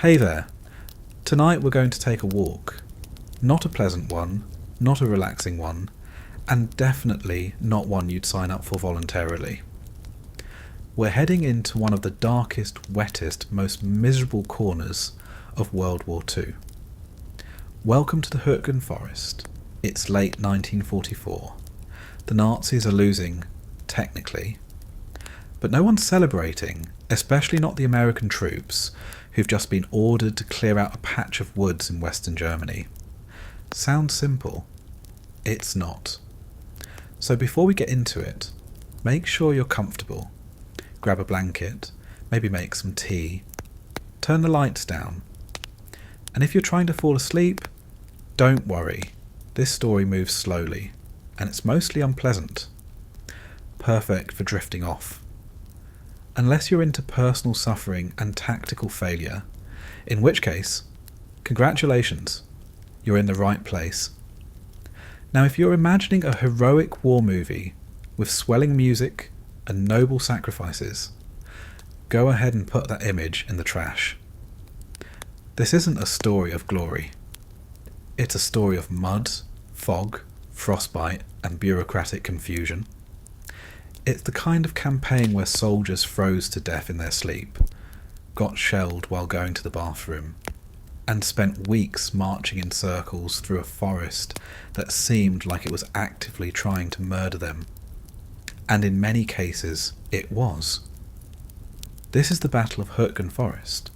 Hey there. Tonight we're going to take a walk. Not a pleasant one, not a relaxing one, and definitely not one you'd sign up for voluntarily. We're heading into one of the darkest, wettest, most miserable corners of World War II. Welcome to the Hürtgen Forest. It's late 1944. The Nazis are losing, technically, but no one's celebrating, especially not the American troops, who've just been ordered to clear out a patch of woods in Western Germany. Sounds simple. It's not. So before we get into it, make sure you're comfortable. Grab a blanket, maybe make some tea, turn the lights down. And if you're trying to fall asleep, don't worry. This story moves slowly, and it's mostly unpleasant. Perfect for drifting off. Unless you're into personal suffering and tactical failure, in which case, congratulations, you're in the right place. Now if you're imagining a heroic war movie with swelling music and noble sacrifices, go ahead and put that image in the trash. This isn't a story of glory. It's a story of mud, fog, frostbite and bureaucratic confusion. It's the kind of campaign where soldiers froze to death in their sleep, got shelled while going to the bathroom, and spent weeks marching in circles through a forest that seemed like it was actively trying to murder them. And in many cases, it was. This is the Battle of Hürtgen Forest.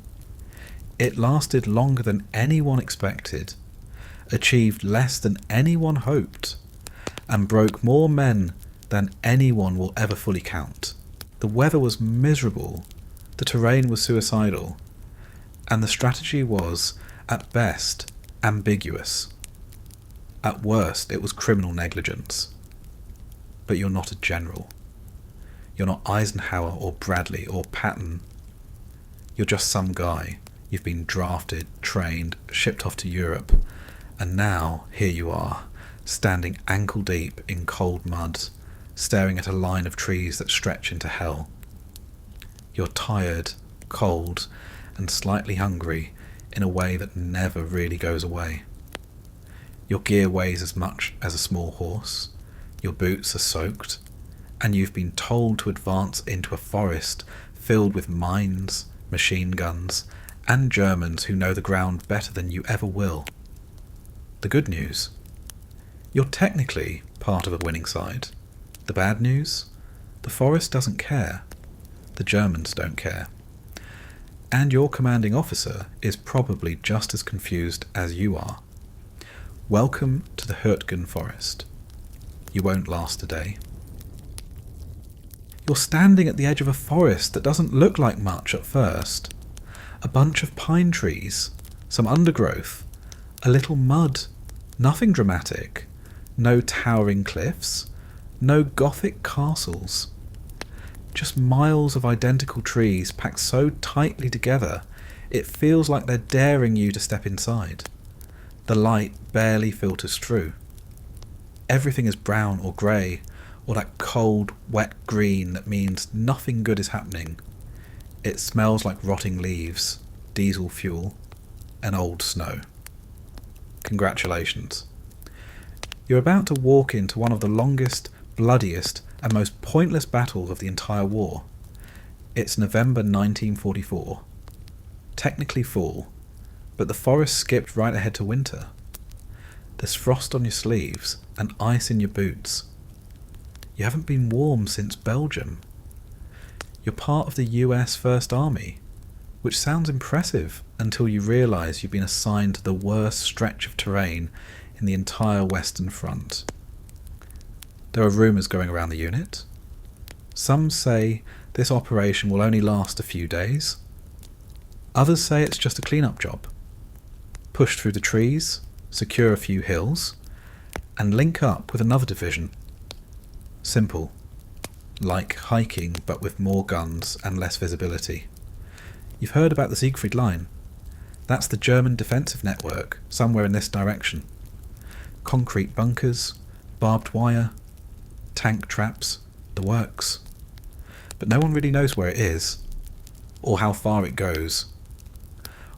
It lasted longer than anyone expected, achieved less than anyone hoped, and broke more men than anyone will ever fully count. The weather was miserable, the terrain was suicidal, and the strategy was, at best, ambiguous. At worst, it was criminal negligence. But you're not a general. You're not Eisenhower or Bradley or Patton. You're just some guy. You've been drafted, trained, shipped off to Europe, and now here you are, standing ankle deep in cold mud, staring at a line of trees that stretch into hell. You're tired, cold, and slightly hungry in a way that never really goes away. Your gear weighs as much as a small horse, your boots are soaked, and you've been told to advance into a forest filled with mines, machine guns, and Germans who know the ground better than you ever will. The good news? You're technically part of a winning side. The bad news? The forest doesn't care. The Germans don't care. And your commanding officer is probably just as confused as you are. Welcome to the Hürtgen Forest. You won't last a day. You're standing at the edge of a forest that doesn't look like much at first. A bunch of pine trees, some undergrowth, a little mud, nothing dramatic, no towering cliffs, no Gothic castles. Just miles of identical trees packed so tightly together it feels like they're daring you to step inside. The light barely filters through. Everything is brown or grey, or that cold, wet green that means nothing good is happening. It smells like rotting leaves, diesel fuel, and old snow. Congratulations. You're about to walk into one of the longest, bloodiest, and most pointless battles of the entire war. It's November 1944. Technically fall, but the forest skipped right ahead to winter. There's frost on your sleeves and ice in your boots. You haven't been warm since Belgium. You're part of the US First Army, which sounds impressive until you realise you've been assigned to the worst stretch of terrain in the entire Western Front. There are rumours going around the unit. Some say this operation will only last a few days. Others say it's just a clean-up job. Push through the trees, secure a few hills, and link up with another division. Simple. Like hiking, but with more guns and less visibility. You've heard about the Siegfried Line. That's the German defensive network, somewhere in this direction. Concrete bunkers, barbed wire, tank traps, the works. But no one really knows where it is, or how far it goes.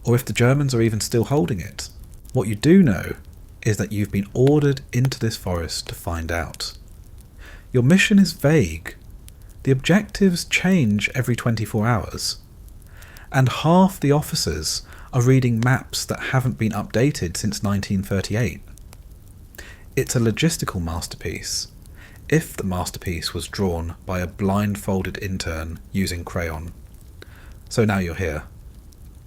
or if the Germans are even still holding it. What you do know is that you've been ordered into this forest to find out. Your mission is vague. The objectives change every 24 hours. And half the officers are reading maps that haven't been updated since 1938. It's a logistical masterpiece, if the masterpiece was drawn by a blindfolded intern using crayon. So now you're here.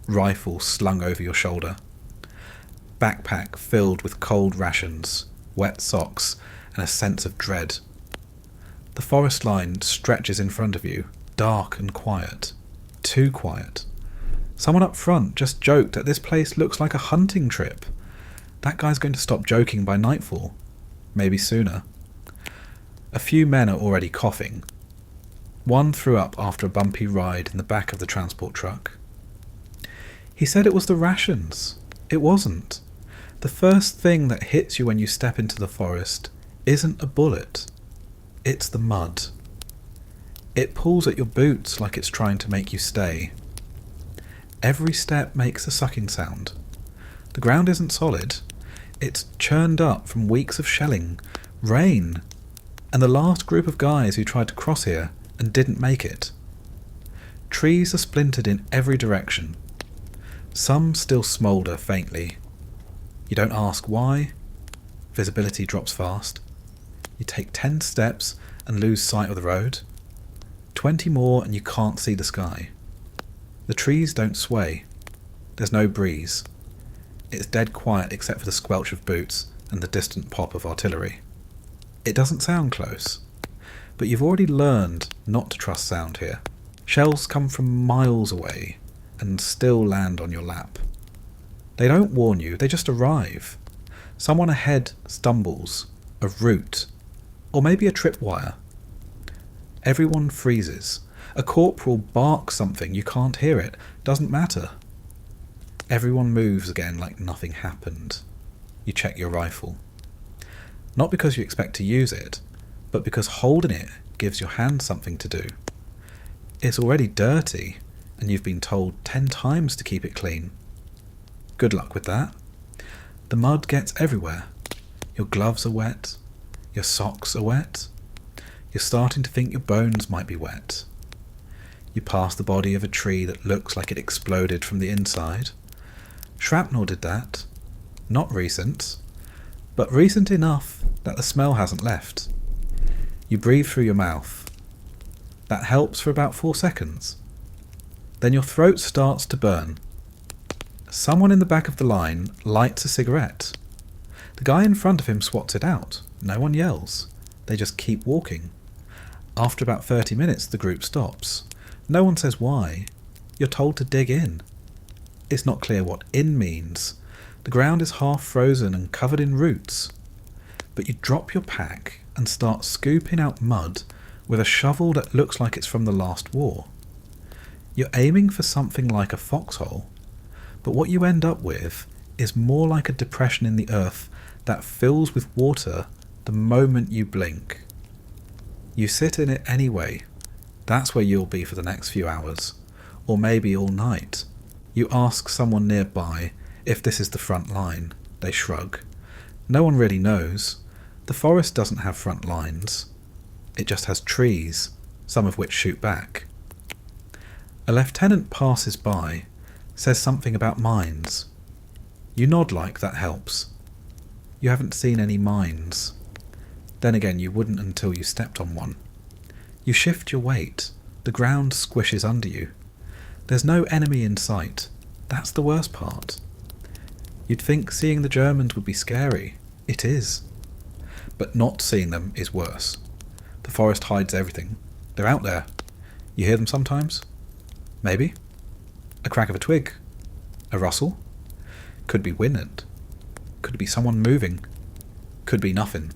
Rifle slung over your shoulder. Backpack filled with cold rations, wet socks, and a sense of dread. The forest line stretches in front of you, dark and quiet. Too quiet. Someone up front just joked that this place looks like a hunting trip. That guy's going to stop joking by nightfall. Maybe sooner. A few men are already coughing. One threw up after a bumpy ride in the back of the transport truck. He said it was the rations. It wasn't. The first thing that hits you when you step into the forest isn't a bullet. It's the mud. It pulls at your boots like it's trying to make you stay. Every step makes a sucking sound. The ground isn't solid. It's churned up from weeks of shelling, rain, and the last group of guys who tried to cross here and didn't make it. Trees are splintered in every direction. Some still smoulder faintly. You don't ask why. Visibility drops fast. You take 10 steps and lose sight of the road. 20 more and you can't see the sky. The trees don't sway. There's no breeze. It's dead quiet except for the squelch of boots and the distant pop of artillery. It doesn't sound close, but you've already learned not to trust sound here. Shells come from miles away and still land on your lap. They don't warn you, they just arrive. Someone ahead stumbles, a root, or maybe a tripwire. Everyone freezes. A corporal barks something, you can't hear it, doesn't matter. Everyone moves again like nothing happened. You check your rifle. Not because you expect to use it, but because holding it gives your hand something to do. It's already dirty, and you've been told 10 times to keep it clean. Good luck with that. The mud gets everywhere. Your gloves are wet. Your socks are wet. You're starting to think your bones might be wet. You pass the body of a tree that looks like it exploded from the inside. Shrapnel did that. Not recent, but recent enough that the smell hasn't left. You breathe through your mouth. That helps for about 4 seconds. Then your throat starts to burn. Someone in the back of the line lights a cigarette. The guy in front of him swats it out. No one yells. They just keep walking. After about 30 minutes, the group stops. No one says why. You're told to dig in. It's not clear what in means. The ground is half frozen and covered in roots. But you drop your pack and start scooping out mud with a shovel that looks like it's from the last war. You're aiming for something like a foxhole, but what you end up with is more like a depression in the earth that fills with water the moment you blink. You sit in it anyway. That's where you'll be for the next few hours, or maybe all night. You ask someone nearby if this is the front line. They shrug. No one really knows. The forest doesn't have front lines. It just has trees, some of which shoot back. A lieutenant passes by, says something about mines. You nod like that helps. You haven't seen any mines. Then again, you wouldn't until you stepped on one. You shift your weight. The ground squishes under you. There's no enemy in sight. That's the worst part. You'd think seeing the Germans would be scary. It is. But not seeing them is worse. The forest hides everything. They're out there. You hear them sometimes? Maybe. A crack of a twig. A rustle. Could be wind. Could be someone moving. Could be nothing.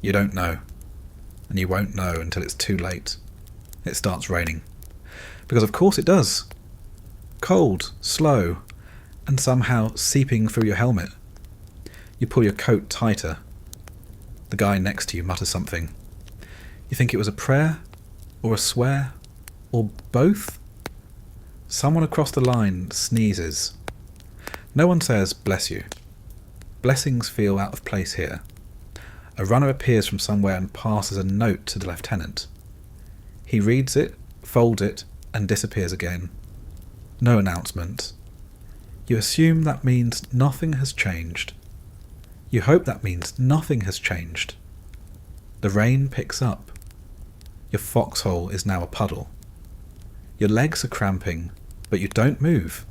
You don't know. And you won't know until it's too late. It starts raining. Because of course it does. Cold, slow, and somehow seeping through your helmet. You pull your coat tighter. The guy next to you mutters something. You think it was a prayer, or a swear, or both? Someone across the line sneezes. No one says, "Bless you." Blessings feel out of place here. A runner appears from somewhere and passes a note to the lieutenant. He reads it, folds it, and disappears again. No announcement. You assume that means nothing has changed. You hope that means nothing has changed. The rain picks up. Your foxhole is now a puddle. Your legs are cramping, but you don't move.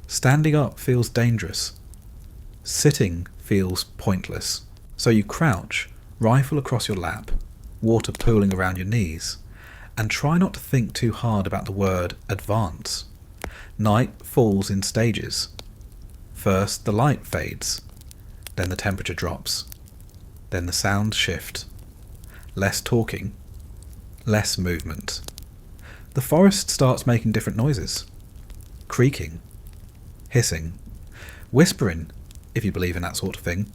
Standing up feels dangerous. Sitting feels pointless. So you crouch, rifle across your lap, water pooling around your knees, and try not to think too hard about the word advance. Night falls in stages. First the light fades, then the temperature drops, then the sounds shift. Less talking, less movement. The forest starts making different noises. Creaking, hissing, whispering, if you believe in that sort of thing.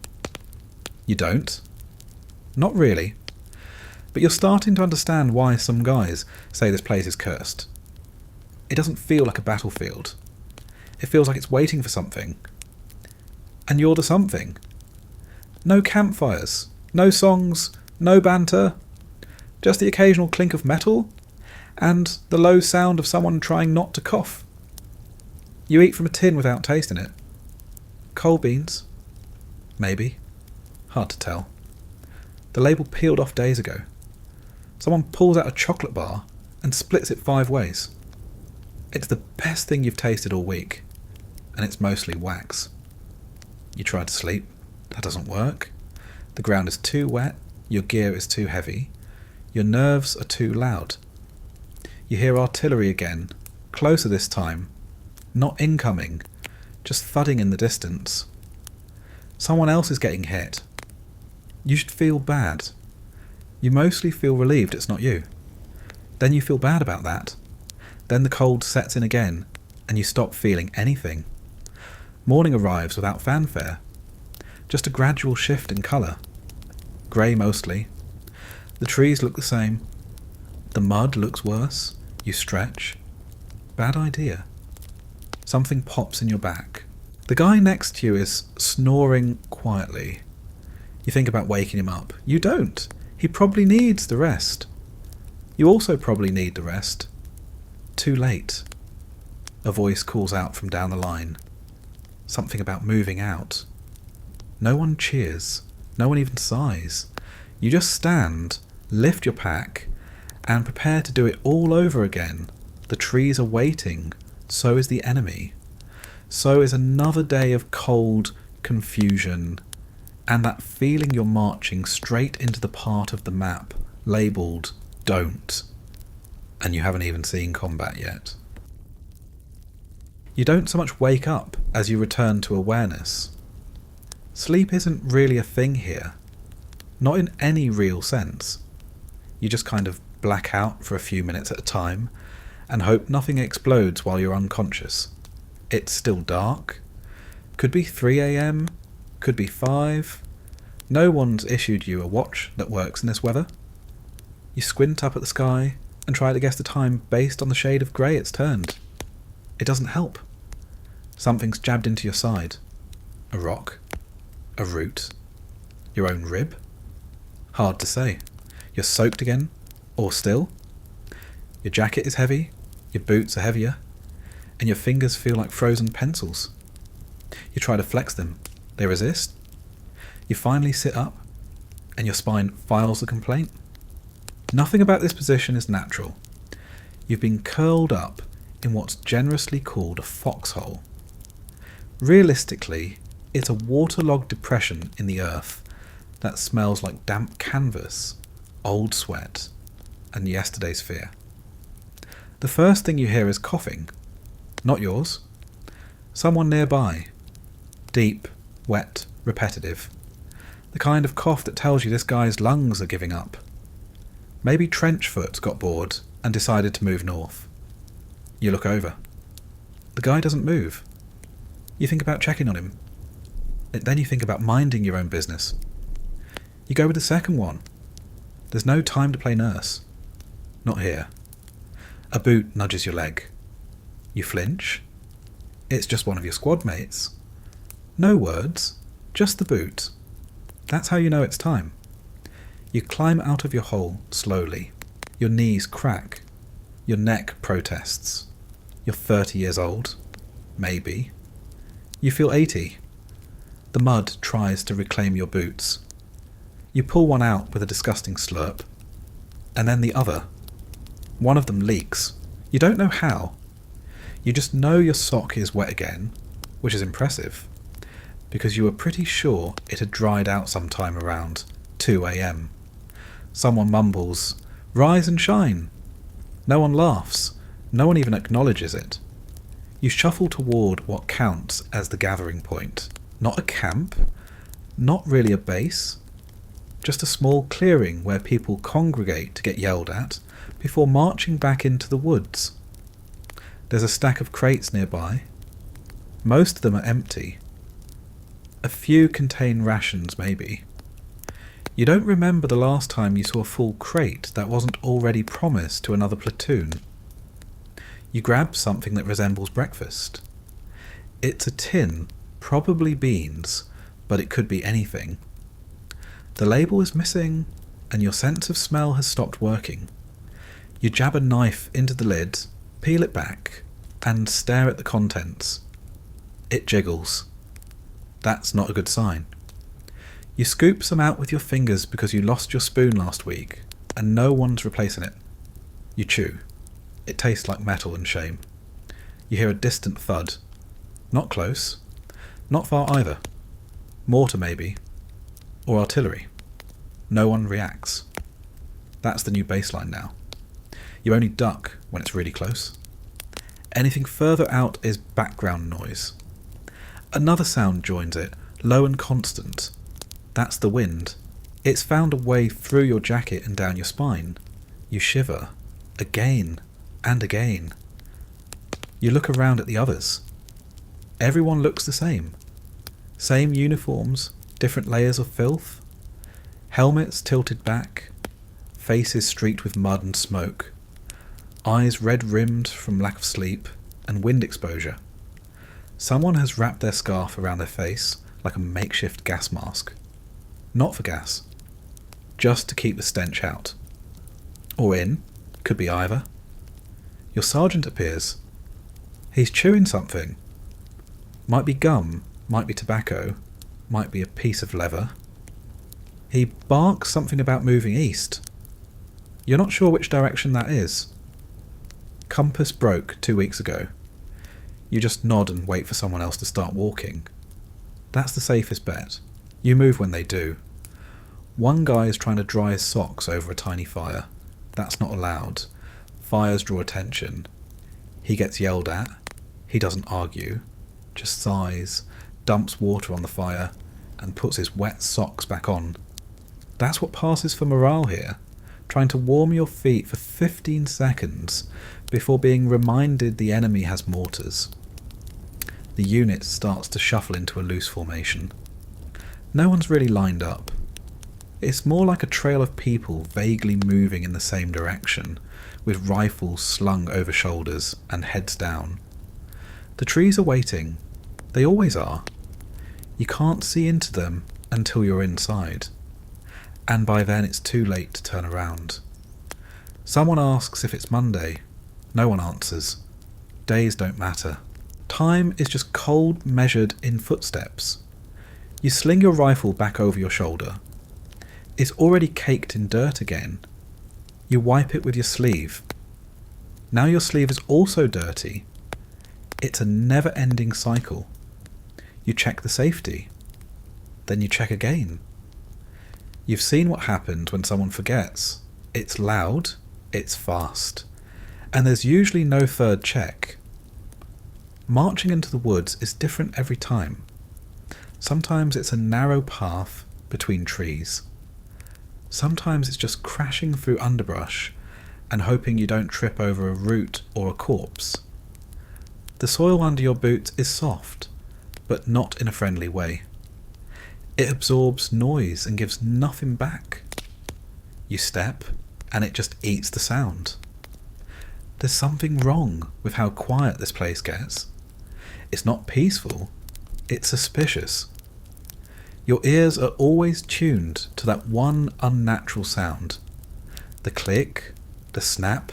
You don't? Not really. But you're starting to understand why some guys say this place is cursed. It doesn't feel like a battlefield. It feels like it's waiting for something. And you're the something. No campfires, no songs, no banter, just the occasional clink of metal, and the low sound of someone trying not to cough. You eat from a tin without tasting it. Coal beans? Maybe. Hard to tell. The label peeled off days ago. Someone pulls out a chocolate bar and splits it 5 ways. It's the best thing you've tasted all week, and it's mostly wax. You try to sleep. That doesn't work. The ground is too wet, your gear is too heavy, your nerves are too loud. You hear artillery again, closer this time, not incoming, just thudding in the distance. Someone else is getting hit. You should feel bad. You mostly feel relieved it's not you. Then you feel bad about that. Then the cold sets in again, and you stop feeling anything. Morning arrives without fanfare. Just a gradual shift in colour. Grey mostly. The trees look the same. The mud looks worse. You stretch. Bad idea. Something pops in your back. The guy next to you is snoring quietly. You think about waking him up. You don't. He probably needs the rest. You also probably need the rest. Too late. A voice calls out from down the line. Something about moving out. No one cheers. No one even sighs. You just stand, lift your pack, and prepare to do it all over again. The trees are waiting. So is the enemy. So is another day of cold, confusion, and that feeling you're marching straight into the part of the map labelled "Don't." And you haven't even seen combat yet. You don't so much wake up as you return to awareness. Sleep isn't really a thing here. Not in any real sense. You just kind of black out for a few minutes at a time and hope nothing explodes while you're unconscious. It's still dark. Could be 3 a.m, could be 5. No one's issued you a watch that works in this weather. You squint up at the sky and try to guess the time based on the shade of grey it's turned. It doesn't help. Something's jabbed into your side. A rock. A root. Your own rib. Hard to say. You're soaked again, or still. Your jacket is heavy, your boots are heavier, and your fingers feel like frozen pencils. You try to flex them. They resist. You finally sit up, and your spine files a complaint. Nothing about this position is natural. You've been curled up in what's generously called a foxhole. Realistically, it's a waterlogged depression in the earth that smells like damp canvas, old sweat, and yesterday's fear. The first thing you hear is coughing. Not yours. Someone nearby. Deep, wet, repetitive. The kind of cough that tells you this guy's lungs are giving up. Maybe Trenchfoot got bored and decided to move north. You look over. The guy doesn't move. You think about checking on him. Then you think about minding your own business. You go with the second one. There's no time to play nurse. Not here. A boot nudges your leg. You flinch. It's just one of your squad mates. No words, just the boot. That's how you know it's time. You climb out of your hole slowly. Your knees crack. Your neck protests. You're 30 years old. Maybe. You feel 80. The mud tries to reclaim your boots. You pull one out with a disgusting slurp. And then the other. One of them leaks. You don't know how. You just know your sock is wet again, which is impressive, because you were pretty sure it had dried out sometime around 2 a.m. Someone mumbles, "Rise and shine." No one laughs. No one even acknowledges it. You shuffle toward what counts as the gathering point. Not a camp, not really a base, just a small clearing where people congregate to get yelled at before marching back into the woods. There's a stack of crates nearby. Most of them are empty. A few contain rations, maybe. You don't remember the last time you saw a full crate that wasn't already promised to another platoon. You grab something that resembles breakfast. It's a tin, probably beans, but it could be anything. The label is missing, and your sense of smell has stopped working. You jab a knife into the lid, peel it back, and stare at the contents. It jiggles. That's not a good sign. You scoop some out with your fingers because you lost your spoon last week, and no one's replacing it. You chew. It tastes like metal and shame. You hear a distant thud. Not close. Not far either. Mortar maybe. Or artillery. No one reacts. That's the new baseline now. You only duck when it's really close. Anything further out is background noise. Another sound joins it, low and constant. That's the wind. It's found a way through your jacket and down your spine. You shiver. Again and again. You look around at the others. Everyone looks the same. Same uniforms, different layers of filth. Helmets tilted back. Faces streaked with mud and smoke. Eyes red-rimmed from lack of sleep and wind exposure. Someone has wrapped their scarf around their face like a makeshift gas mask. Not for gas. Just to keep the stench out. Or in. Could be either. Your sergeant appears. He's chewing something. Might be gum, might be tobacco, might be a piece of leather. He barks something about moving east. You're not sure which direction that is. Compass broke 2 weeks ago. You just nod and wait for someone else to start walking. That's the safest bet. You move when they do. One guy is trying to dry his socks over a tiny fire. That's not allowed. Fires draw attention. He gets yelled at. He doesn't argue. Just sighs, dumps water on the fire, and puts his wet socks back on. That's what passes for morale here. Trying to warm your feet for 15 seconds before being reminded the enemy has mortars. The unit starts to shuffle into a loose formation. No one's really lined up. It's more like a trail of people vaguely moving in the same direction, with rifles slung over shoulders and heads down. The trees are waiting. They always are. You can't see into them until you're inside. And by then it's too late to turn around. Someone asks if it's Monday. No one answers. Days don't matter. Time is just cold measured in footsteps. You sling your rifle back over your shoulder. It's already caked in dirt again. You wipe it with your sleeve. Now your sleeve is also dirty. It's a never-ending cycle. You check the safety. Then you check again. You've seen what happens when someone forgets. It's loud, it's fast, and there's usually no third check. Marching into the woods is different every time. Sometimes it's a narrow path between trees. Sometimes it's just crashing through underbrush and hoping you don't trip over a root or a corpse. The soil under your boots is soft, but not in a friendly way. It absorbs noise and gives nothing back. You step, and it just eats the sound. There's something wrong with how quiet this place gets. It's not peaceful, it's suspicious. Your ears are always tuned to that one unnatural sound. The click, the snap,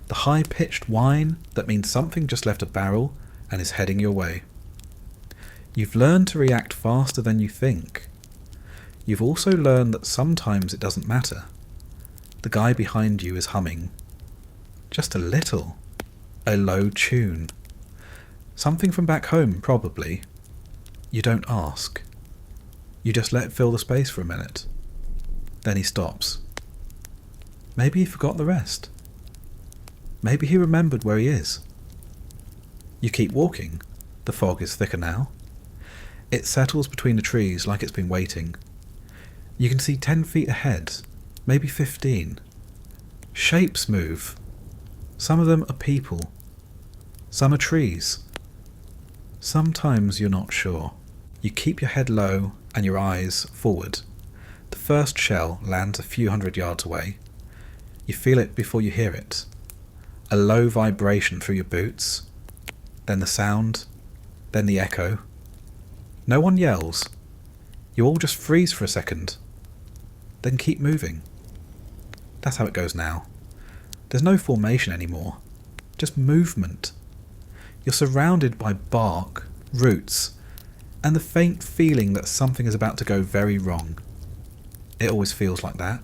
the high-pitched whine that means something just left a barrel and is heading your way. You've learned to react faster than you think. You've also learned that sometimes it doesn't matter. The guy behind you is humming. Just a little. A low tune. Something from back home, probably. You don't ask. You just let it fill the space for a minute. Then he stops. Maybe he forgot the rest. Maybe he remembered where he is. You keep walking. The fog is thicker now. It settles between the trees like it's been waiting. You can see 10 feet ahead, maybe 15. Shapes move. Some of them are people. Some are trees. Sometimes you're not sure. You keep your head low and your eyes forward. The first shell lands a few 100 yards away. You feel it before you hear it. A low vibration through your boots. Then the sound. Then the echo. No one yells. You all just freeze for a second. Then keep moving. That's how it goes now. There's no formation anymore. Just movement. You're surrounded by bark, roots, and the faint feeling that something is about to go very wrong. It always feels like that.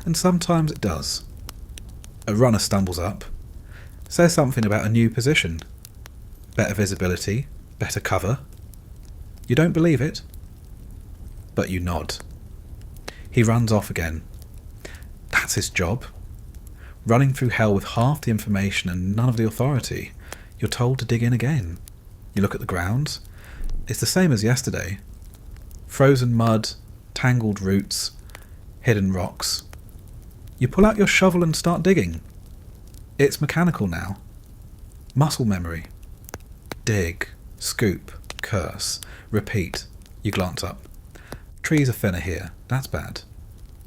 And sometimes it does. A runner stumbles up, says something about a new position. Better visibility, better cover. You don't believe it, but you nod. He runs off again. That's his job. Running through hell with half the information and none of the authority. You're told to dig in again. You look at the ground. It's the same as yesterday. Frozen mud, tangled roots, hidden rocks. You pull out your shovel and start digging. It's mechanical now. Muscle memory. Dig, scoop, curse, repeat. You glance up. Trees are thinner here. That's bad.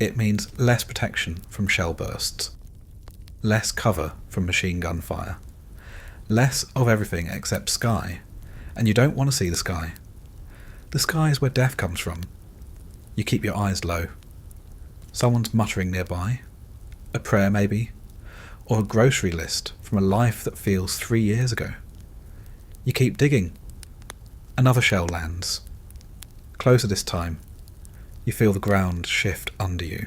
It means less protection from shell bursts. Less cover from machine gun fire. Less of everything except sky. And you don't want to see the sky. The sky is where death comes from. You keep your eyes low. Someone's muttering nearby. A prayer maybe. Or a grocery list from a life that feels 3 years ago. You keep digging. Another shell lands. Closer this time. You feel the ground shift under you.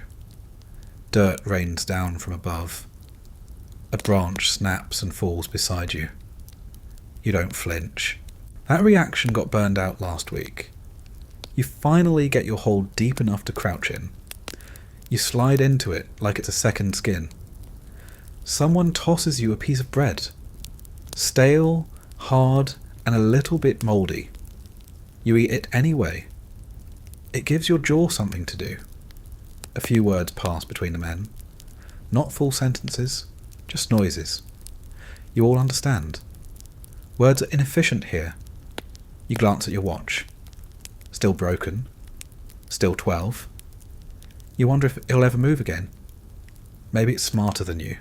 Dirt rains down from above. A branch snaps and falls beside you. You don't flinch. That reaction got burned out last week. You finally get your hold deep enough to crouch in. You slide into it like it's a second skin. Someone tosses you a piece of bread. Stale, hard, and a little bit mouldy. You eat it anyway. It gives your jaw something to do. A few words pass between the men. Not full sentences, just noises. You all understand. Words are inefficient here. You glance at your watch. Still broken. Still 12. You wonder if it'll ever move again. Maybe it's smarter than you.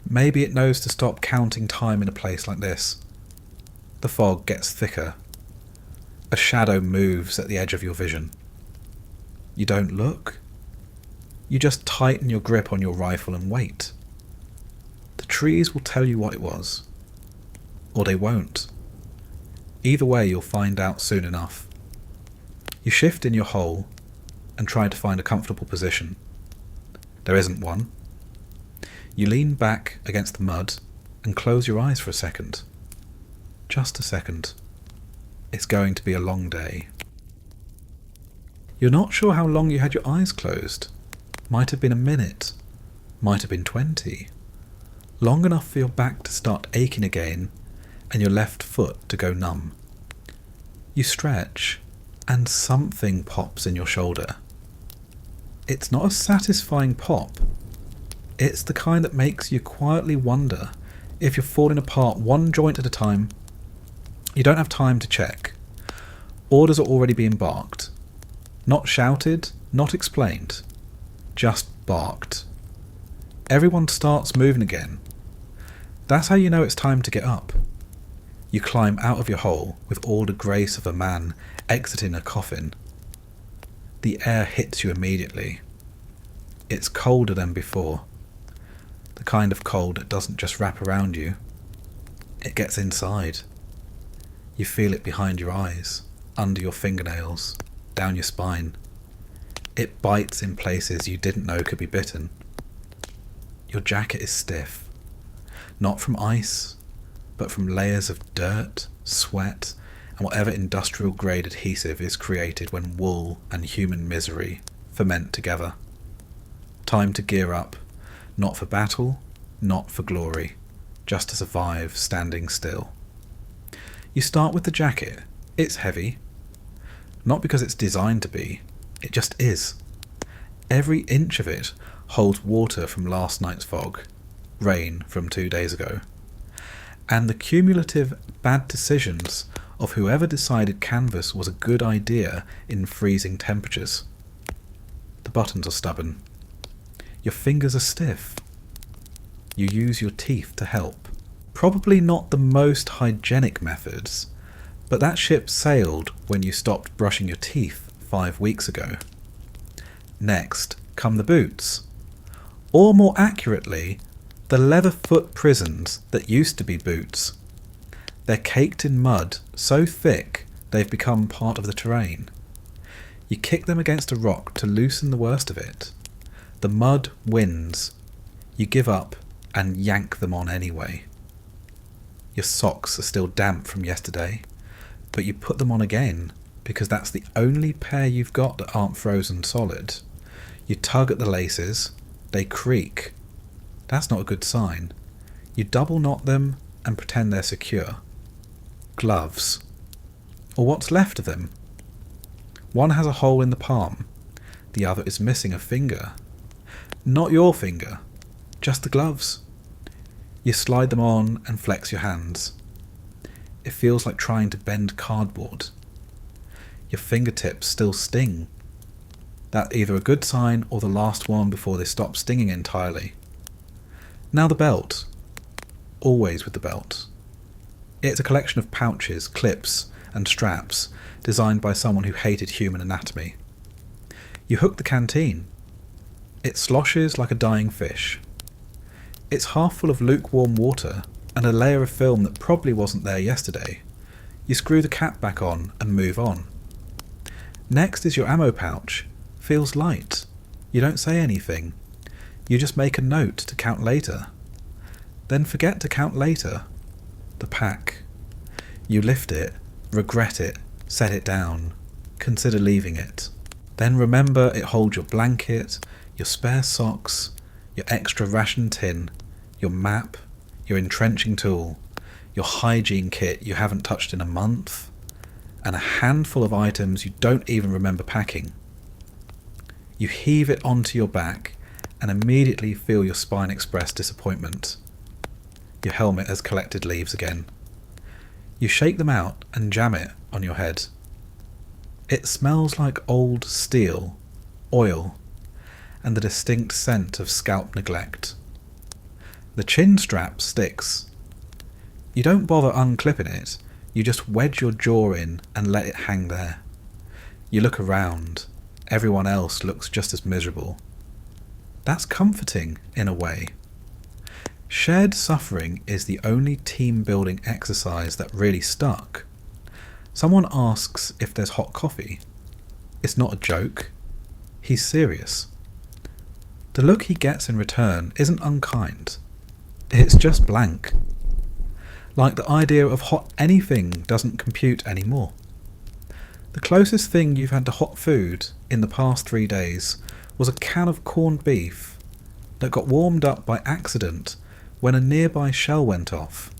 Maybe it knows to stop counting time in a place like this. The fog gets thicker. A shadow moves at the edge of your vision. You don't look. You just tighten your grip on your rifle and wait. The trees will tell you what it was. Or they won't. Either way, you'll find out soon enough. You shift in your hole and try to find a comfortable position. There isn't one. You lean back against the mud and close your eyes for a second. Just a second. It's going to be a long day. You're not sure how long you had your eyes closed. Might have been a minute. Might have been 20. Long enough for your back to start aching again and your left foot to go numb. You stretch and something pops in your shoulder. It's not a satisfying pop. It's the kind that makes you quietly wonder if you're falling apart one joint at a time. You don't have time to check. Orders are already being barked. Not shouted, not explained. Just barked. Everyone starts moving again. That's how you know it's time to get up. You climb out of your hole with all the grace of a man exiting a coffin. The air hits you immediately. It's colder than before. The kind of cold that doesn't just wrap around you. It gets inside. You feel it behind your eyes, under your fingernails, down your spine. It bites in places you didn't know could be bitten. Your jacket is stiff. Not from ice, but from layers of dirt, sweat, and whatever industrial-grade adhesive is created when wool and human misery ferment together. Time to gear up, not for battle, not for glory, just to survive standing still. You start with the jacket. It's heavy. Not because it's designed to be, it just is. Every inch of it holds water from last night's fog, rain from 2 days ago, and the cumulative bad decisions of whoever decided canvas was a good idea in freezing temperatures. The buttons are stubborn. Your fingers are stiff. You use your teeth to help. Probably not the most hygienic methods, but that ship sailed when you stopped brushing your teeth 5 weeks ago. Next come the boots. Or more accurately, the leather foot prisons that used to be boots. They're caked in mud so thick they've become part of the terrain. You kick them against a rock to loosen the worst of it. The mud wins. You give up and yank them on anyway. Your socks are still damp from yesterday, but you put them on again because that's the only pair you've got that aren't frozen solid. You tug at the laces, they creak. That's not a good sign. You double knot them and pretend they're secure. Gloves. Or what's left of them. One has a hole in the palm, the other is missing a finger. Not your finger, just the gloves. You slide them on and flex your hands. It feels like trying to bend cardboard. Your fingertips still sting. That's either a good sign or the last one before they stop stinging entirely. Now the belt. Always with the belt. It's a collection of pouches, clips, and straps designed by someone who hated human anatomy. You hook the canteen. It sloshes like a dying fish. It's half full of lukewarm water and a layer of film that probably wasn't there yesterday. You screw the cap back on and move on. Next is your ammo pouch. Feels light. You don't say anything. You just make a note to count later. Then forget to count later. The pack. You lift it, regret it, set it down, consider leaving it. Then remember it holds your blanket, your spare socks, your extra ration tin, your map, your entrenching tool, your hygiene kit you haven't touched in a month, and a handful of items you don't even remember packing. You heave it onto your back and immediately feel your spine express disappointment. Your helmet has collected leaves again. You shake them out and jam it on your head. It smells like old steel, oil, and the distinct scent of scalp neglect. The chin strap sticks. You don't bother unclipping it, you just wedge your jaw in and let it hang there. You look around. Everyone else looks just as miserable. That's comforting, in a way. Shared suffering is the only team-building exercise that really stuck. Someone asks if there's hot coffee. It's not a joke. He's serious. The look he gets in return isn't unkind. It's just blank. Like the idea of hot anything doesn't compute anymore. The closest thing you've had to hot food in the past 3 days was a can of corned beef that got warmed up by accident when a nearby shell went off.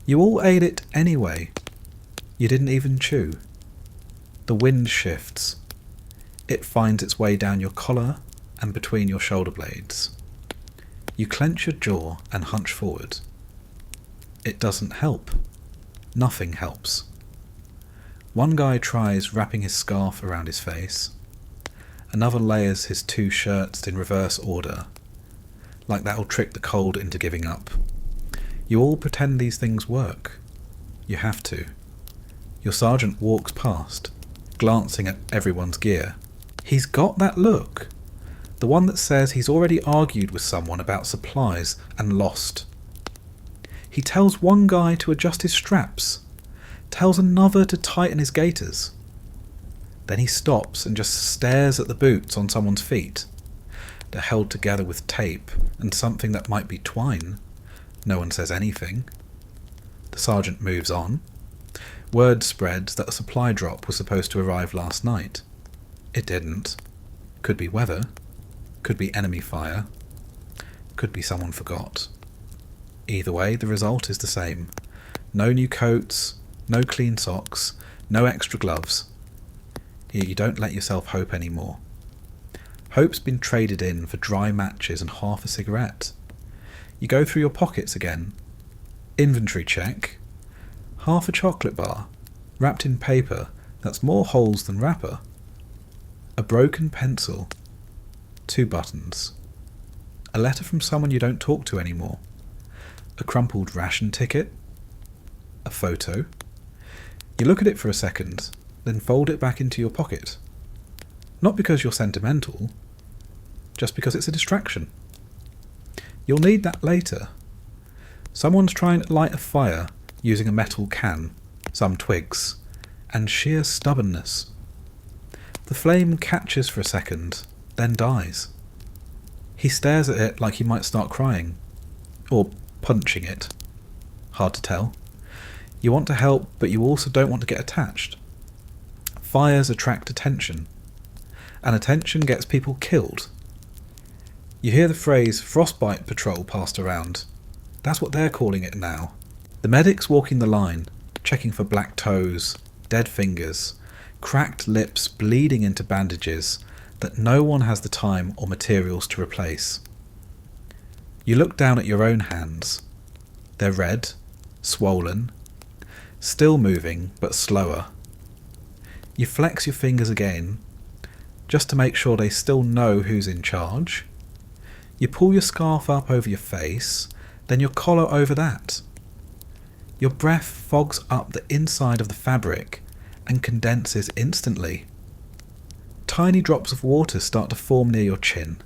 You all ate it anyway. You didn't even chew. The wind shifts. It finds its way down your collar and between your shoulder blades. You clench your jaw and hunch forward. It doesn't help. Nothing helps. One guy tries wrapping his scarf around his face. Another layers his 2 shirts in reverse order, like that'll trick the cold into giving up. You all pretend these things work. You have to. Your sergeant walks past, glancing at everyone's gear. He's got that look. The one that says he's already argued with someone about supplies and lost. He tells one guy to adjust his straps, tells another to tighten his gaiters. Then he stops and just stares at the boots on someone's feet. They're held together with tape and something that might be twine. No one says anything. The sergeant moves on. Word spreads that a supply drop was supposed to arrive last night. It didn't. Could be weather. Could be enemy fire. Could be someone forgot. Either way, the result is the same. No new coats, no clean socks, no extra gloves. Here you don't let yourself hope anymore. Hope's been traded in for dry matches and half a cigarette. You go through your pockets again. Inventory check. Half a chocolate bar, wrapped in paper that's more holes than wrapper. A broken pencil. 2 buttons. A letter from someone you don't talk to anymore. A crumpled ration ticket. A photo. You look at it for a second, then fold it back into your pocket. Not because you're sentimental, just because it's a distraction. You'll need that later. Someone's trying to light a fire using a metal can, some twigs, and sheer stubbornness. The flame catches for a second, then dies. He stares at it like he might start crying, or punching it. Hard to tell. You want to help, but you also don't want to get attached. Fires attract attention, and attention gets people killed. You hear the phrase frostbite patrol passed around. That's what they're calling it now. The medics walking the line, checking for black toes, dead fingers, cracked lips bleeding into bandages that no one has the time or materials to replace. You look down at your own hands. They're red, swollen, still moving but slower. You flex your fingers again, just to make sure they still know who's in charge. You pull your scarf up over your face, then your collar over that. Your breath fogs up the inside of the fabric and condenses instantly. Tiny drops of water start to form near your chin.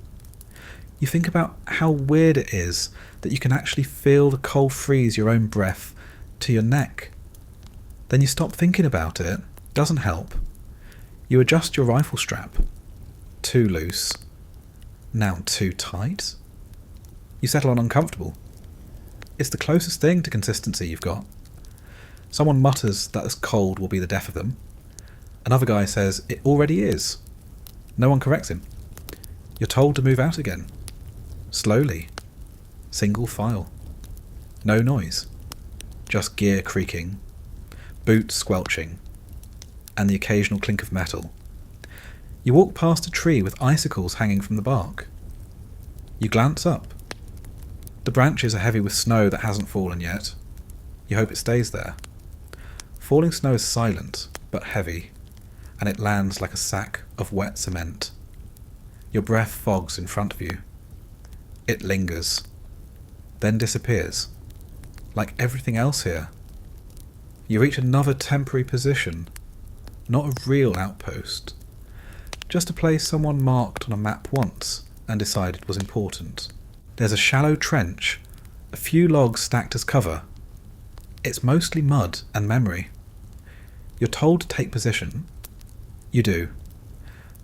You think about how weird it is that you can actually feel the cold freeze your own breath to your neck. Then you stop thinking about it. Doesn't help. You adjust your rifle strap. Too loose. Now too tight. You settle on uncomfortable. It's the closest thing to consistency you've got. Someone mutters that this cold will be the death of them. Another guy says it already is. No one corrects him. You're told to move out again. Slowly. Single file. No noise. Just gear creaking. Boots squelching. And the occasional clink of metal. You walk past a tree with icicles hanging from the bark. You glance up. The branches are heavy with snow that hasn't fallen yet. You hope it stays there. Falling snow is silent, but heavy, and it lands like a sack of wet cement. Your breath fogs in front of you. It lingers, then disappears, like everything else here. You reach another temporary position, not a real outpost, just a place someone marked on a map once and decided was important. There's a shallow trench, a few logs stacked as cover. It's mostly mud and memory. You're told to take position. You do.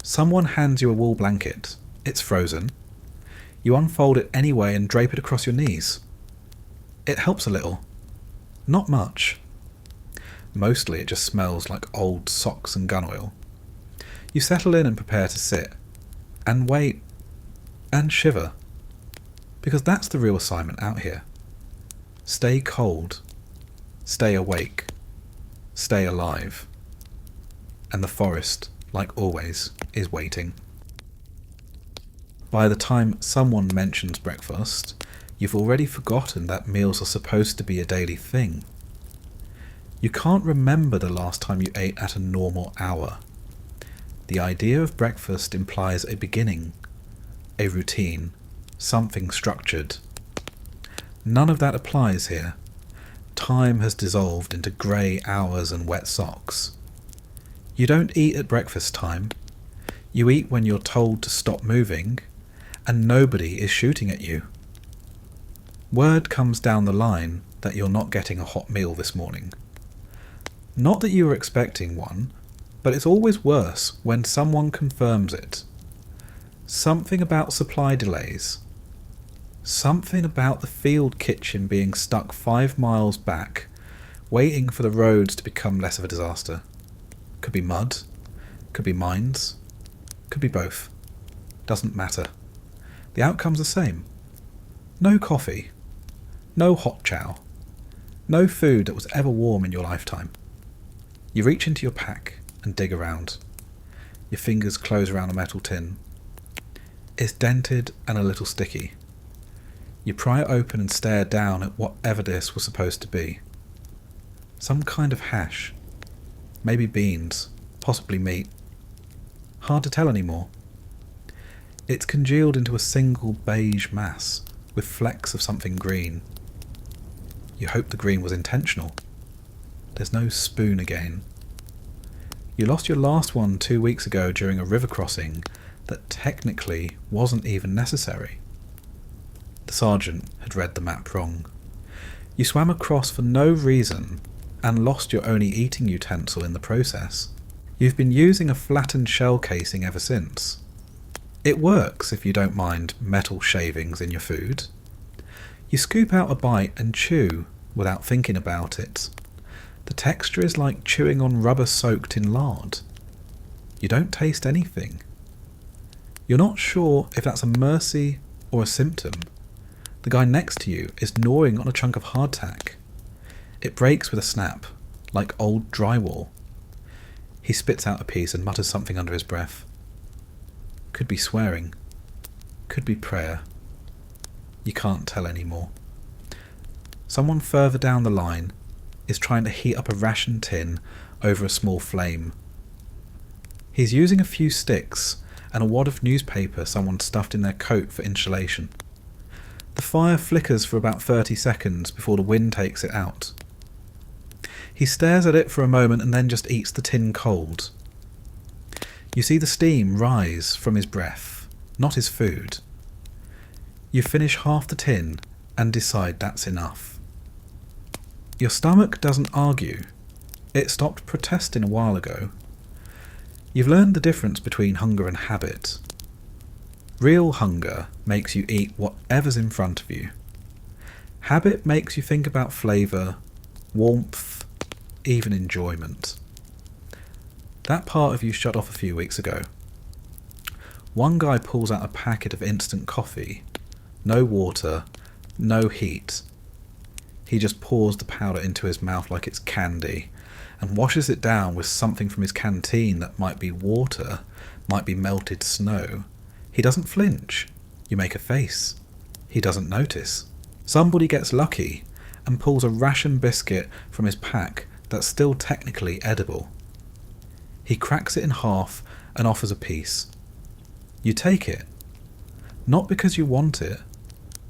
Someone hands you a wool blanket. It's frozen. You unfold it anyway and drape it across your knees. It helps a little. Not much. Mostly it just smells like old socks and gun oil. You settle in and prepare to sit. And wait. And shiver. Because that's the real assignment out here. Stay cold. Stay awake. Stay alive. And the forest, like always, is waiting. By the time someone mentions breakfast, you've already forgotten that meals are supposed to be a daily thing. You can't remember the last time you ate at a normal hour. The idea of breakfast implies a beginning, a routine, something structured. None of that applies here. time has dissolved into grey hours and wet socks. You don't eat at breakfast time. You eat when you're told to stop moving, and nobody is shooting at you. Word comes down the line that you're not getting a hot meal this morning. Not that you were expecting one, but it's always worse when someone confirms it. Something about supply delays. Something about the field kitchen being stuck 5 miles back, waiting for the roads to become less of a disaster. Could be mud, could be mines, could be both. Doesn't matter. The outcome's the same. No coffee. No hot chow. No food that was ever warm in your lifetime. You reach into your pack and dig around. Your fingers close around a metal tin. It's dented and a little sticky. You pry it open and stare down at whatever this was supposed to be. Some kind of hash. Maybe beans, possibly meat. Hard to tell anymore. It's congealed into a single beige mass with flecks of something green. You hope the green was intentional. There's no spoon again. You lost your last one 2 weeks ago during a river crossing that technically wasn't even necessary. The sergeant had read the map wrong. You swam across for no reason and lost your only eating utensil in the process. You've been using a flattened shell casing ever since. It works if you don't mind metal shavings in your food. You scoop out a bite and chew without thinking about it. The texture is like chewing on rubber soaked in lard. You don't taste anything. You're not sure if that's a mercy or a symptom. The guy next to you is gnawing on a chunk of hardtack. It breaks with a snap, like old drywall. He spits out a piece and mutters something under his breath. Could be swearing. Could be prayer. You can't tell anymore. Someone further down the line is trying to heat up a ration tin over a small flame. He's using a few sticks and a wad of newspaper someone stuffed in their coat for insulation. The fire flickers for about 30 seconds before the wind takes it out. He stares at it for a moment and then just eats the tin cold. You see the steam rise from his breath, not his food. You finish half the tin and decide that's enough. Your stomach doesn't argue. It stopped protesting a while ago. You've learned the difference between hunger and habit. Real hunger makes you eat whatever's in front of you. Habit makes you think about flavour, warmth, even enjoyment. That part of you shut off a few weeks ago. One guy pulls out a packet of instant coffee. No water, no heat. He just pours the powder into his mouth like it's candy and washes it down with something from his canteen that might be water, might be melted snow. He doesn't flinch. You make a face. He doesn't notice. Somebody gets lucky and pulls a ration biscuit from his pack that's still technically edible. He cracks it in half and offers a piece. You take it. Not because you want it,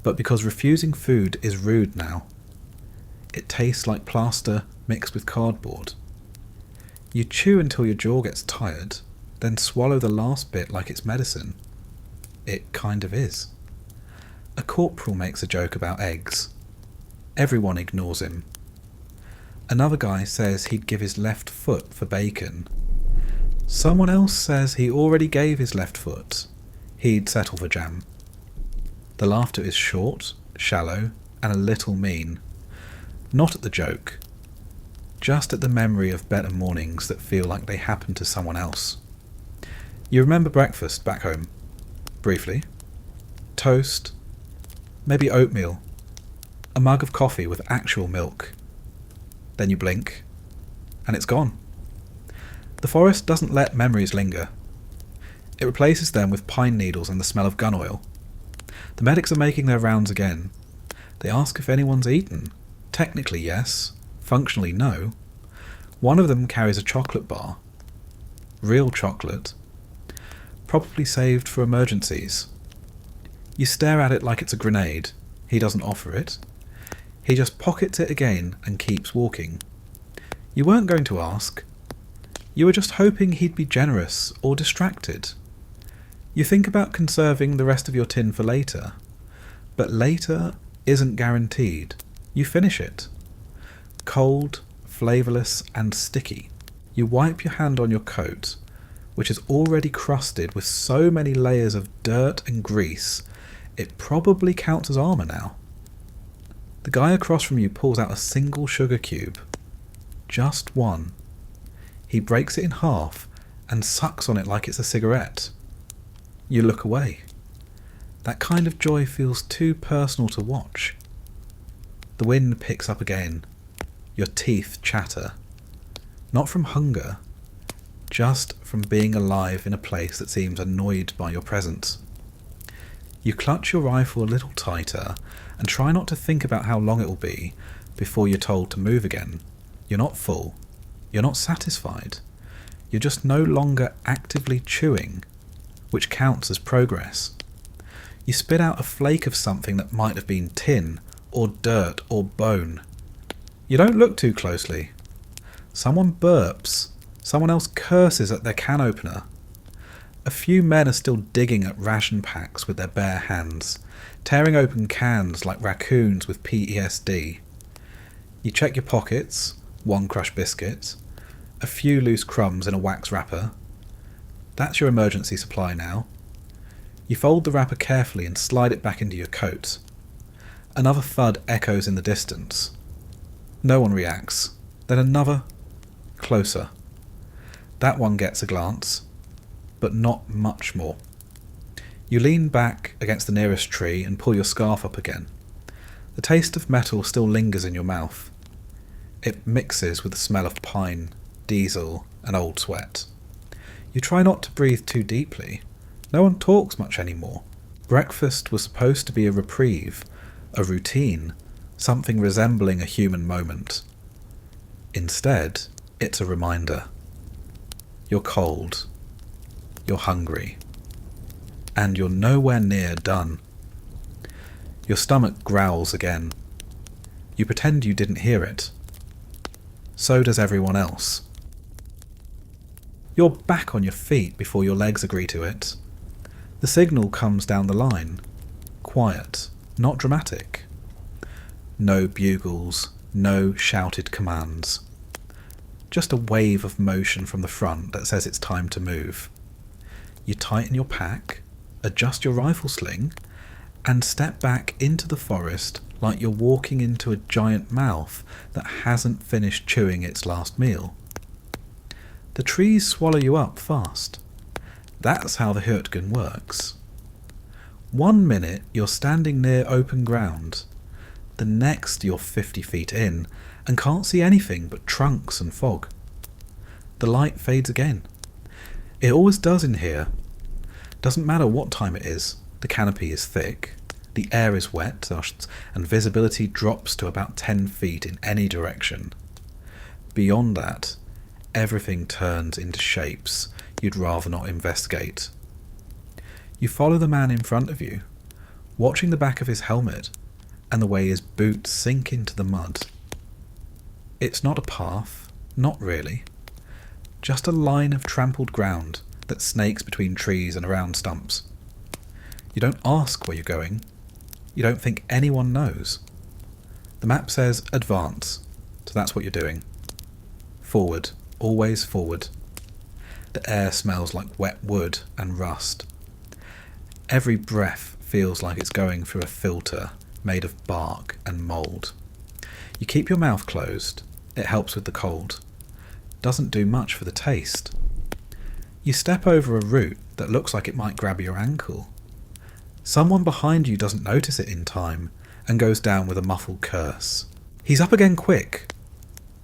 but because refusing food is rude now. It tastes like plaster mixed with cardboard. You chew until your jaw gets tired, then swallow the last bit like it's medicine. It kind of is. A corporal makes a joke about eggs. Everyone ignores him. Another guy says he'd give his left foot for bacon. Someone else says he already gave his left foot. He'd settle for jam. The laughter is short, shallow, and a little mean. Not at the joke. Just at the memory of better mornings that feel like they happened to someone else. You remember breakfast back home. Briefly. Toast. Maybe oatmeal. A mug of coffee with actual milk. Then you blink, and it's gone. The forest doesn't let memories linger. It replaces them with pine needles and the smell of gun oil. The medics are making their rounds again. They ask if anyone's eaten. Technically yes, functionally no. One of them carries a chocolate bar. Real chocolate. Probably saved for emergencies. You stare at it like it's a grenade. He doesn't offer it. He just pockets it again and keeps walking. You weren't going to ask. You were just hoping he'd be generous or distracted. You think about conserving the rest of your tin for later, but later isn't guaranteed. You finish it. Cold, flavourless and sticky. You wipe your hand on your coat, which is already crusted with so many layers of dirt and grease, it probably counts as armour now. The guy across from you pulls out a single sugar cube. Just one. He breaks it in half and sucks on it like it's a cigarette. You look away. That kind of joy feels too personal to watch. The wind picks up again. Your teeth chatter. Not from hunger, just from being alive in a place that seems annoyed by your presence. You clutch your rifle a little tighter and try not to think about how long it will be before you're told to move again. You're not full. You're not satisfied. You're just no longer actively chewing, which counts as progress. You spit out a flake of something that might have been tin or dirt or bone. You don't look too closely. Someone burps. Someone else curses at their can opener. A few men are still digging at ration packs with their bare hands, tearing open cans like raccoons with PTSD. You check your pockets, one crushed biscuit, a few loose crumbs in a wax wrapper. That's your emergency supply now. You fold the wrapper carefully and slide it back into your coat. Another thud echoes in the distance. No one reacts. Then another, closer. That one gets a glance, but not much more. You lean back against the nearest tree and pull your scarf up again. The taste of metal still lingers in your mouth. It mixes with the smell of pine, diesel, and old sweat. You try not to breathe too deeply. No one talks much anymore. Breakfast was supposed to be a reprieve, a routine, something resembling a human moment. Instead, it's a reminder. You're cold. You're hungry. And you're nowhere near done. Your stomach growls again. You pretend you didn't hear it. So does everyone else. You're back on your feet before your legs agree to it. The signal comes down the line. Quiet, not dramatic. No bugles, no shouted commands. Just a wave of motion from the front that says it's time to move. You tighten your pack, adjust your rifle sling, and step back into the forest like you're walking into a giant mouth that hasn't finished chewing its last meal. The trees swallow you up fast. That's how the Hürtgen works. 1 minute you're standing near open ground. The next you're 50 feet in and can't see anything but trunks and fog. The light fades again. It always does in here. Doesn't matter what time it is. The canopy is thick. The air is wet and visibility drops to about 10 feet in any direction. Beyond that, everything turns into shapes you'd rather not investigate. You follow the man in front of you, watching the back of his helmet and the way his boots sink into the mud. It's not a path, not really. Just a line of trampled ground that snakes between trees and around stumps. You don't ask where you're going. You don't think anyone knows. The map says advance, so that's what you're doing. Forward, always forward. The air smells like wet wood and rust. Every breath feels like it's going through a filter made of bark and mould. You keep your mouth closed. It helps with the cold. Doesn't do much for the taste. You step over a root that looks like it might grab your ankle. Someone behind you doesn't notice it in time and goes down with a muffled curse. He's up again quick.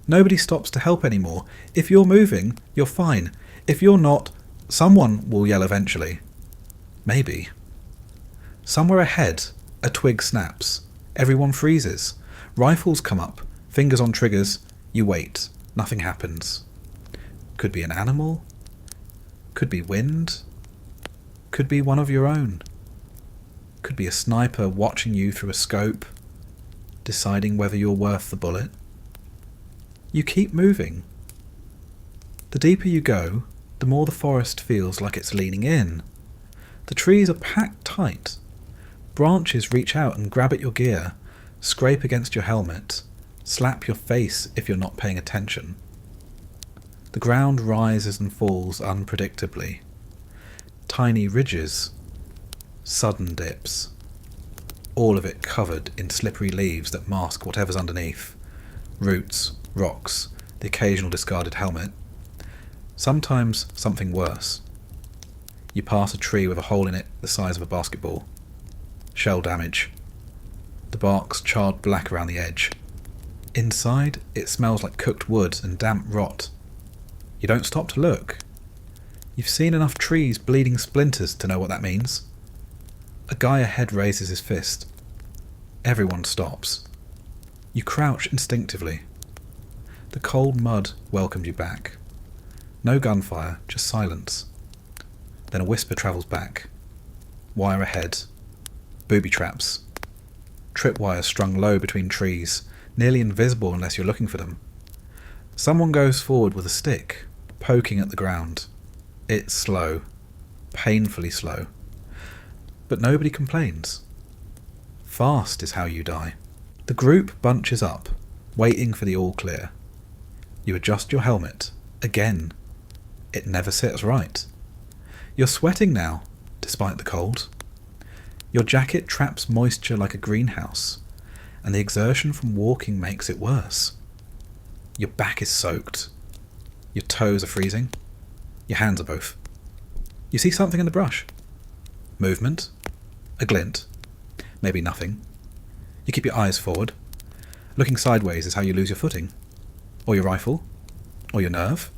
Nobody stops to help anymore. If you're moving, you're fine. If you're not, someone will yell eventually. Maybe. Somewhere ahead, a twig snaps. Everyone freezes. Rifles come up. Fingers on triggers. You wait. Nothing happens. Could be an animal. Could be wind. Could be one of your own. Could be a sniper watching you through a scope. deciding whether you're worth the bullet. You keep moving. The deeper you go, the more the forest feels like it's leaning in. The trees are packed tight. Branches reach out and grab at your gear, scrape against your helmet, slap your face if you're not paying attention. The ground rises and falls unpredictably. Tiny ridges, sudden dips, all of it covered in slippery leaves that mask whatever's underneath. Roots, rocks, the occasional discarded helmet. Sometimes something worse. You pass a tree with a hole in it the size of a basketball. Shell damage. The bark's charred black around the edge. Inside, it smells like cooked wood and damp rot. You don't stop to look. You've seen enough trees bleeding splinters to know what that means. A guy ahead raises his fist. Everyone stops. You crouch instinctively. The cold mud welcomed you back. No gunfire, just silence. Then a whisper travels back. Wire ahead. Booby traps. Tripwires strung low between trees, nearly invisible unless you're looking for them. Someone goes forward with a stick, poking at the ground. It's slow. Painfully slow. But nobody complains. Fast is how you die. The group bunches up, waiting for the all clear. You adjust your helmet. Again. It never sits right. You're sweating now, despite the cold. Your jacket traps moisture like a greenhouse, and the exertion from walking makes it worse. Your back is soaked. Your toes are freezing. Your hands are both. You see something in the brush. Movement. A glint. Maybe nothing. You keep your eyes forward. Looking sideways is how you lose your footing. Or your rifle. Or your nerve.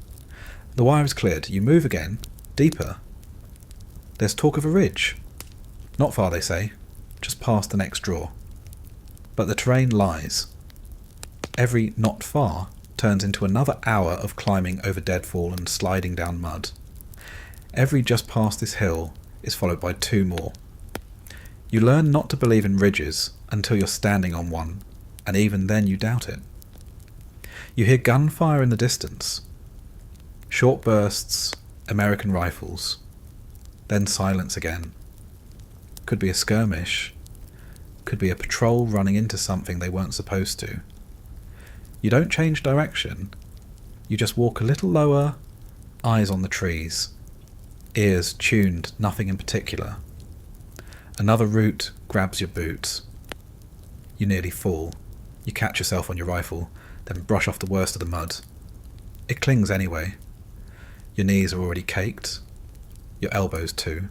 The wire is cleared. You move again. Deeper. There's talk of a ridge. Not far, they say. Just past the next draw. But the terrain lies. Every not far turns into another hour of climbing over deadfall and sliding down mud. Every just past this hill is followed by 2 more. You learn not to believe in ridges until you're standing on one, and even then you doubt it. You hear gunfire in the distance. Short bursts, American rifles. Then silence again. Could be a skirmish. Could be a patrol running into something they weren't supposed to. You don't change direction. You just walk a little lower, eyes on the trees. Ears tuned, nothing in particular. Another root grabs your boot. You nearly fall. You catch yourself on your rifle, then brush off the worst of the mud. It clings anyway. Your knees are already caked. Your elbows too.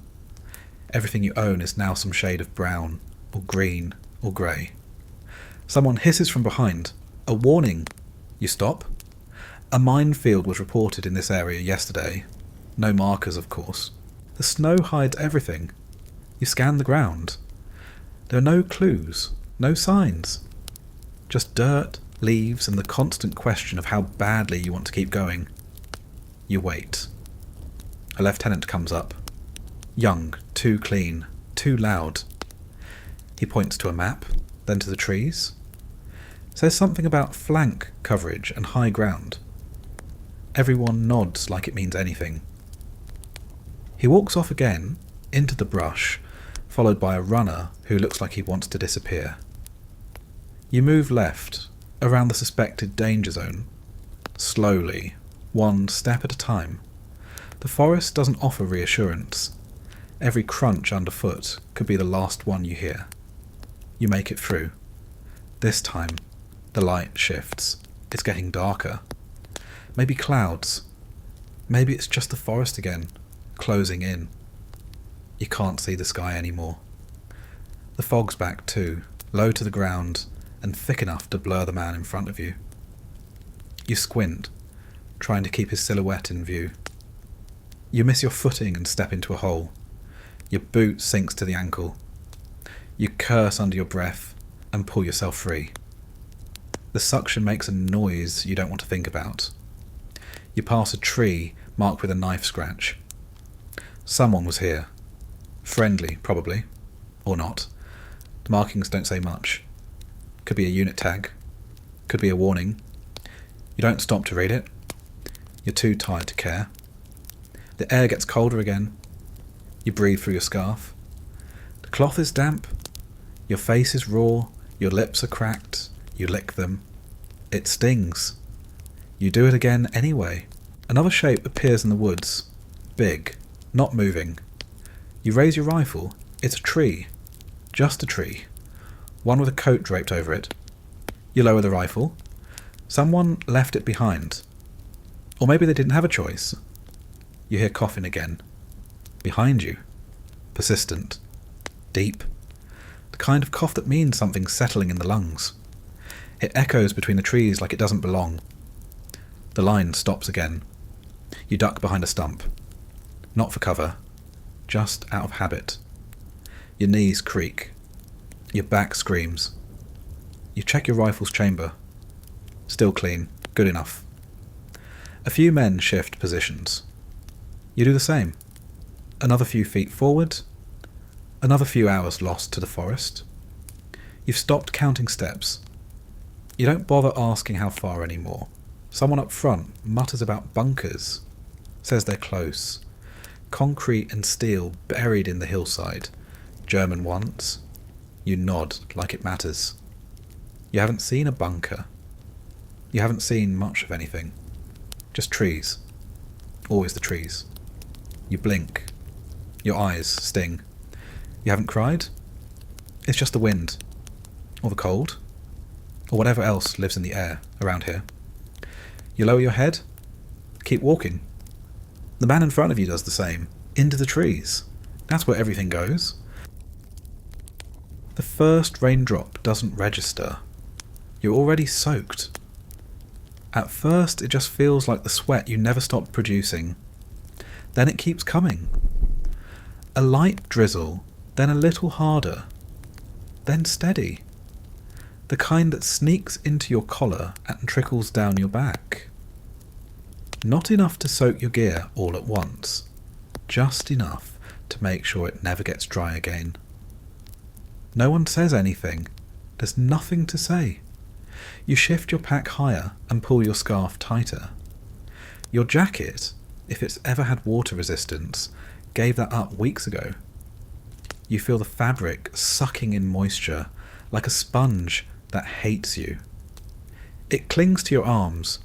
Everything you own is now some shade of brown, or green, or grey. Someone hisses from behind. A warning! You stop. A minefield was reported in this area yesterday. No markers, of course. The snow hides everything. You scan the ground. There are no clues, no signs. Just dirt, leaves, and the constant question of how badly you want to keep going. You wait. A lieutenant comes up. Young, too clean, too loud. He points to a map, then to the trees. Says something about flank coverage and high ground. Everyone nods like it means anything. He walks off again, into the brush, followed by a runner who looks like he wants to disappear. You move left, around the suspected danger zone. Slowly, one step at a time. The forest doesn't offer reassurance. Every crunch underfoot could be the last one you hear. You make it through. This time, the light shifts. It's getting darker. Maybe clouds. Maybe it's just the forest again, closing in. You can't see the sky anymore. The fog's back too, low to the ground, and thick enough to blur the man in front of you. You squint, trying to keep his silhouette in view. You miss your footing and step into a hole. Your boot sinks to the ankle. You curse under your breath and pull yourself free. The suction makes a noise you don't want to think about. You pass a tree marked with a knife scratch. Someone was here. Friendly, probably. Or not. The markings don't say much. Could be a unit tag. Could be a warning. You don't stop to read it. You're too tired to care. The air gets colder again. You breathe through your scarf. The cloth is damp. Your face is raw. Your lips are cracked. You lick them. It stings. You do it again anyway. Another shape appears in the woods. Big. Not moving. You raise your rifle. It's a tree. Just a tree. One with a coat draped over it. You lower the rifle. Someone left it behind. Or maybe they didn't have a choice. You hear coughing again. Behind you. Persistent. Deep. The kind of cough that means something's settling in the lungs. It echoes between the trees like it doesn't belong. The line stops again. You duck behind a stump. Not for cover. Just out of habit. Your knees creak. Your back screams. You check your rifle's chamber. Still clean. Good enough. A few men shift positions. You do the same. Another few feet forward. Another few hours lost to the forest. You've stopped counting steps. You don't bother asking how far anymore. Someone up front mutters about bunkers. Says they're close. Concrete and steel buried in the hillside. German ones. You nod like it matters. You haven't seen a bunker. You haven't seen much of anything. Just trees. Always the trees. You blink. Your eyes sting. You haven't cried? It's just the wind. Or the cold. Or whatever else lives in the air around here. You lower your head. Keep walking. The man in front of you does the same. Into the trees. That's where everything goes. The first raindrop doesn't register. You're already soaked. At first it just feels like the sweat you never stopped producing. Then it keeps coming. A light drizzle, then a little harder. Then steady. The kind that sneaks into your collar and trickles down your back. Not enough to soak your gear all at once. Just enough to make sure it never gets dry again. No one says anything. There's nothing to say. You shift your pack higher and pull your scarf tighter. Your jacket, if it's ever had water resistance, gave that up weeks ago. You feel the fabric sucking in moisture like a sponge that hates you. It clings to your arms,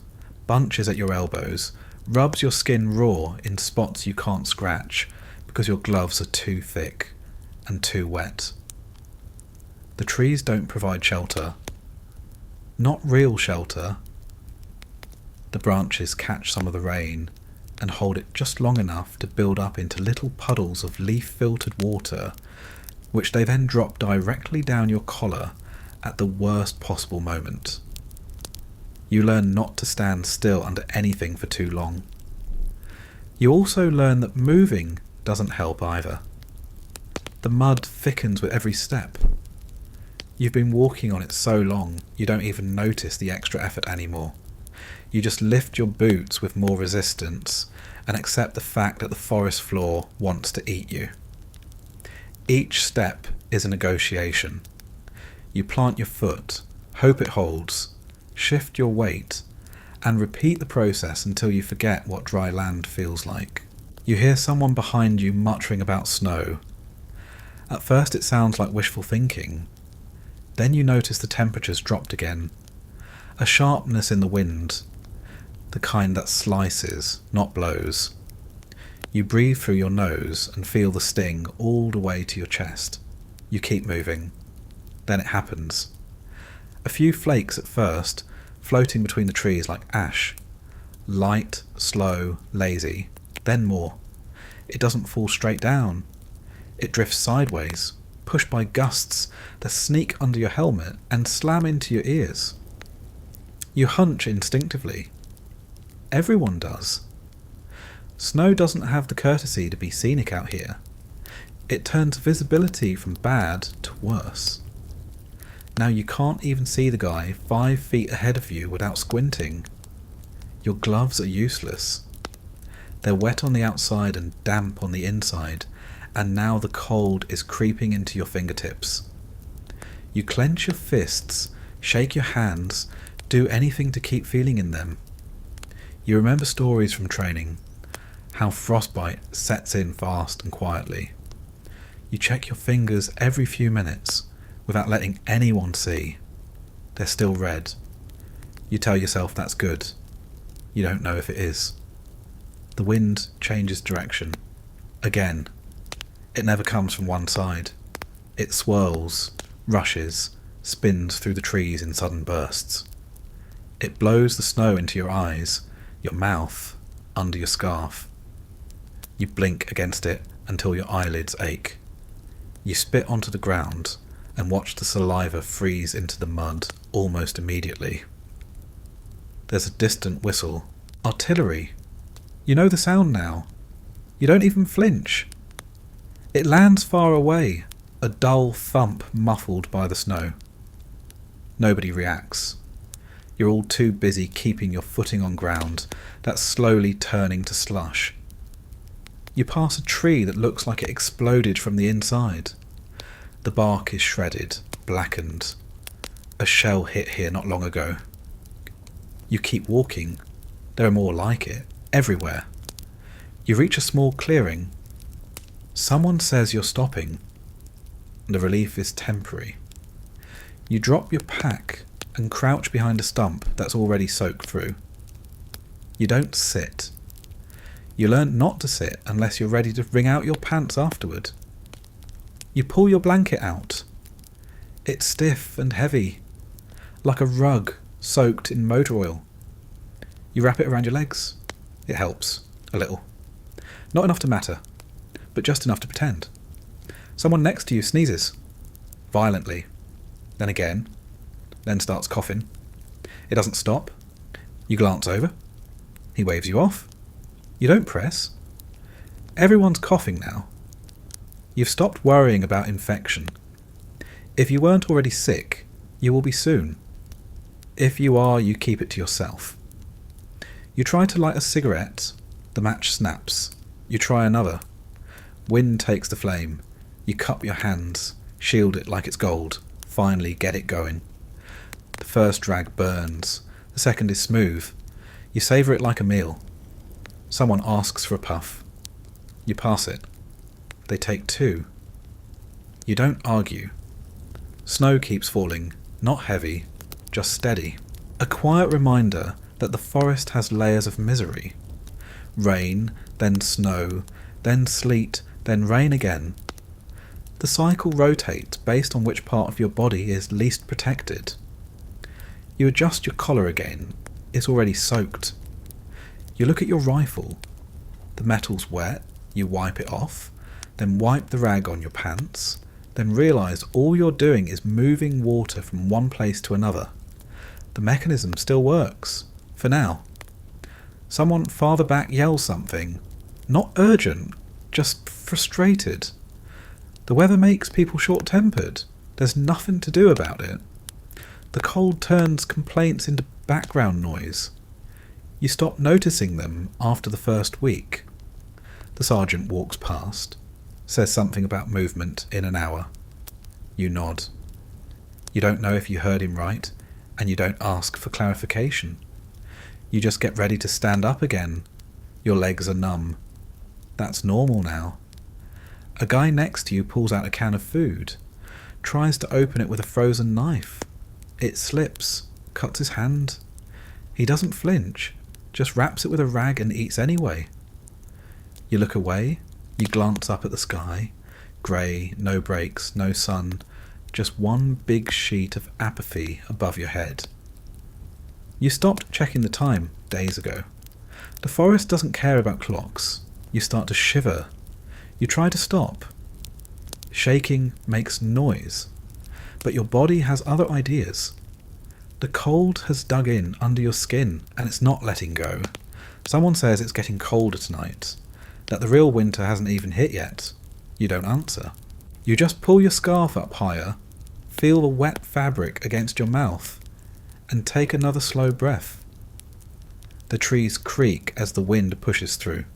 bunches at your elbows, rubs your skin raw in spots you can't scratch because your gloves are too thick and too wet. The trees don't provide shelter. Not real shelter. The branches catch some of the rain and hold it just long enough to build up into little puddles of leaf-filtered water, which they then drop directly down your collar at the worst possible moment. You learn not to stand still under anything for too long. You also learn that moving doesn't help either. The mud thickens with every step. You've been walking on it so long, you don't even notice the extra effort anymore. You just lift your boots with more resistance and accept the fact that the forest floor wants to eat you. Each step is a negotiation. You plant your foot, hope it holds, shift your weight, and repeat the process until you forget what dry land feels like. You hear someone behind you muttering about snow. At first it sounds like wishful thinking. Then you notice the temperature's dropped again. A sharpness in the wind. The kind that slices, not blows. You breathe through your nose and feel the sting all the way to your chest. You keep moving. Then it happens. A few flakes at first, floating between the trees like ash. Light, slow, lazy. Then more. It doesn't fall straight down. It drifts sideways, pushed by gusts that sneak under your helmet and slam into your ears. You hunch instinctively. Everyone does. Snow doesn't have the courtesy to be scenic out here. It turns visibility from bad to worse. Now you can't even see the guy 5 feet ahead of you without squinting. Your gloves are useless. They're wet on the outside and damp on the inside, and now the cold is creeping into your fingertips. You clench your fists, Shake your hands, do anything to keep feeling in them. You remember stories from training, how frostbite sets in fast and quietly. You check your fingers every few minutes without letting anyone see. They're still red. You tell yourself that's good. You don't know if it is. The wind changes direction. Again. It never comes from one side. It swirls, rushes, spins through the trees in sudden bursts. It blows the snow into your eyes, your mouth, under your scarf. You blink against it until your eyelids ache. You spit onto the ground and watch the saliva freeze into the mud almost immediately. There's a distant whistle. Artillery. You know the sound now. You don't even flinch. It lands far away, a dull thump muffled by the snow. Nobody reacts. You're all too busy keeping your footing on ground that's slowly turning to slush. You pass a tree that looks like it exploded from the inside. The bark is shredded, blackened. A shell hit here not long ago. You keep walking. There are more like it, everywhere. You reach a small clearing. Someone says you're stopping. The relief is temporary. You drop your pack and crouch behind a stump that's already soaked through. You don't sit. You learn not to sit unless you're ready to wring out your pants afterward. You pull your blanket out. It's stiff and heavy, like a rug soaked in motor oil. You wrap it around your legs. It helps, a little. Not enough to matter, but just enough to pretend. Someone next to you sneezes, violently, then again, then starts coughing. It doesn't stop. You glance over. He waves you off. You don't press. Everyone's coughing now. You've stopped worrying about infection. If you weren't already sick, you will be soon. If you are, you keep it to yourself. You try to light a cigarette. The match snaps. You try another. Wind takes the flame. You cup your hands, shield it like it's gold, finally get it going. The first drag burns. The second is smooth. You savour it like a meal. Someone asks for a puff. You pass it. They take two. You don't argue. Snow keeps falling, not heavy, just steady. A quiet reminder that the forest has layers of misery. Rain, then snow, then sleet, then rain again. The cycle rotates based on which part of your body is least protected. You adjust your collar again. It's already soaked. You look at your rifle. The metal's wet. You wipe it off, then wipe the rag on your pants, then realise all you're doing is moving water from one place to another. The mechanism still works, for now. Someone farther back yells something. Not urgent, just frustrated. The weather makes people short-tempered. There's nothing to do about it. The cold turns complaints into background noise. You stop noticing them after the first week. The sergeant walks past, says something about movement in an hour. You nod. You don't know if you heard him right, and you don't ask for clarification. You just get ready to stand up again. Your legs are numb. That's normal now. A guy next to you pulls out a can of food, tries to open it with a frozen knife. It slips, cuts his hand. He doesn't flinch, just wraps it with a rag and eats anyway. You look away, you glance up at the sky. Grey, no breaks, no sun, just one big sheet of apathy above your head. You stopped checking the time days ago. The forest doesn't care about clocks. You start to shiver. You try to stop. Shaking makes noise, but your body has other ideas. The cold has dug in under your skin and it's not letting go. Someone says it's getting colder tonight, that the real winter hasn't even hit yet. You don't answer. You just pull your scarf up higher, feel the wet fabric against your mouth, and take another slow breath. The trees creak as the wind pushes through.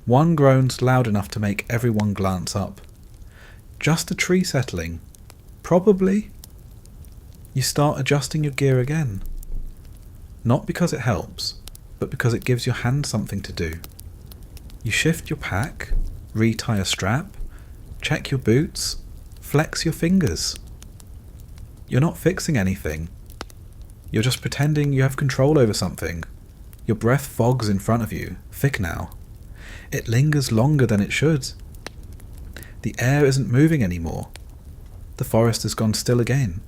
One groans loud enough to make everyone glance up. Just a tree settling. Probably. You start adjusting your gear again. Not because it helps, but because it gives your hand something to do. You shift your pack, retie a strap, check your boots, flex your fingers. You're not fixing anything. You're just pretending you have control over something. Your breath fogs in front of you, thick now. It lingers longer than it should. The air isn't moving anymore. The forest has gone still again.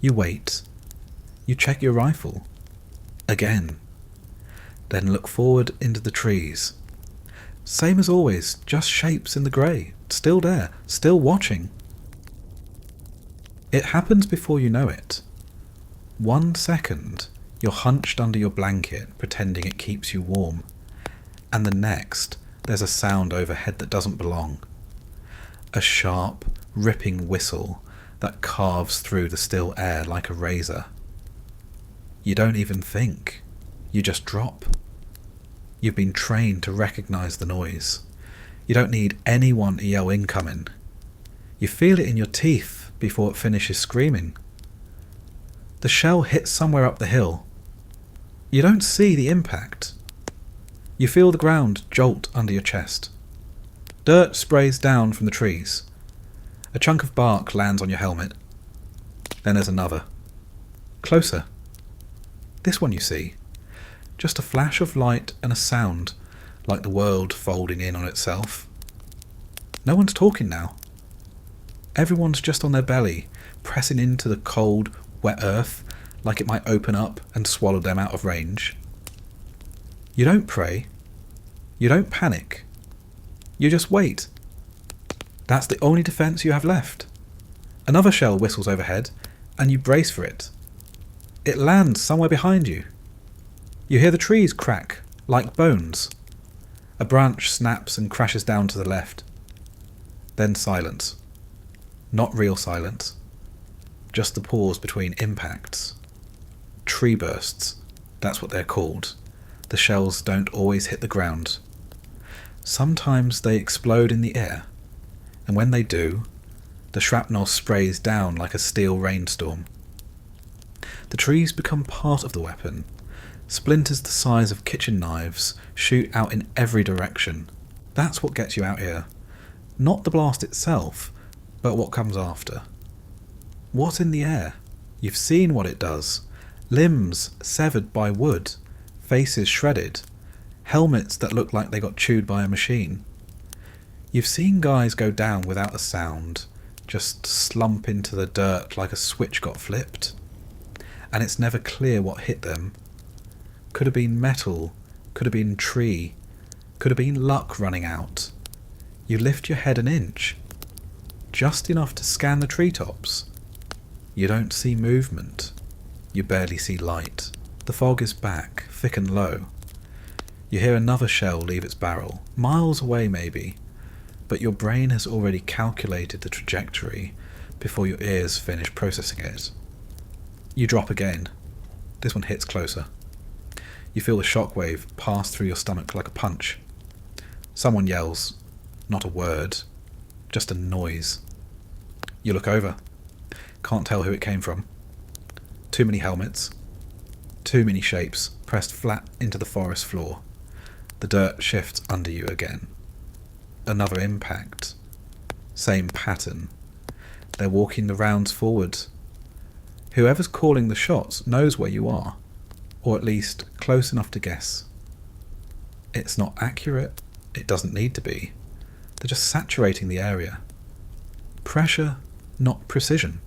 You wait. You check your rifle. Again. Then look forward into the trees. Same as always, just shapes in the grey, still there, still watching. It happens before you know it. 1 second, you're hunched under your blanket, pretending it keeps you warm. And the next, there's a sound overhead that doesn't belong. A sharp, ripping whistle that carves through the still air like a razor. You don't even think. You just drop. You've been trained to recognise the noise. You don't need anyone to yell incoming. You feel it in your teeth before it finishes screaming. The shell hits somewhere up the hill. You don't see the impact. You feel the ground jolt under your chest. Dirt sprays down from the trees. A chunk of bark lands on your helmet. Then there's another. Closer. This one you see. Just a flash of light and a sound, like the world folding in on itself. No one's talking now. Everyone's just on their belly, pressing into the cold, wet earth like it might open up and swallow them out of range. You don't pray. You don't panic. You just wait. That's the only defence you have left. Another shell whistles overhead, and you brace for it. It lands somewhere behind you. You hear the trees crack, like bones. A branch snaps and crashes down to the left. Then silence. Not real silence. Just the pause between impacts. Tree bursts, that's what they're called. The shells don't always hit the ground. Sometimes they explode in the air, and when they do, the shrapnel sprays down like a steel rainstorm. The trees become part of the weapon. Splinters the size of kitchen knives shoot out in every direction. That's what gets you out here. Not the blast itself, but what comes after. What's in the air? You've seen what it does. Limbs severed by wood, faces shredded, helmets that look like they got chewed by a machine. You've seen guys go down without a sound, just slump into the dirt like a switch got flipped. And it's never clear what hit them. Could have been metal, could have been tree, could have been luck running out. You lift your head an inch, just enough to scan the treetops. You don't see movement. You barely see light. The fog is back, thick and low. You hear another shell leave its barrel, miles away maybe, but your brain has already calculated the trajectory before your ears finish processing it. You drop again. This one hits closer. You feel the shockwave pass through your stomach like a punch. Someone yells, not a word, just a noise. You look over. Can't tell who it came from. Too many helmets. Too many shapes pressed flat into the forest floor. The dirt shifts under you again. Another impact. Same pattern. They're walking the rounds forward. Whoever's calling the shots knows where you are, or at least close enough to guess. It's not accurate. It doesn't need to be. They're just saturating the area. Pressure, not precision.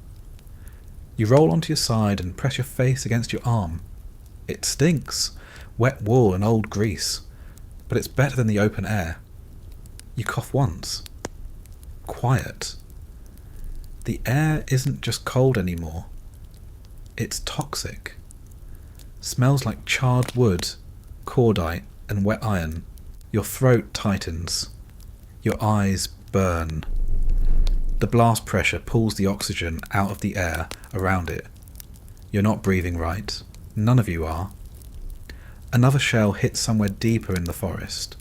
You roll onto your side and press your face against your arm. It stinks. Wet wool and old grease. But it's better than the open air. You cough once. Quiet. The air isn't just cold anymore. It's toxic. Smells like charred wood, cordite and wet iron. Your throat tightens. Your eyes burn. The blast pressure pulls the oxygen out of the air around it. You're not breathing right. None of you are. Another shell hits somewhere deeper in the forest.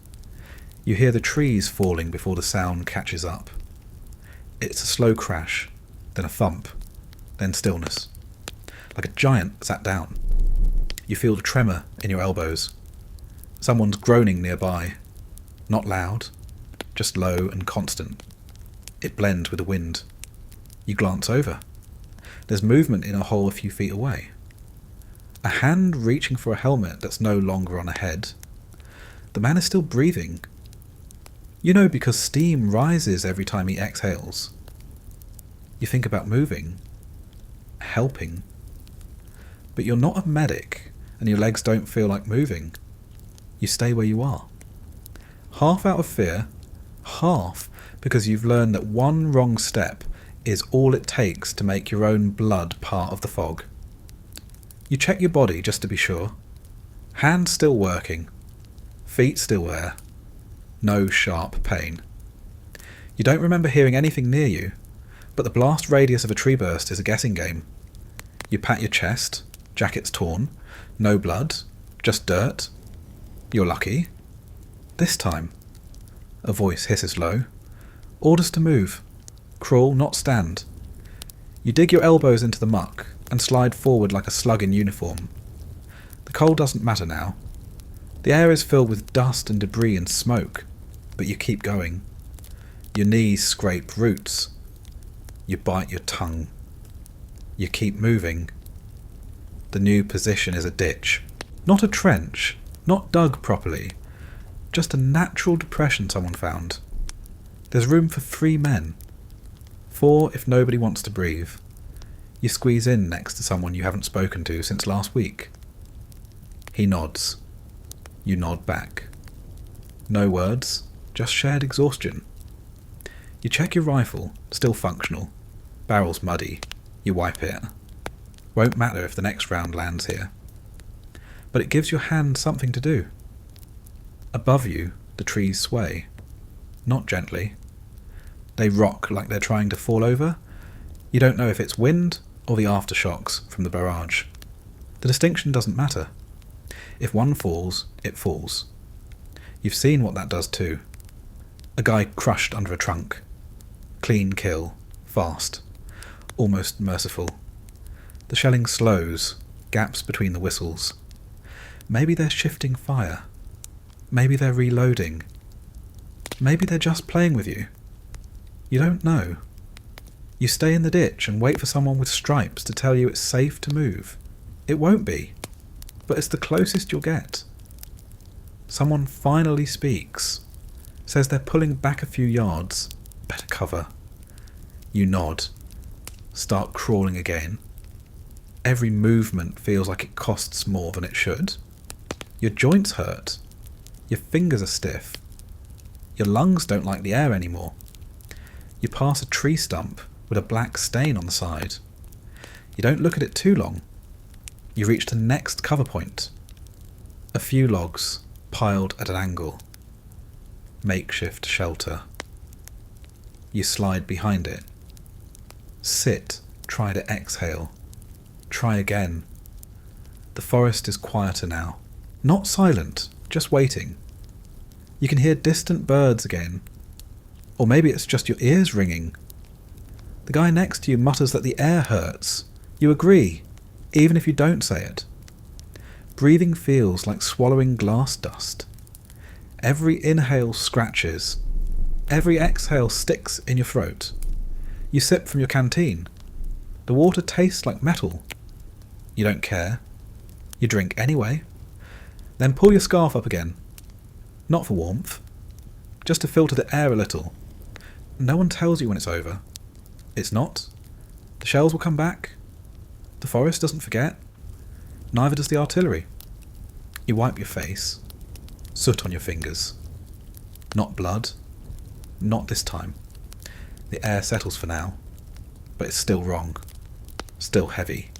You hear the trees falling before the sound catches up. It's a slow crash, then a thump, then stillness. like a giant sat down. You feel the tremor in your elbows. Someone's groaning nearby. Not loud, just low and constant. It blends with the wind. You glance over. There's movement in a hole a few feet away. A hand reaching for a helmet that's no longer on a head. The man is still breathing. You know because steam rises every time he exhales. You think about moving, helping. But you're not a medic, and your legs don't feel like moving. You stay where you are. Half out of fear, half because you've learned that one wrong step is all it takes to make your own blood part of the fog. You check your body just to be sure. Hands still working. Feet still there. No sharp pain. You don't remember hearing anything near you, but the blast radius of a tree burst is a guessing game. You pat your chest, jacket's torn, no blood, just dirt. You're lucky. This time, a voice hisses low. Orders to move. Crawl, not stand. You dig your elbows into the muck and slide forward like a slug in uniform. The cold doesn't matter now. The air is filled with dust and debris and smoke, but you keep going. Your knees scrape roots. You bite your tongue. You keep moving. The new position is a ditch. Not a trench, not dug properly, just a natural depression someone found. There's room for 3 men. 4 if nobody wants to breathe. You squeeze in next to someone you haven't spoken to since last week. He nods. You nod back. No words, just shared exhaustion. You check your rifle, still functional. Barrel's muddy. You wipe it. Won't matter if the next round lands here. But it gives your hand something to do. Above you, the trees sway. Not gently. They rock like they're trying to fall over. You don't know if it's wind or the aftershocks from the barrage. The distinction doesn't matter. If one falls, it falls. You've seen what that does too. A guy crushed under a trunk. Clean kill. Fast. Almost merciful. The shelling slows. Gaps between the whistles. Maybe they're shifting fire. Maybe they're reloading. Maybe they're just playing with you. You don't know. You stay in the ditch and wait for someone with stripes to tell you it's safe to move. It won't be, but it's the closest you'll get. Someone finally speaks, says they're pulling back a few yards. Better cover. You nod. Start crawling again. Every movement feels like it costs more than it should. Your joints hurt. Your fingers are stiff. Your lungs don't like the air anymore. You pass a tree stump with a black stain on the side. You don't look at it too long. You reach the next cover point. A few logs piled at an angle. Makeshift shelter. You slide behind it. Sit, try to exhale. Try again. The forest is quieter now. Not silent, just waiting. You can hear distant birds again. Or maybe it's just your ears ringing. The guy next to you mutters that the air hurts. You agree, even if you don't say it. Breathing feels like swallowing glass dust. Every inhale scratches. Every exhale sticks in your throat. You sip from your canteen. The water tastes like metal. You don't care. You drink anyway. Then pull your scarf up again. Not for warmth. Just to filter the air a little. No one tells you when it's over. It's not. The shells will come back. The forest doesn't forget. Neither does the artillery. You wipe your face. Soot on your fingers. Not blood. Not this time. The air settles for now. But it's still wrong. Still heavy.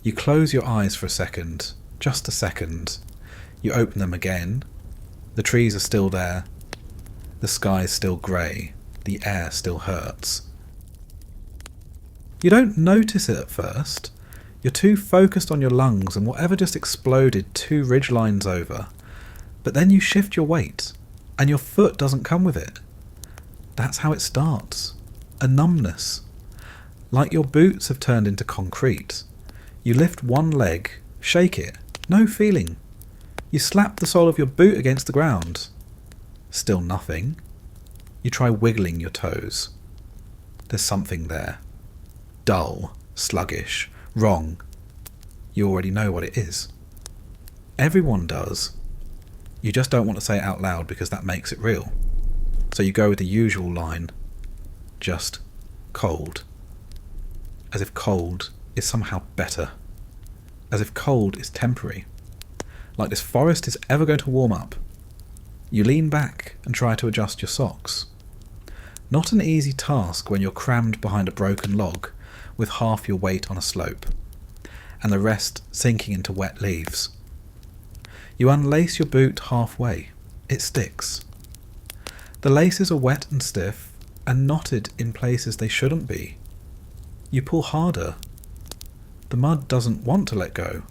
You close your eyes for a second. Just a second. You open them again. The trees are still there. The sky's still grey. The air still hurts. You don't notice it at first. You're too focused on your lungs and whatever just exploded 2 ridgelines over. But then you shift your weight, and your foot doesn't come with it. That's how it starts. A numbness. Like your boots have turned into concrete. You lift one leg, shake it, no feeling. You slap the sole of your boot against the ground. Still nothing. You try wiggling your toes. There's something there. Dull, sluggish, wrong. You already know what it is. Everyone does. You just don't want to say it out loud because that makes it real. So you go with the usual line. Just cold. As if cold is somehow better. As if cold is temporary. Like this forest is ever going to warm up. You lean back and try to adjust your socks. Not an easy task when you're crammed behind a broken log with half your weight on a slope, and the rest sinking into wet leaves. You unlace your boot halfway. It sticks. The laces are wet and stiff, and knotted in places they shouldn't be. You pull harder. The mud doesn't want to let go.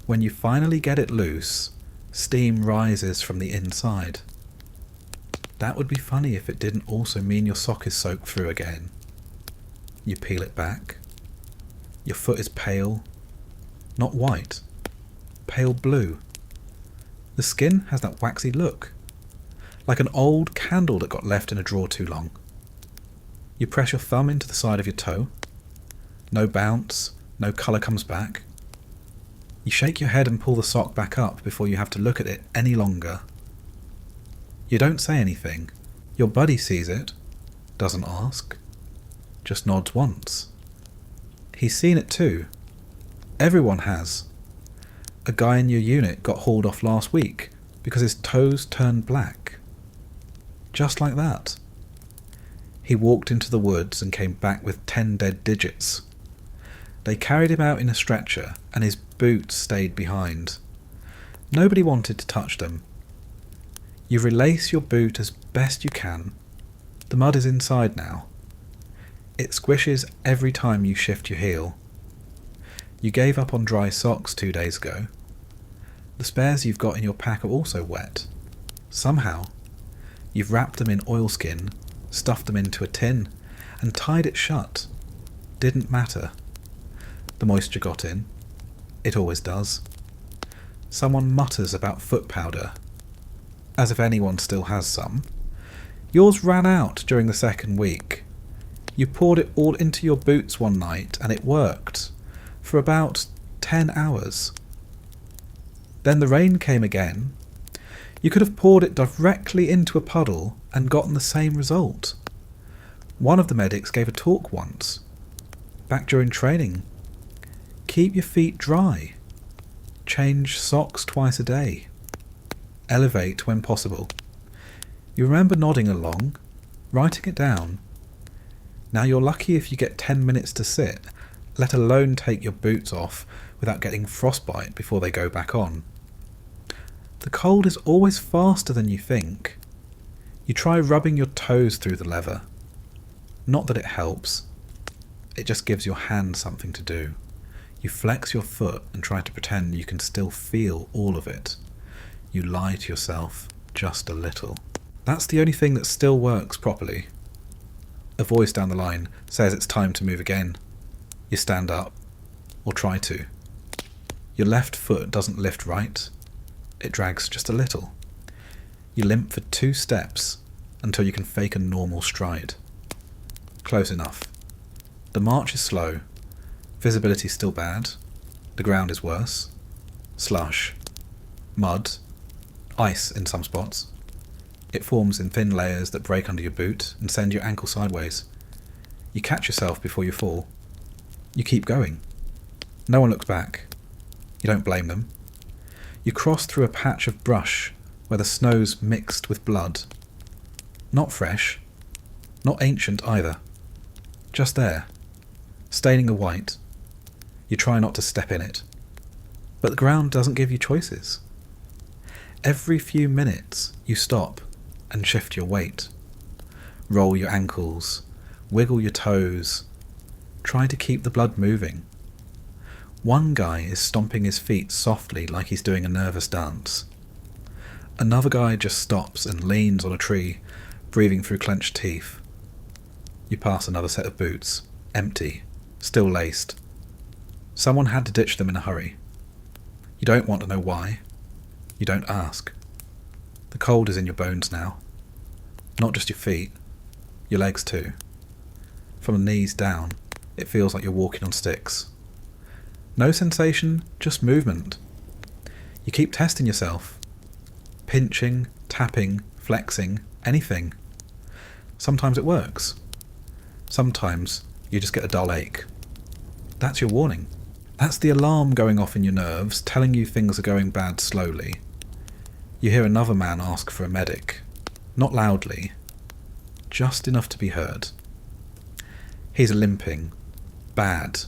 When you finally get it loose, steam rises from the inside. That would be funny if it didn't also mean your sock is soaked through again. You peel it back. Your foot is pale, not white, pale blue. The skin has that waxy look, like an old candle that got left in a drawer too long. You press your thumb into the side of your toe. No bounce, no colour comes back. You shake your head and pull the sock back up before you have to look at it any longer. You don't say anything. Your buddy sees it, doesn't ask, just nods once. He's seen it too. Everyone has. A guy in your unit got hauled off last week because his toes turned black. Just like that. He walked into the woods and came back with 10 dead digits. They carried him out in a stretcher and his boots stayed behind. Nobody wanted to touch them. You relace your boot as best you can. The mud is inside now. It squishes every time you shift your heel. You gave up on dry socks 2 days ago. The spares you've got in your pack are also wet. Somehow, you've wrapped them in oilskin, stuffed them into a tin, and tied it shut. Didn't matter. The moisture got in. It always does. Someone mutters about foot powder, as if anyone still has some. Yours ran out during the second week. You poured it all into your boots one night and it worked for about 10 hours. Then the rain came again. You could have poured it directly into a puddle and gotten the same result. One of the medics gave a talk once, back during training. Keep your feet dry. Change socks twice a day. Elevate when possible. You remember nodding along, writing it down. Now you're lucky if you get 10 minutes to sit, let alone take your boots off without getting frostbite before they go back on. The cold is always faster than you think. You try rubbing your toes through the leather. Not that it helps. It just gives your hand something to do. You flex your foot and try to pretend you can still feel all of it. You lie to yourself just a little. That's the only thing that still works properly. A voice down the line says it's time to move again. You stand up, or try to. Your left foot doesn't lift right. It drags just a little. You limp for 2 steps until you can fake a normal stride. Close enough. The march is slow. Visibility still bad. The ground is worse. Slush. Mud. Ice in some spots. It forms in thin layers that break under your boot and send your ankle sideways. You catch yourself before you fall. You keep going. No one looks back. You don't blame them. You cross through a patch of brush where the snow's mixed with blood. Not fresh. Not ancient either. Just there. Staining the white. You try not to step in it. But the ground doesn't give you choices. Every few minutes you stop and shift your weight. Roll your ankles. Wiggle your toes. Try to keep the blood moving. One guy is stomping his feet softly like he's doing a nervous dance. Another guy just stops and leans on a tree, breathing through clenched teeth. You pass another set of boots, empty, still laced. Someone had to ditch them in a hurry. You don't want to know why. You don't ask. The cold is in your bones now. Not just your feet, your legs too. From the knees down, it feels like you're walking on sticks. No sensation, just movement. You keep testing yourself. Pinching, tapping, flexing, anything. Sometimes it works. Sometimes you just get a dull ache. That's your warning. That's the alarm going off in your nerves, telling you things are going bad slowly. You hear another man ask for a medic. Not loudly. Just enough to be heard. He's limping. Bad.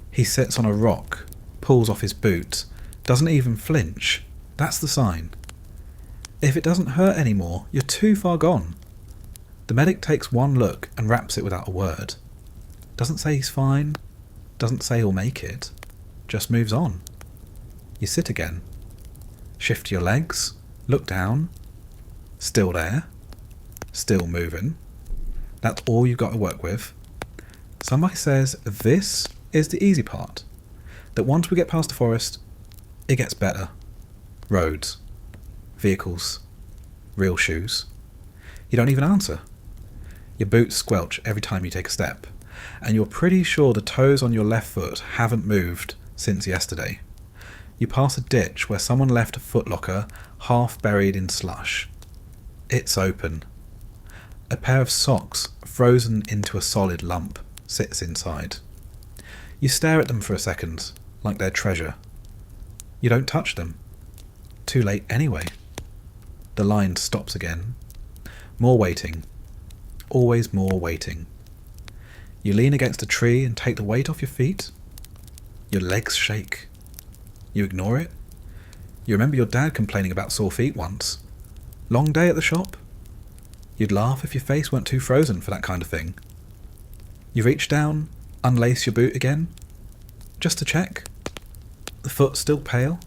He sits on a rock, pulls off his boot, doesn't even flinch. That's the sign. If it doesn't hurt anymore, you're too far gone. The medic takes one look and wraps it without a word. Doesn't say he's fine, doesn't say he'll make it, just moves on. You sit again. Shift your legs, look down. Still there. Still moving. That's all you've got to work with. Somebody says this is the easy part. That once we get past the forest, it gets better. Roads. Vehicles. Real shoes. You don't even answer. Your boots squelch every time you take a step, and you're pretty sure the toes on your left foot haven't moved since yesterday. You pass a ditch where someone left a footlocker half buried in slush. It's open. A pair of socks, frozen into a solid lump, sits inside. You stare at them for a second, like they're treasure. You don't touch them. Too late anyway. The line stops again. More waiting. Always more waiting. You lean against a tree and take the weight off your feet. Your legs shake. You ignore it. You remember your dad complaining about sore feet once. Long day at the shop? You'd laugh if your face weren't too frozen for that kind of thing. You reach down, unlace your boot again, just to check. The foot still pale.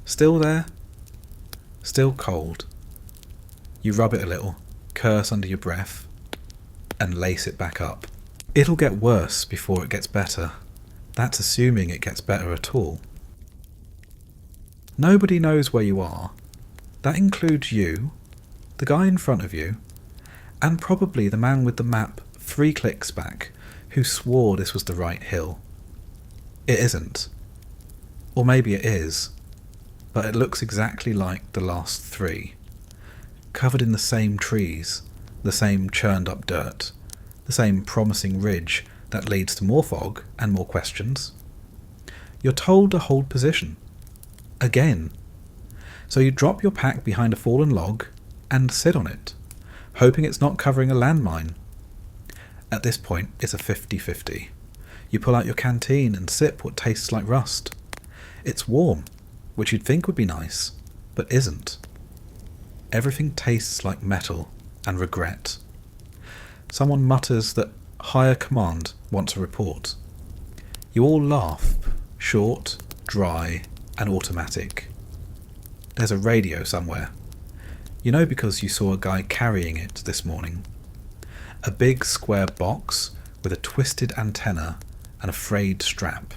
Still there. Still cold. You rub it a little, curse under your breath, and lace it back up. It'll get worse before it gets better. That's assuming it gets better at all. Nobody knows where you are. That includes you, the guy in front of you, and probably the man with the map 3 clicks back who swore this was the right hill. It isn't. Or maybe it is, but it looks exactly like the last 3. Covered in the same trees, the same churned up dirt, the same promising ridge that leads to more fog and more questions. You're told to hold position. Again. So you drop your pack behind a fallen log and sit on it, hoping it's not covering a landmine. At this point, it's a 50-50. You pull out your canteen and sip what tastes like rust. It's warm, which you'd think would be nice, but isn't. Everything tastes like metal and regret. Someone mutters that higher command wants a report. You all laugh, short, dry, and automatic. There's a radio somewhere. You know because you saw a guy carrying it this morning. A big square box with a twisted antenna and a frayed strap.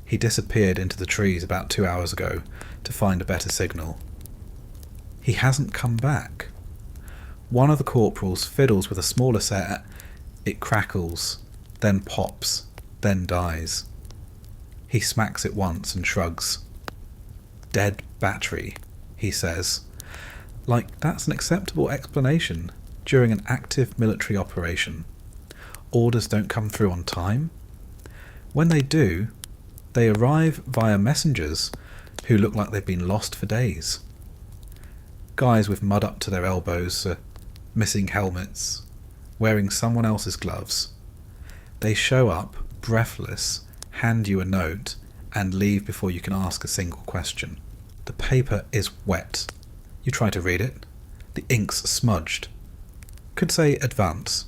He disappeared into the trees about 2 hours ago to find a better signal. He hasn't come back. One of the corporals fiddles with a smaller set. It crackles, then pops, then dies. He smacks it once and shrugs. Dead battery, he says. Like that's an acceptable explanation during an active military operation. Orders don't come through on time. When they do, they arrive via messengers who look like they've been lost for days. Guys with mud up to their elbows, missing helmets, wearing someone else's gloves. They show up, breathless, hand you a note, and leave before you can ask a single question. The paper is wet. You try to read it. The ink's smudged. Could say advance.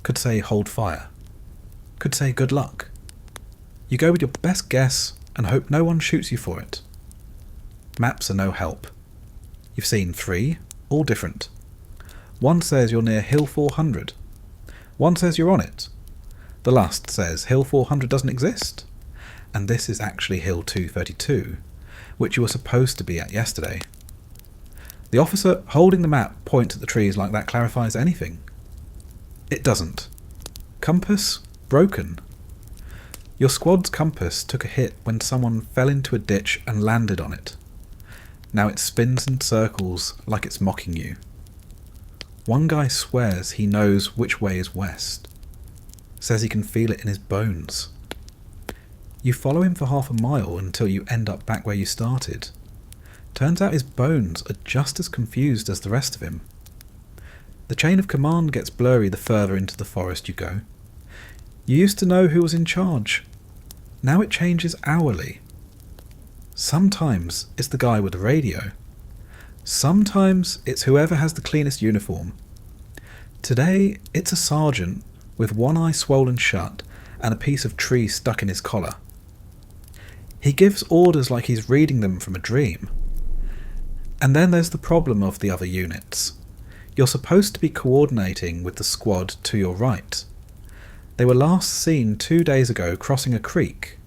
Could say hold fire. Could say good luck. You go with your best guess and hope no one shoots you for it. Maps are no help. You've seen 3, all different. One says you're near Hill 400. One says you're on it. The lust says Hill 400 doesn't exist, and this is actually Hill 232, which you were supposed to be at yesterday. The officer holding the map points at the trees like that clarifies anything. It doesn't. Compass broken. Your squad's compass took a hit when someone fell into a ditch and landed on it. Now it spins in circles like it's mocking you. One guy swears he knows which way is west. Says he can feel it in his bones. You follow him for half a mile until you end up back where you started. Turns out his bones are just as confused as the rest of him. The chain of command gets blurry the further into the forest you go. You used to know who was in charge. Now it changes hourly. Sometimes it's the guy with the radio. Sometimes it's whoever has the cleanest uniform. Today it's a sergeant with one eye swollen shut and a piece of tree stuck in his collar. He gives orders like he's reading them from a dream. And then there's the problem of the other units. You're supposed to be coordinating with the squad to your right. They were last seen 2 days ago crossing a creek.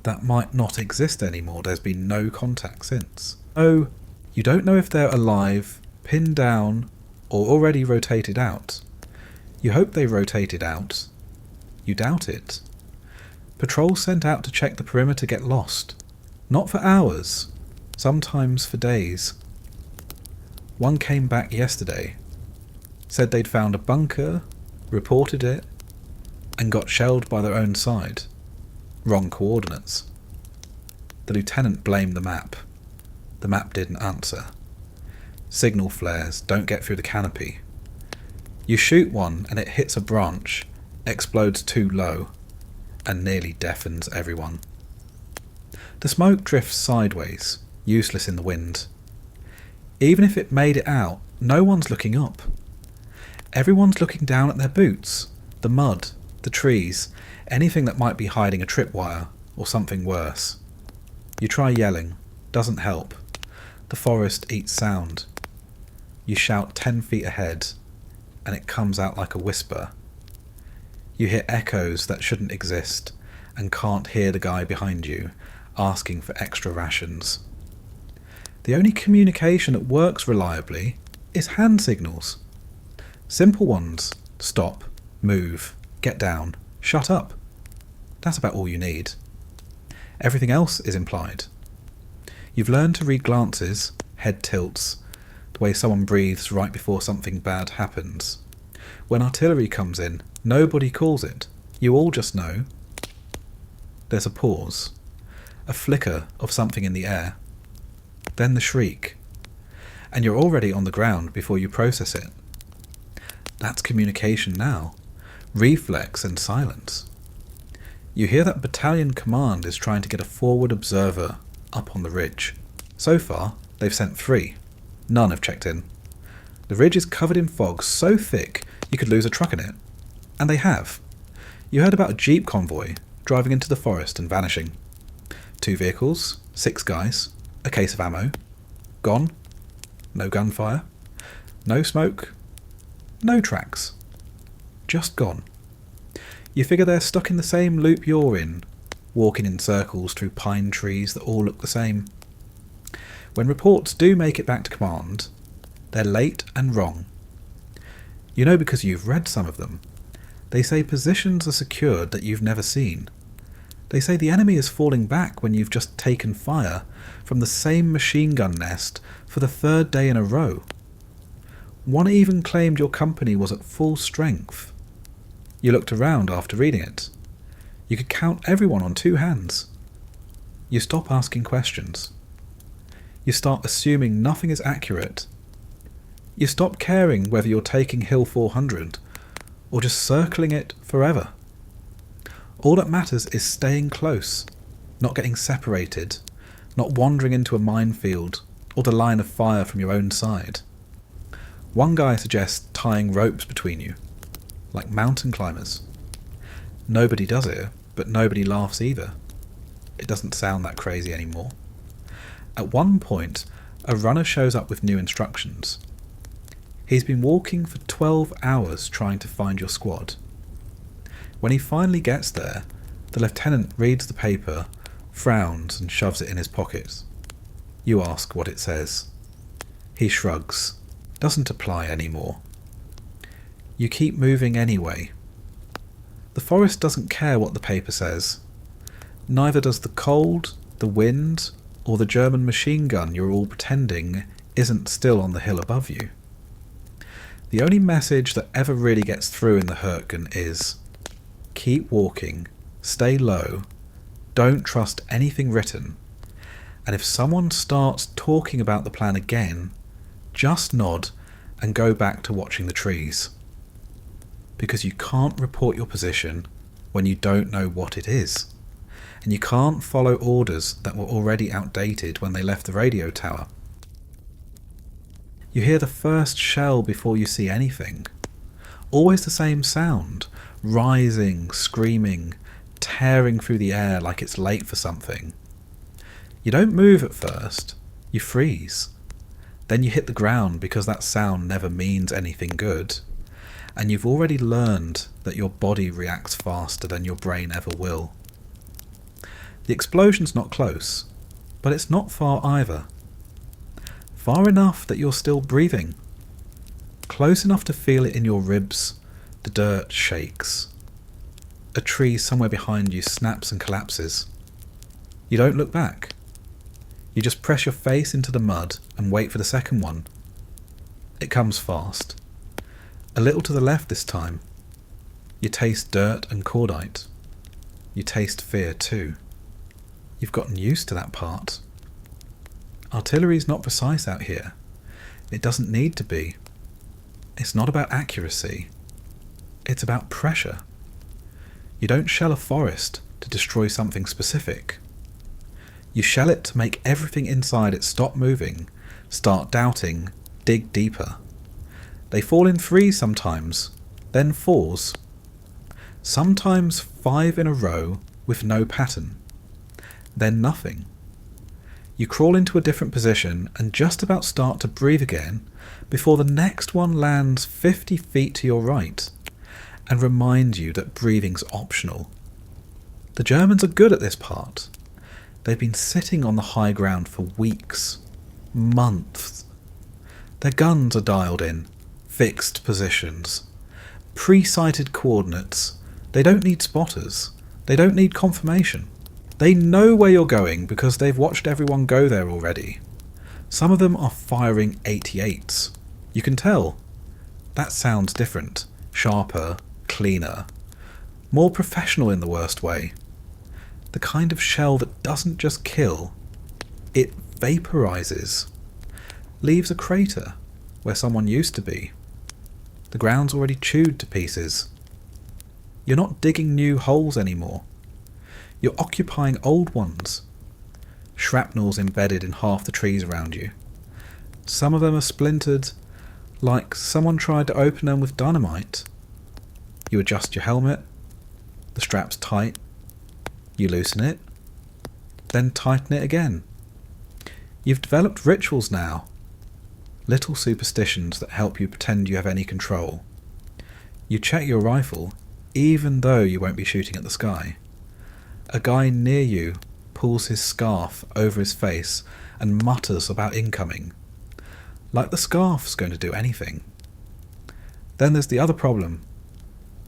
That might not exist anymore, there's been no contact since. Oh, you don't know if they're alive, pinned down, or already rotated out. You hope they rotated out. You doubt it. Patrols sent out to check the perimeter get lost. Not for hours, sometimes for days. One came back yesterday, said they'd found a bunker, reported it, and got shelled by their own side. Wrong coordinates. The lieutenant blamed the map. The map didn't answer. Signal flares don't get through the canopy. You shoot one and it hits a branch, explodes too low, and nearly deafens everyone. The smoke drifts sideways, useless in the wind. Even if it made it out, no one's looking up. Everyone's looking down at their boots, the mud, the trees, anything that might be hiding a tripwire, or something worse. You try yelling, doesn't help. The forest eats sound. You shout 10 feet ahead, and it comes out like a whisper. You hear echoes that shouldn't exist, and can't hear the guy behind you, asking for extra rations. The only communication that works reliably is hand signals. Simple ones: stop, move, get down, shut up. That's about all you need. Everything else is implied. You've learned to read glances, head tilts, the way someone breathes right before something bad happens. When artillery comes in, nobody calls it. You all just know. There's a pause, a flicker of something in the air, then the shriek, and you're already on the ground before you process it. That's communication now, reflex and silence. You hear that battalion command is trying to get a forward observer up on the ridge. So far, they've sent 3. None have checked in. The ridge is covered in fog so thick you could lose a truck in it. And they have. You heard about a jeep convoy driving into the forest and vanishing. 2 vehicles, 6 guys, a case of ammo. Gone. No gunfire. No smoke. No tracks. Just gone. You figure they're stuck in the same loop you're in, walking in circles through pine trees that all look the same. When reports do make it back to command, they're late and wrong. You know because you've read some of them. They say positions are secured that you've never seen. They say the enemy is falling back when you've just taken fire from the same machine gun nest for the 3rd day in a row. One even claimed your company was at full strength. You looked around after reading it. You could count everyone on 2 hands. You stop asking questions. You start assuming nothing is accurate. You stop caring whether you're taking Hill 400 or just circling it forever. All that matters is staying close, not getting separated, not wandering into a minefield or the line of fire from your own side. One guy suggests tying ropes between you, like mountain climbers. Nobody does it, but nobody laughs either. It doesn't sound that crazy anymore. At one point, a runner shows up with new instructions. He's been walking for 12 hours trying to find your squad. When he finally gets there, the lieutenant reads the paper, frowns and shoves it in his pocket. You ask what it says. He shrugs. Doesn't apply anymore. You keep moving anyway. The forest doesn't care what the paper says. Neither does the cold, the wind, or the German machine gun you're all pretending isn't still on the hill above you. The only message that ever really gets through in the Hürtgen is, keep walking, stay low, don't trust anything written, and if someone starts talking about the plan again, just nod and go back to watching the trees. Because you can't report your position when you don't know what it is, and you can't follow orders that were already outdated when they left the radio tower. You hear the first shell before you see anything. Always the same sound, rising, screaming, tearing through the air like it's late for something. You don't move at first, you freeze. Then you hit the ground because that sound never means anything good. And you've already learned that your body reacts faster than your brain ever will. The explosion's not close, but it's not far either. Far enough that you're still breathing. Close enough to feel it in your ribs. The dirt shakes. A tree somewhere behind you snaps and collapses. You don't look back. You just press your face into the mud and wait for the second one. It comes fast. A little to the left this time. You taste dirt and cordite. You taste fear too. You've gotten used to that part. Artillery's not precise out here. It doesn't need to be. It's not about accuracy. It's about pressure. You don't shell a forest to destroy something specific. You shell it to make everything inside it stop moving, start doubting, dig deeper. They fall in threes sometimes, then fours. Sometimes 5 in a row with no pattern. Then nothing. You crawl into a different position and just about start to breathe again before the next one lands 50 feet to your right and reminds you that breathing's optional. The Germans are good at this part. They've been sitting on the high ground for weeks, months. Their guns are dialed in, fixed positions, pre-sighted coordinates. They don't need spotters. They don't need confirmation. They know where you're going because they've watched everyone go there already. Some of them are firing 88s. You can tell. That sounds different, sharper, cleaner, more professional in the worst way. The kind of shell that doesn't just kill, it vaporizes, leaves a crater where someone used to be. The ground's already chewed to pieces. You're not digging new holes anymore. You're occupying old ones. Shrapnel's embedded in half the trees around you. Some of them are splintered, like someone tried to open them with dynamite. You adjust your helmet. The strap's tight. You loosen it, then tighten it again. You've developed rituals now. Little superstitions that help you pretend you have any control. You check your rifle, even though you won't be shooting at the sky. A guy near you pulls his scarf over his face and mutters about incoming. Like the scarf's going to do anything. Then there's the other problem.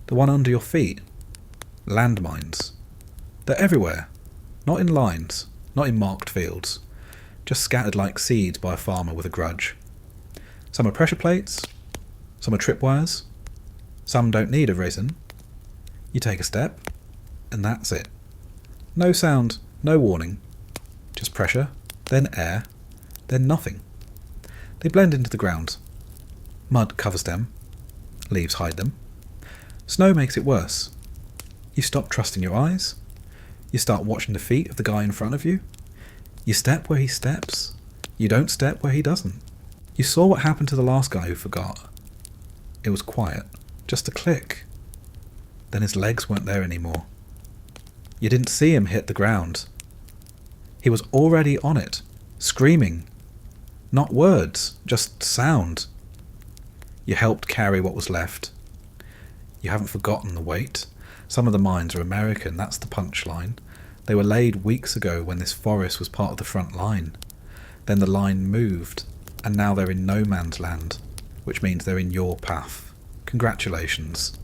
The one under your feet. Landmines. They're everywhere. Not in lines. Not in marked fields. Just scattered like seeds by a farmer with a grudge. Some are pressure plates. Some are tripwires. Some don't need a reason. You take a step, and that's it. No sound, no warning. Just pressure, then air, then nothing. They blend into the ground. Mud covers them. Leaves hide them. Snow makes it worse. You stop trusting your eyes. You start watching the feet of the guy in front of you. You step where he steps. You don't step where he doesn't. You saw what happened to the last guy who forgot. It was quiet. Just a click. Then his legs weren't there anymore. You didn't see him hit the ground. He was already on it, screaming. Not words, just sound. You helped carry what was left. You haven't forgotten the weight. Some of the mines are American, that's the punchline. They were laid weeks ago when this forest was part of the front line. Then the line moved, and now they're in no man's land, which means they're in your path. Congratulations.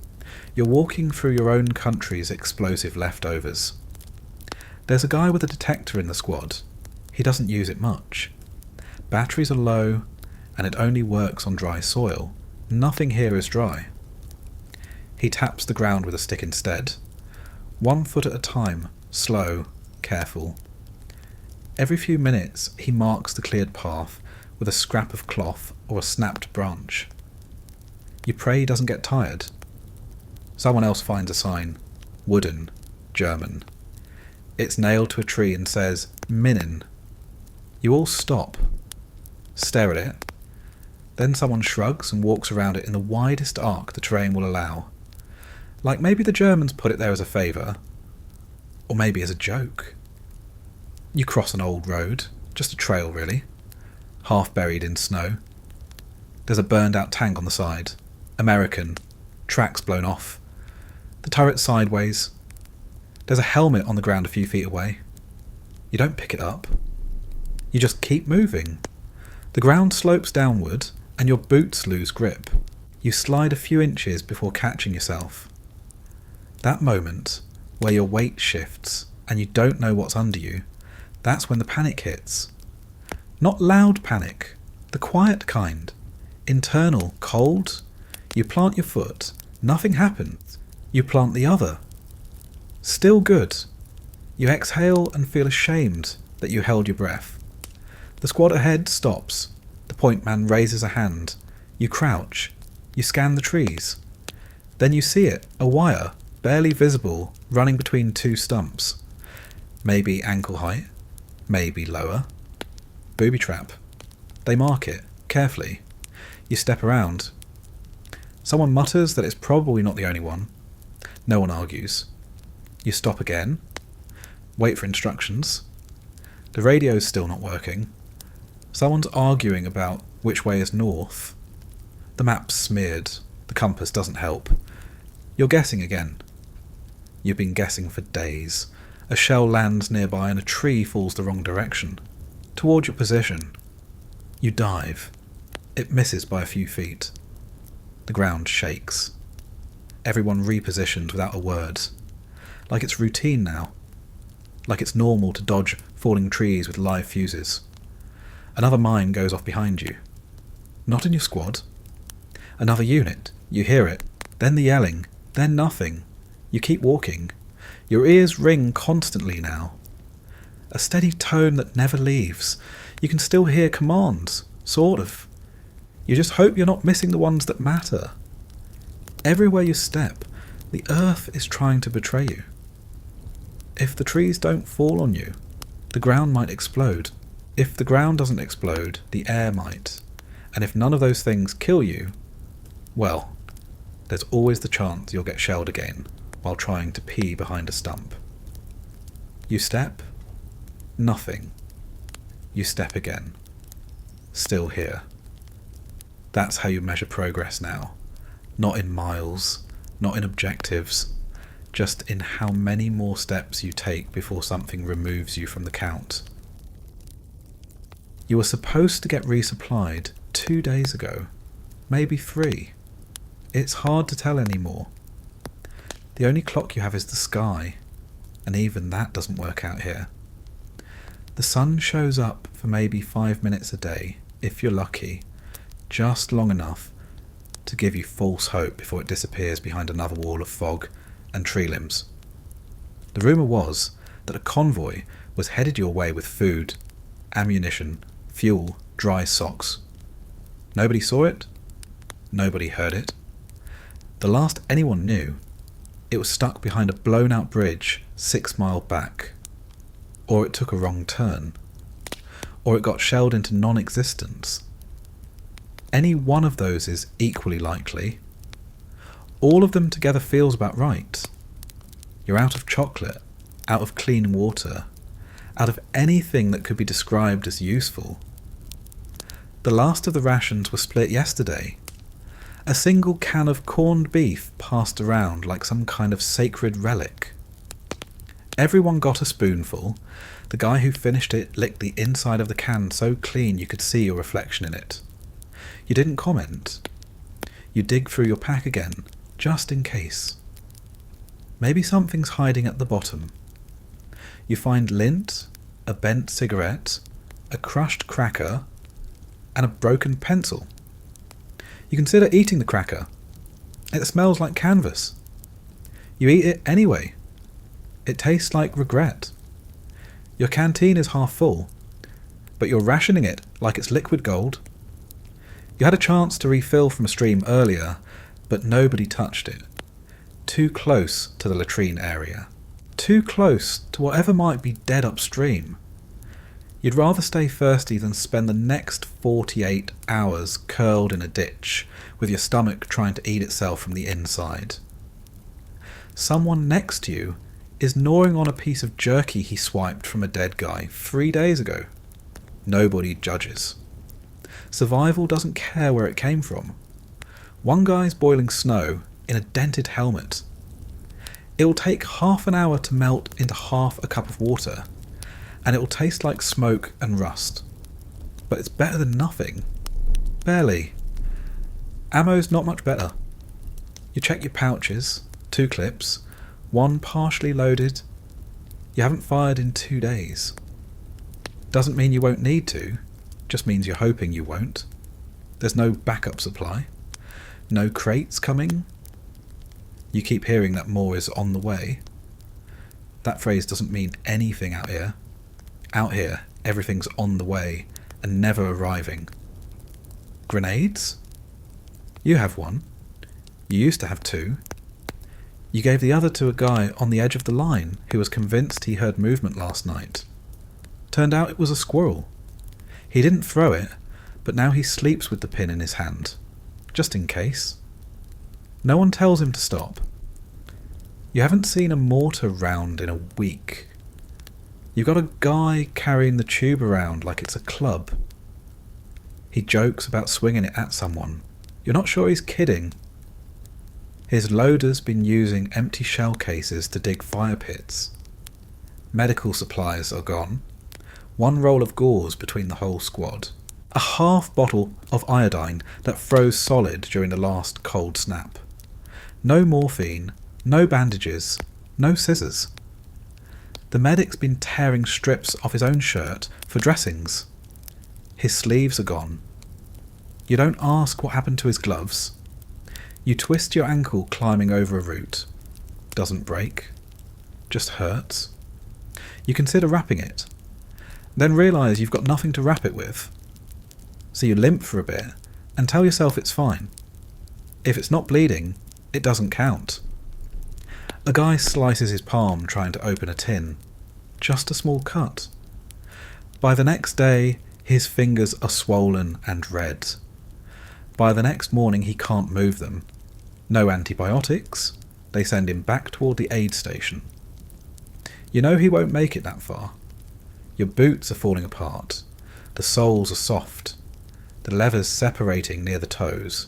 You're walking through your own country's explosive leftovers. There's a guy with a detector in the squad. He doesn't use it much. Batteries are low, and it only works on dry soil. Nothing here is dry. He taps the ground with a stick instead. 1 foot at a time, slow, careful. Every few minutes he marks the cleared path with a scrap of cloth or a snapped branch. You pray he doesn't get tired. Someone else finds a sign. Wooden, German. It's nailed to a tree and says, Minen. You all stop. Stare at it. Then someone shrugs and walks around it in the widest arc the terrain will allow. Like maybe the Germans put it there as a favour. Or maybe as a joke. You cross an old road, just a trail really, half buried in snow. There's a burned out tank on the side. American. Tracks blown off. The turret's sideways. There's a helmet on the ground a few feet away. You don't pick it up. You just keep moving. The ground slopes downward and your boots lose grip. You slide a few inches before catching yourself. That moment, where your weight shifts and you don't know what's under you, that's when the panic hits. Not loud panic, the quiet kind. Internal, cold. You plant your foot, nothing happens. You plant the other. Still good. You exhale and feel ashamed that you held your breath. The squad ahead stops. The point man raises a hand. You crouch. You scan the trees. Then you see it, a wire, barely visible, running between two stumps. Maybe ankle height, maybe lower. Booby trap. They mark it, carefully. You step around. Someone mutters that it's probably not the only one. No one argues. You stop again. Wait for instructions. The radio's still not working. Someone's arguing about which way is north. The map's smeared. The compass doesn't help. You're guessing again. You've been guessing for days. A shell lands nearby and a tree falls the wrong direction. Toward your position. You dive. It misses by a few feet. The ground shakes. Everyone repositioned without a word. Like it's routine now. Like it's normal to dodge falling trees with live fuses. Another mine goes off behind you. Not in your squad. Another unit. You hear it. Then the yelling. Then nothing. You keep walking. Your ears ring constantly now. A steady tone that never leaves. You can still hear commands. Sort of. You just hope you're not missing the ones that matter. Everywhere you step, the earth is trying to betray you. If the trees don't fall on you, the ground might explode. If the ground doesn't explode, the air might. And if none of those things kill you, well, there's always the chance you'll get shelled again while trying to pee behind a stump. You step, nothing. You step again. Still here. That's how you measure progress now. Not in miles, not in objectives, just in how many more steps you take before something removes you from the count. You were supposed to get resupplied 2 days ago, maybe 3. It's hard to tell anymore. The only clock you have is the sky, and even that doesn't work out here. The sun shows up for maybe 5 minutes a day, if you're lucky, just long enough to give you false hope before it disappears behind another wall of fog and tree limbs. The rumour was that a convoy was headed your way with food, ammunition, fuel, dry socks. Nobody saw it. Nobody heard it. The last anyone knew, it was stuck behind a blown-out bridge 6 miles back. Or it took a wrong turn. Or it got shelled into non-existence. Any one of those is equally likely. All of them together feels about right. You're out of chocolate, out of clean water, out of anything that could be described as useful. The last of the rations were split yesterday. A single can of corned beef passed around like some kind of sacred relic. Everyone got a spoonful. The guy who finished it licked the inside of the can so clean you could see your reflection in it. You didn't comment. You dig through your pack again, just in case. Maybe something's hiding at the bottom. You find lint, a bent cigarette, a crushed cracker, and a broken pencil. You consider eating the cracker. It smells like canvas. You eat it anyway. It tastes like regret. Your canteen is half full, but you're rationing it like it's liquid gold. You had a chance to refill from a stream earlier, but nobody touched it. Too close to the latrine area. Too close to whatever might be dead upstream. You'd rather stay thirsty than spend the next 48 hours curled in a ditch, with your stomach trying to eat itself from the inside. Someone next to you is gnawing on a piece of jerky he swiped from a dead guy 3 days ago. Nobody judges. Survival doesn't care where it came from. One guy's boiling snow in a dented helmet. It will take half an hour to melt into half a cup of water, and it will taste like smoke and rust. But it's better than nothing. Barely. Ammo's not much better. You check your pouches, 2 clips, 1 partially loaded. You haven't fired in 2 days. Doesn't mean you won't need to, just means you're hoping you won't. There's no backup supply. No crates coming. You keep hearing that more is on the way. That phrase doesn't mean anything out here. Out here, everything's on the way and never arriving. Grenades? You have 1. You used to have 2. You gave the other to a guy on the edge of the line who was convinced he heard movement last night. Turned out it was a squirrel. He didn't throw it, but now he sleeps with the pin in his hand, just in case. No one tells him to stop. You haven't seen a mortar round in a week. You've got a guy carrying the tube around like it's a club. He jokes about swinging it at someone. You're not sure he's kidding. His loader's been using empty shell cases to dig fire pits. Medical supplies are gone. 1 roll of gauze between the whole squad. A half bottle of iodine that froze solid during the last cold snap. No morphine, no bandages, no scissors. The medic's been tearing strips off his own shirt for dressings. His sleeves are gone. You don't ask what happened to his gloves. You twist your ankle climbing over a root. Doesn't break. Just hurts. You consider wrapping it. Then realise you've got nothing to wrap it with. So you limp for a bit and tell yourself it's fine. If it's not bleeding, it doesn't count. A guy slices his palm trying to open a tin. Just a small cut. By the next day, his fingers are swollen and red. By the next morning, he can't move them. No antibiotics. They send him back toward the aid station. You know he won't make it that far. Your boots are falling apart. The soles are soft. The leather's separating near the toes.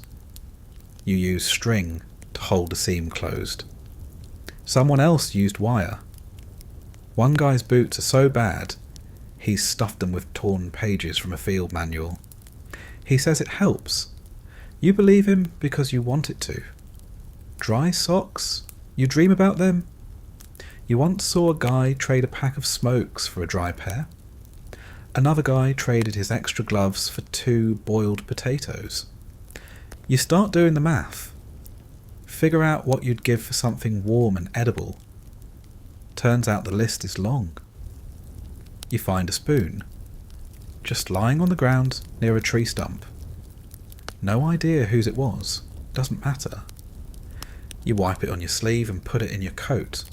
You use string to hold the seam closed. Someone else used wire. One guy's boots are so bad, he's stuffed them with torn pages from a field manual. He says it helps. You believe him because you want it to. Dry socks? You dream about them? You once saw a guy trade a pack of smokes for a dry pair. Another guy traded his extra gloves for 2 boiled potatoes. You start doing the math. Figure out what you'd give for something warm and edible. Turns out the list is long. You find a spoon, just lying on the ground near a tree stump. No idea whose it was, doesn't matter. You wipe it on your sleeve and put it in your coat.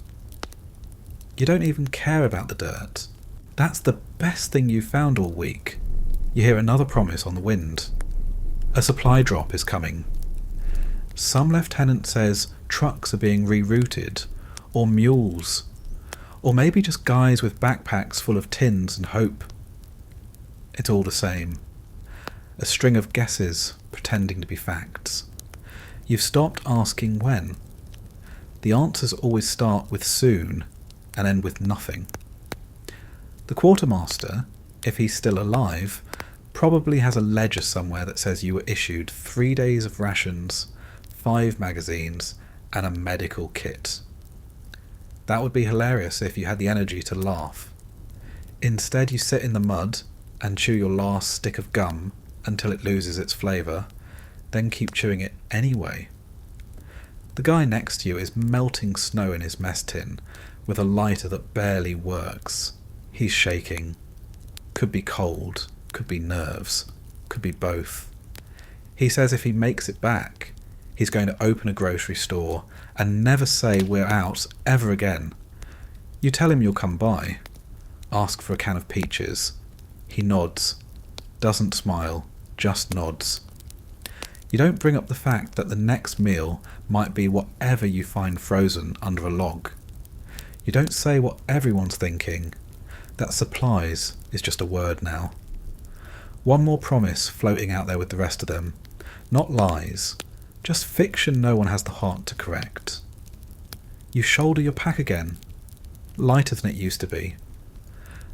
You don't even care about the dirt. That's the best thing you've found all week. You hear another promise on the wind. A supply drop is coming. Some lieutenant says trucks are being rerouted, or mules, or maybe just guys with backpacks full of tins and hope. It's all the same. A string of guesses pretending to be facts. You've stopped asking when. The answers always start with soon and end with nothing. The quartermaster, if he's still alive, probably has a ledger somewhere that says you were issued 3 days of rations, 5 magazines, and a medical kit. That would be hilarious if you had the energy to laugh. Instead, you sit in the mud and chew your last stick of gum until it loses its flavour, then keep chewing it anyway. The guy next to you is melting snow in his mess tin with a lighter that barely works. He's shaking. Could be cold, could be nerves, could be both. He says if he makes it back, he's going to open a grocery store and never say we're out ever again. You tell him you'll come by. Ask for a can of peaches. He nods. Doesn't smile, just nods. You don't bring up the fact that the next meal might be whatever you find frozen under a log. You don't say what everyone's thinking. That supplies is just a word now. One more promise floating out there with the rest of them. Not lies, just fiction no one has the heart to correct. You shoulder your pack again, lighter than it used to be.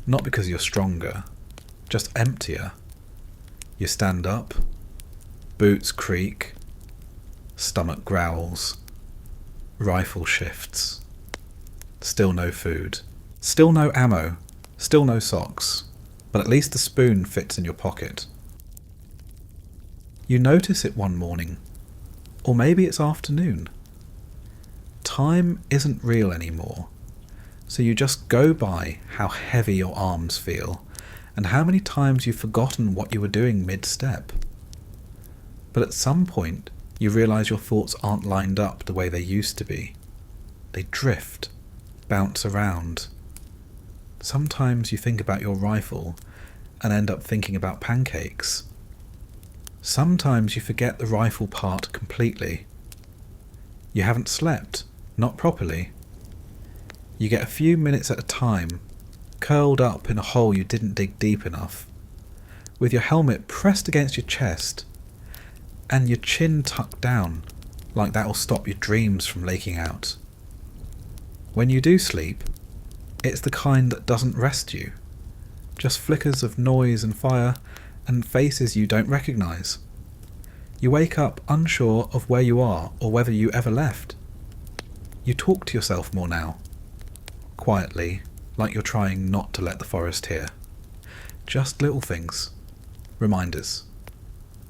Not because you're stronger, just emptier. You stand up, boots creak, stomach growls, rifle shifts. Still no food, still no ammo, still no socks, but at least the spoon fits in your pocket. You notice it one morning, or maybe it's afternoon. Time isn't real anymore, so you just go by how heavy your arms feel and how many times you've forgotten what you were doing mid-step. But at some point, you realise your thoughts aren't lined up the way they used to be. They drift, bounce around. Sometimes you think about your rifle and end up thinking about pancakes. Sometimes you forget the rifle part completely. You haven't slept, not properly. You get a few minutes at a time, curled up in a hole you didn't dig deep enough, with your helmet pressed against your chest, and your chin tucked down, like that will stop your dreams from leaking out. When you do sleep, it's the kind that doesn't rest you, just flickers of noise and fire, and faces you don't recognise. You wake up unsure of where you are or whether you ever left. You talk to yourself more now, quietly, like you're trying not to let the forest hear. Just little things, reminders,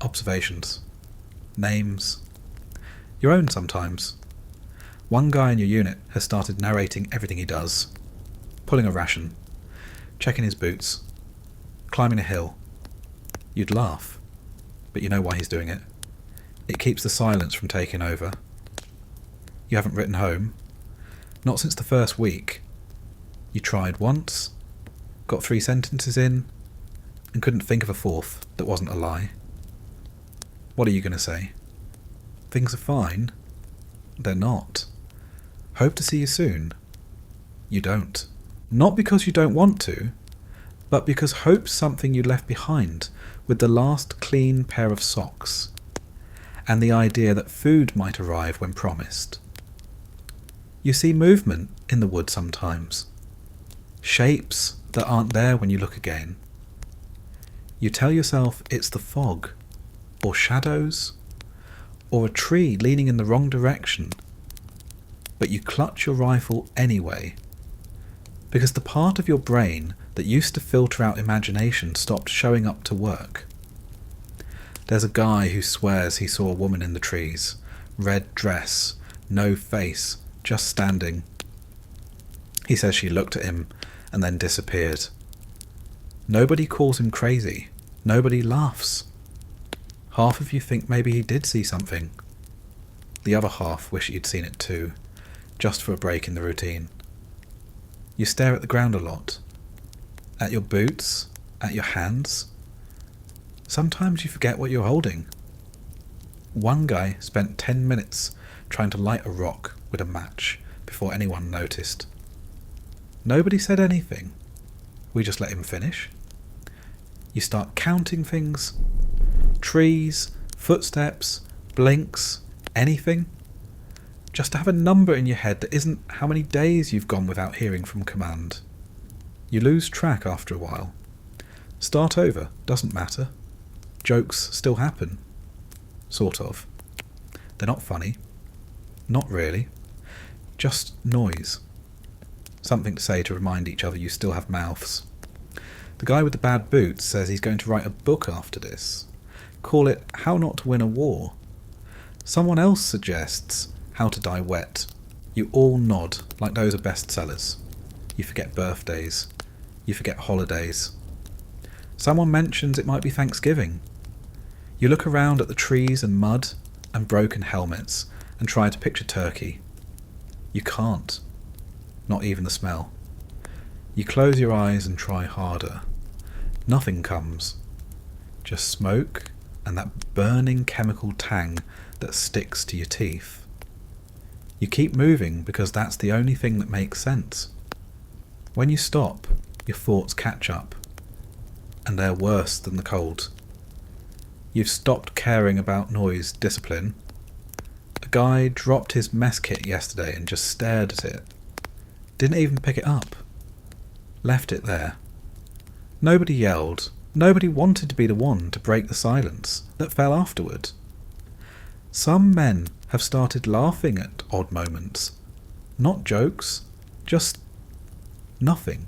observations, names, your own sometimes. One guy in your unit has started narrating everything he does, pulling a ration, checking his boots, climbing a hill. You'd laugh, but you know why he's doing it. It keeps the silence from taking over. You haven't written home, not since the first week. You tried once, got 3 sentences in, and couldn't think of a fourth that wasn't a lie. What are you going to say? Things are fine? They're not. Hope to see you soon. You don't. Not because you don't want to, but because hope's something you left behind with the last clean pair of socks, and the idea that food might arrive when promised. You see movement in the wood sometimes, shapes that aren't there when you look again. You tell yourself it's the fog, or shadows, or a tree leaning in the wrong direction, but you clutch your rifle anyway, because the part of your brain that used to filter out imagination stopped showing up to work. There's a guy who swears he saw a woman in the trees, red dress, no face, just standing. He says she looked at him and then disappeared. Nobody calls him crazy. Nobody laughs. Half of you think maybe he did see something. The other half wish you'd seen it too, just for a break in the routine. You stare at the ground a lot. At your boots, at your hands. Sometimes you forget what you're holding. One guy spent 10 minutes trying to light a rock with a match before anyone noticed. Nobody said anything. We just let him finish. You start counting things. Trees, footsteps, blinks, Anything? Just to have a number in your head that isn't how many days you've gone without hearing from command. You lose track after a while. Start over, doesn't matter. Jokes still happen. Sort of. They're not funny. Not really. Just noise. Something to say to remind each other you still have mouths. The guy with the bad boots says he's going to write a book after this. Call it How Not to Win a War. Someone else suggests How to Die Wet. You all nod like those are bestsellers. You forget birthdays. You forget holidays. Someone mentions it might be Thanksgiving. You look around at the trees and mud and broken helmets and try to picture turkey. You can't. Not even the smell. You close your eyes and try harder. Nothing comes. Just smoke and that burning chemical tang that sticks to your teeth. You keep moving because that's the only thing that makes sense. When you stop, your thoughts catch up, and they're worse than the cold. You've stopped caring about noise discipline. A guy dropped his mess kit yesterday and just stared at it. Didn't even pick it up. Left it there. Nobody yelled. Nobody wanted to be the one to break the silence that fell afterward. Some men have started laughing at odd moments. Not jokes, just nothing.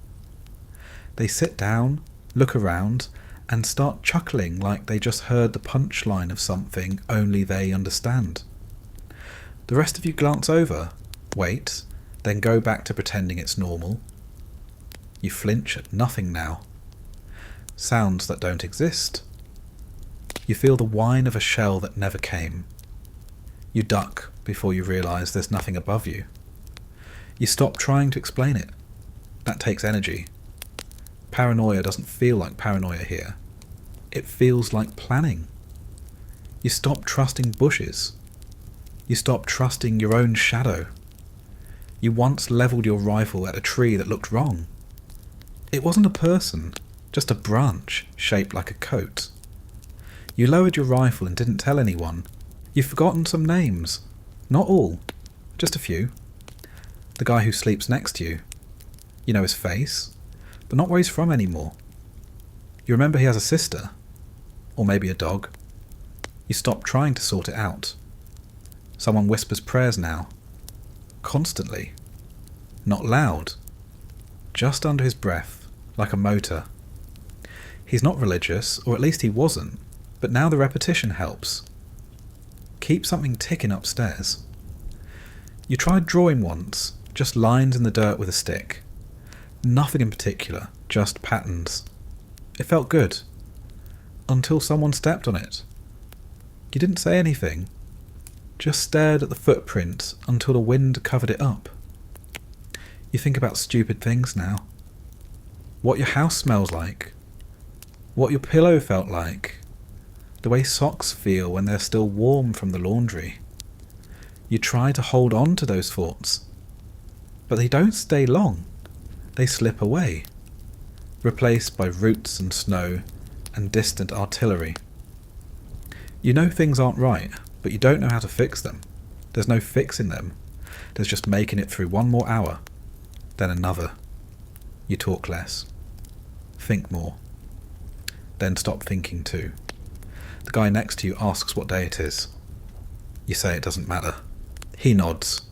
They sit down, look around, and start chuckling like they just heard the punchline of something only they understand. The rest of you glance over, wait, then go back to pretending it's normal. You flinch at nothing now. Sounds that don't exist. You feel the whine of a shell that never came. You duck before you realise there's nothing above you. You stop trying to explain it. That takes energy. Paranoia doesn't feel like paranoia here. It feels like planning. You stop trusting bushes. You stop trusting your own shadow. You once levelled your rifle at a tree that looked wrong. It wasn't a person, just a branch shaped like a coat. You lowered your rifle and didn't tell anyone. You've forgotten some names. Not all, just a few. The guy who sleeps next to you. You know his face, but not where he's from anymore. You remember he has a sister, or maybe a dog. You stop trying to sort it out. Someone whispers prayers now. Constantly. Not loud. Just under his breath, like a motor. He's not religious, or at least he wasn't, but now the repetition helps. Keep something ticking upstairs. You tried drawing once, just lines in the dirt with a stick. Nothing in particular, just patterns. It felt good. Until someone stepped on it. You didn't say anything. Just stared at the footprint until the wind covered it up. You think about stupid things now. What your house smells like. What your pillow felt like. The way socks feel when they're still warm from the laundry. You try to hold on to those thoughts. But they don't stay long. They slip away. Replaced by roots and snow and distant artillery. You know things aren't right, but you don't know how to fix them. There's no fixing them. There's just making it through one more hour. Then another. You talk less. Think more. Then stop thinking too. The guy next to you asks what day it is. You say it doesn't matter. He nods.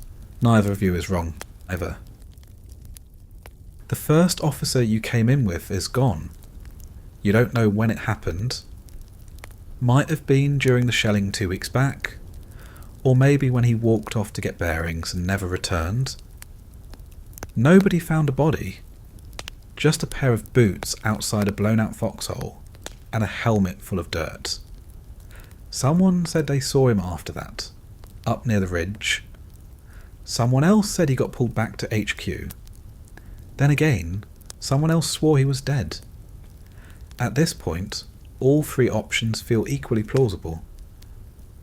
Neither of you is wrong, either. The first officer you came in with is gone. You don't know when it happened. Might have been during the shelling 2 weeks back, or maybe when he walked off to get bearings and never returned. Nobody found a body. Just a pair of boots outside a blown-out foxhole and a helmet full of dirt. Someone said they saw him after that, up near the ridge. Someone else said he got pulled back to HQ. Then again, someone else swore he was dead. At this point, all 3 options feel equally plausible.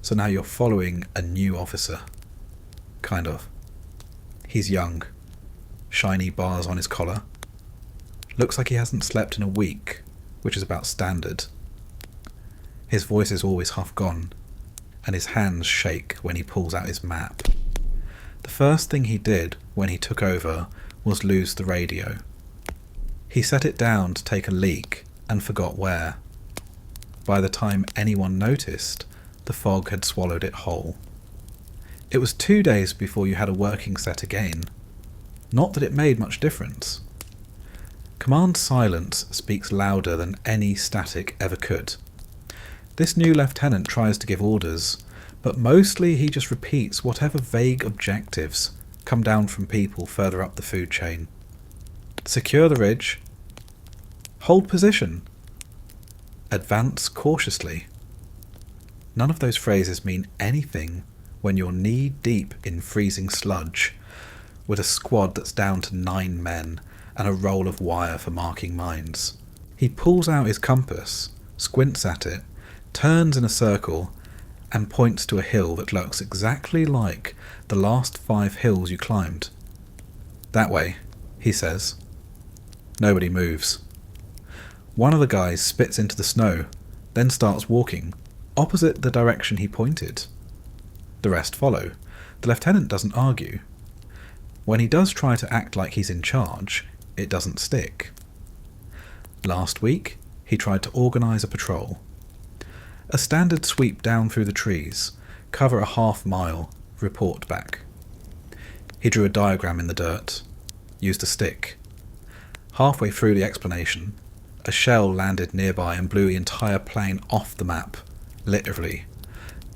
So now you're following a new officer. Kind of. He's young. Shiny bars on his collar. Looks like he hasn't slept in a week, which is about standard. His voice is always half gone, and his hands shake when he pulls out his map. The first thing he did when he took over was lose the radio. He set it down to take a leak and forgot where. By the time anyone noticed, the fog had swallowed it whole. It was 2 days before you had a working set again. Not that it made much difference. Command silence speaks louder than any static ever could. This new lieutenant tries to give orders, but mostly he just repeats whatever vague objectives come down from people further up the food chain. Secure the ridge. Hold position. Advance cautiously. None of those phrases mean anything when you're knee-deep in freezing sludge, with a squad that's down to 9 men and a roll of wire for marking mines. He pulls out his compass, squints at it, turns in a circle, and points to a hill that looks exactly like the last 5 hills you climbed. That way, he says. Nobody moves. One of the guys spits into the snow, then starts walking, opposite the direction he pointed. The rest follow. The lieutenant doesn't argue. When he does try to act like he's in charge, it doesn't stick. Last week, he tried to organise a patrol. A standard sweep down through the trees, cover a half-mile, report back. He drew a diagram in the dirt, used a stick. Halfway through the explanation, a shell landed nearby and blew the entire plane off the map, literally.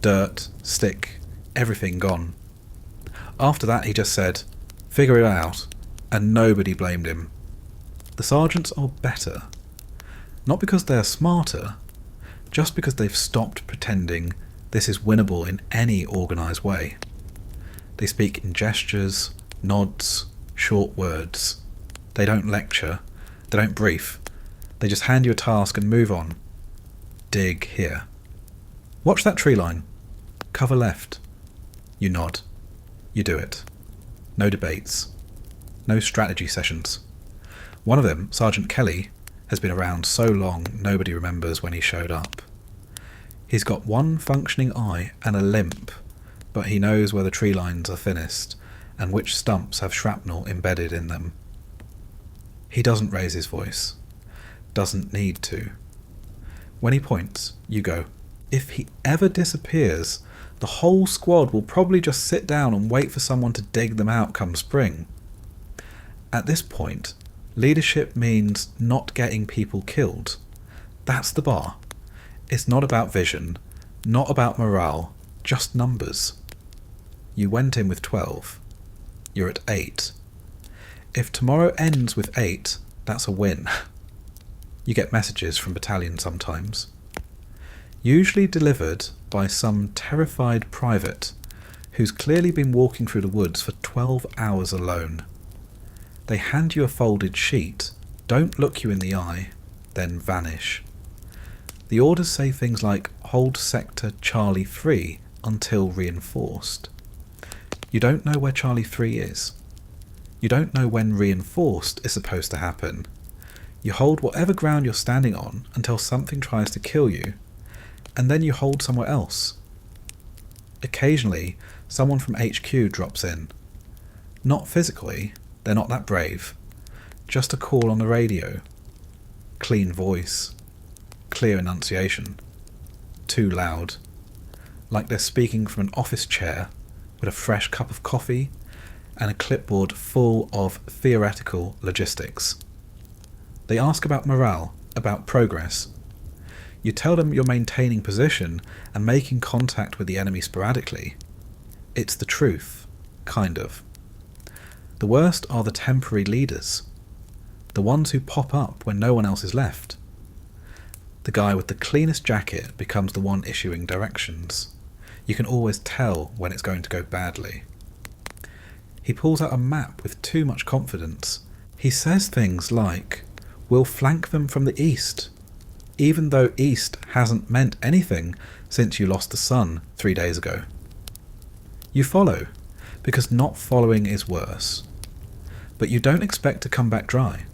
Dirt, stick, everything gone. After that he just said, "Figure it out," and nobody blamed him. The sergeants are better. Not because they're smarter, just because they've stopped pretending this is winnable in any organised way. They speak in gestures, nods, short words. They don't lecture, they don't brief. They just hand you a task and move on. Dig here. Watch that tree line. Cover left. You nod. You do it. No debates. No strategy sessions. One of them, Sergeant Kelly, has been around so long nobody remembers when he showed up. He's got one functioning eye and a limp, but he knows where the tree lines are thinnest and which stumps have shrapnel embedded in them. He doesn't raise his voice. Doesn't need to. When he points, you go. If he ever disappears, the whole squad will probably just sit down and wait for someone to dig them out come spring. At this point, leadership means not getting people killed. That's the bar. It's not about vision, not about morale, just numbers. You went in with 12. You're at 8. If tomorrow ends with 8, that's a win. You get messages from battalion sometimes. Usually delivered by some terrified private who's clearly been walking through the woods for 12 hours alone. They hand you a folded sheet, don't look you in the eye, then vanish. The orders say things like, hold sector Charlie 3 until reinforced. You don't know where Charlie 3 is. You don't know when reinforced is supposed to happen. You hold whatever ground you're standing on until something tries to kill you, and then you hold somewhere else. Occasionally, someone from HQ drops in. Not physically, they're not that brave. Just a call on the radio. Clean voice. Clear enunciation. Too loud. Like they're speaking from an office chair with a fresh cup of coffee and a clipboard full of theoretical logistics. They ask about morale, about progress. You tell them you're maintaining position and making contact with the enemy sporadically. It's the truth, kind of. The worst are the temporary leaders, the ones who pop up when no one else is left. The guy with the cleanest jacket becomes the one issuing directions. You can always tell when it's going to go badly. He pulls out a map with too much confidence. He says things like, "We'll flank them from the east," even though east hasn't meant anything since you lost the sun 3 days ago. You follow, because not following is worse. But you don't expect to come back dry,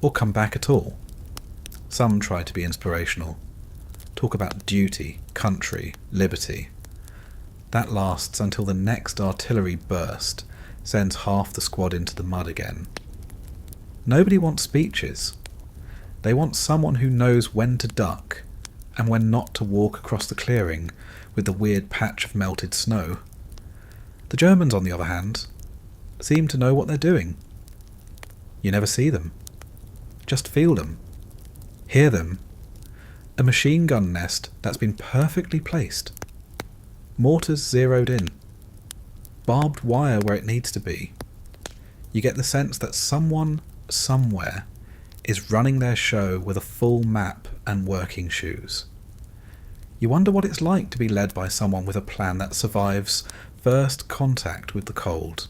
or come back at all. Some try to be inspirational, talk about duty, country, liberty. That lasts until the next artillery burst sends half the squad into the mud again. Nobody wants speeches. They want someone who knows when to duck and when not to walk across the clearing with the weird patch of melted snow. The Germans, on the other hand, seem to know what they're doing. You never see them. Just feel them. Hear them. A machine gun nest that's been perfectly placed. Mortars zeroed in. Barbed wire where it needs to be. You get the sense that someone, somewhere, is running their show with a full map and working shoes. You wonder what it's like to be led by someone with a plan that survives first contact with the cold.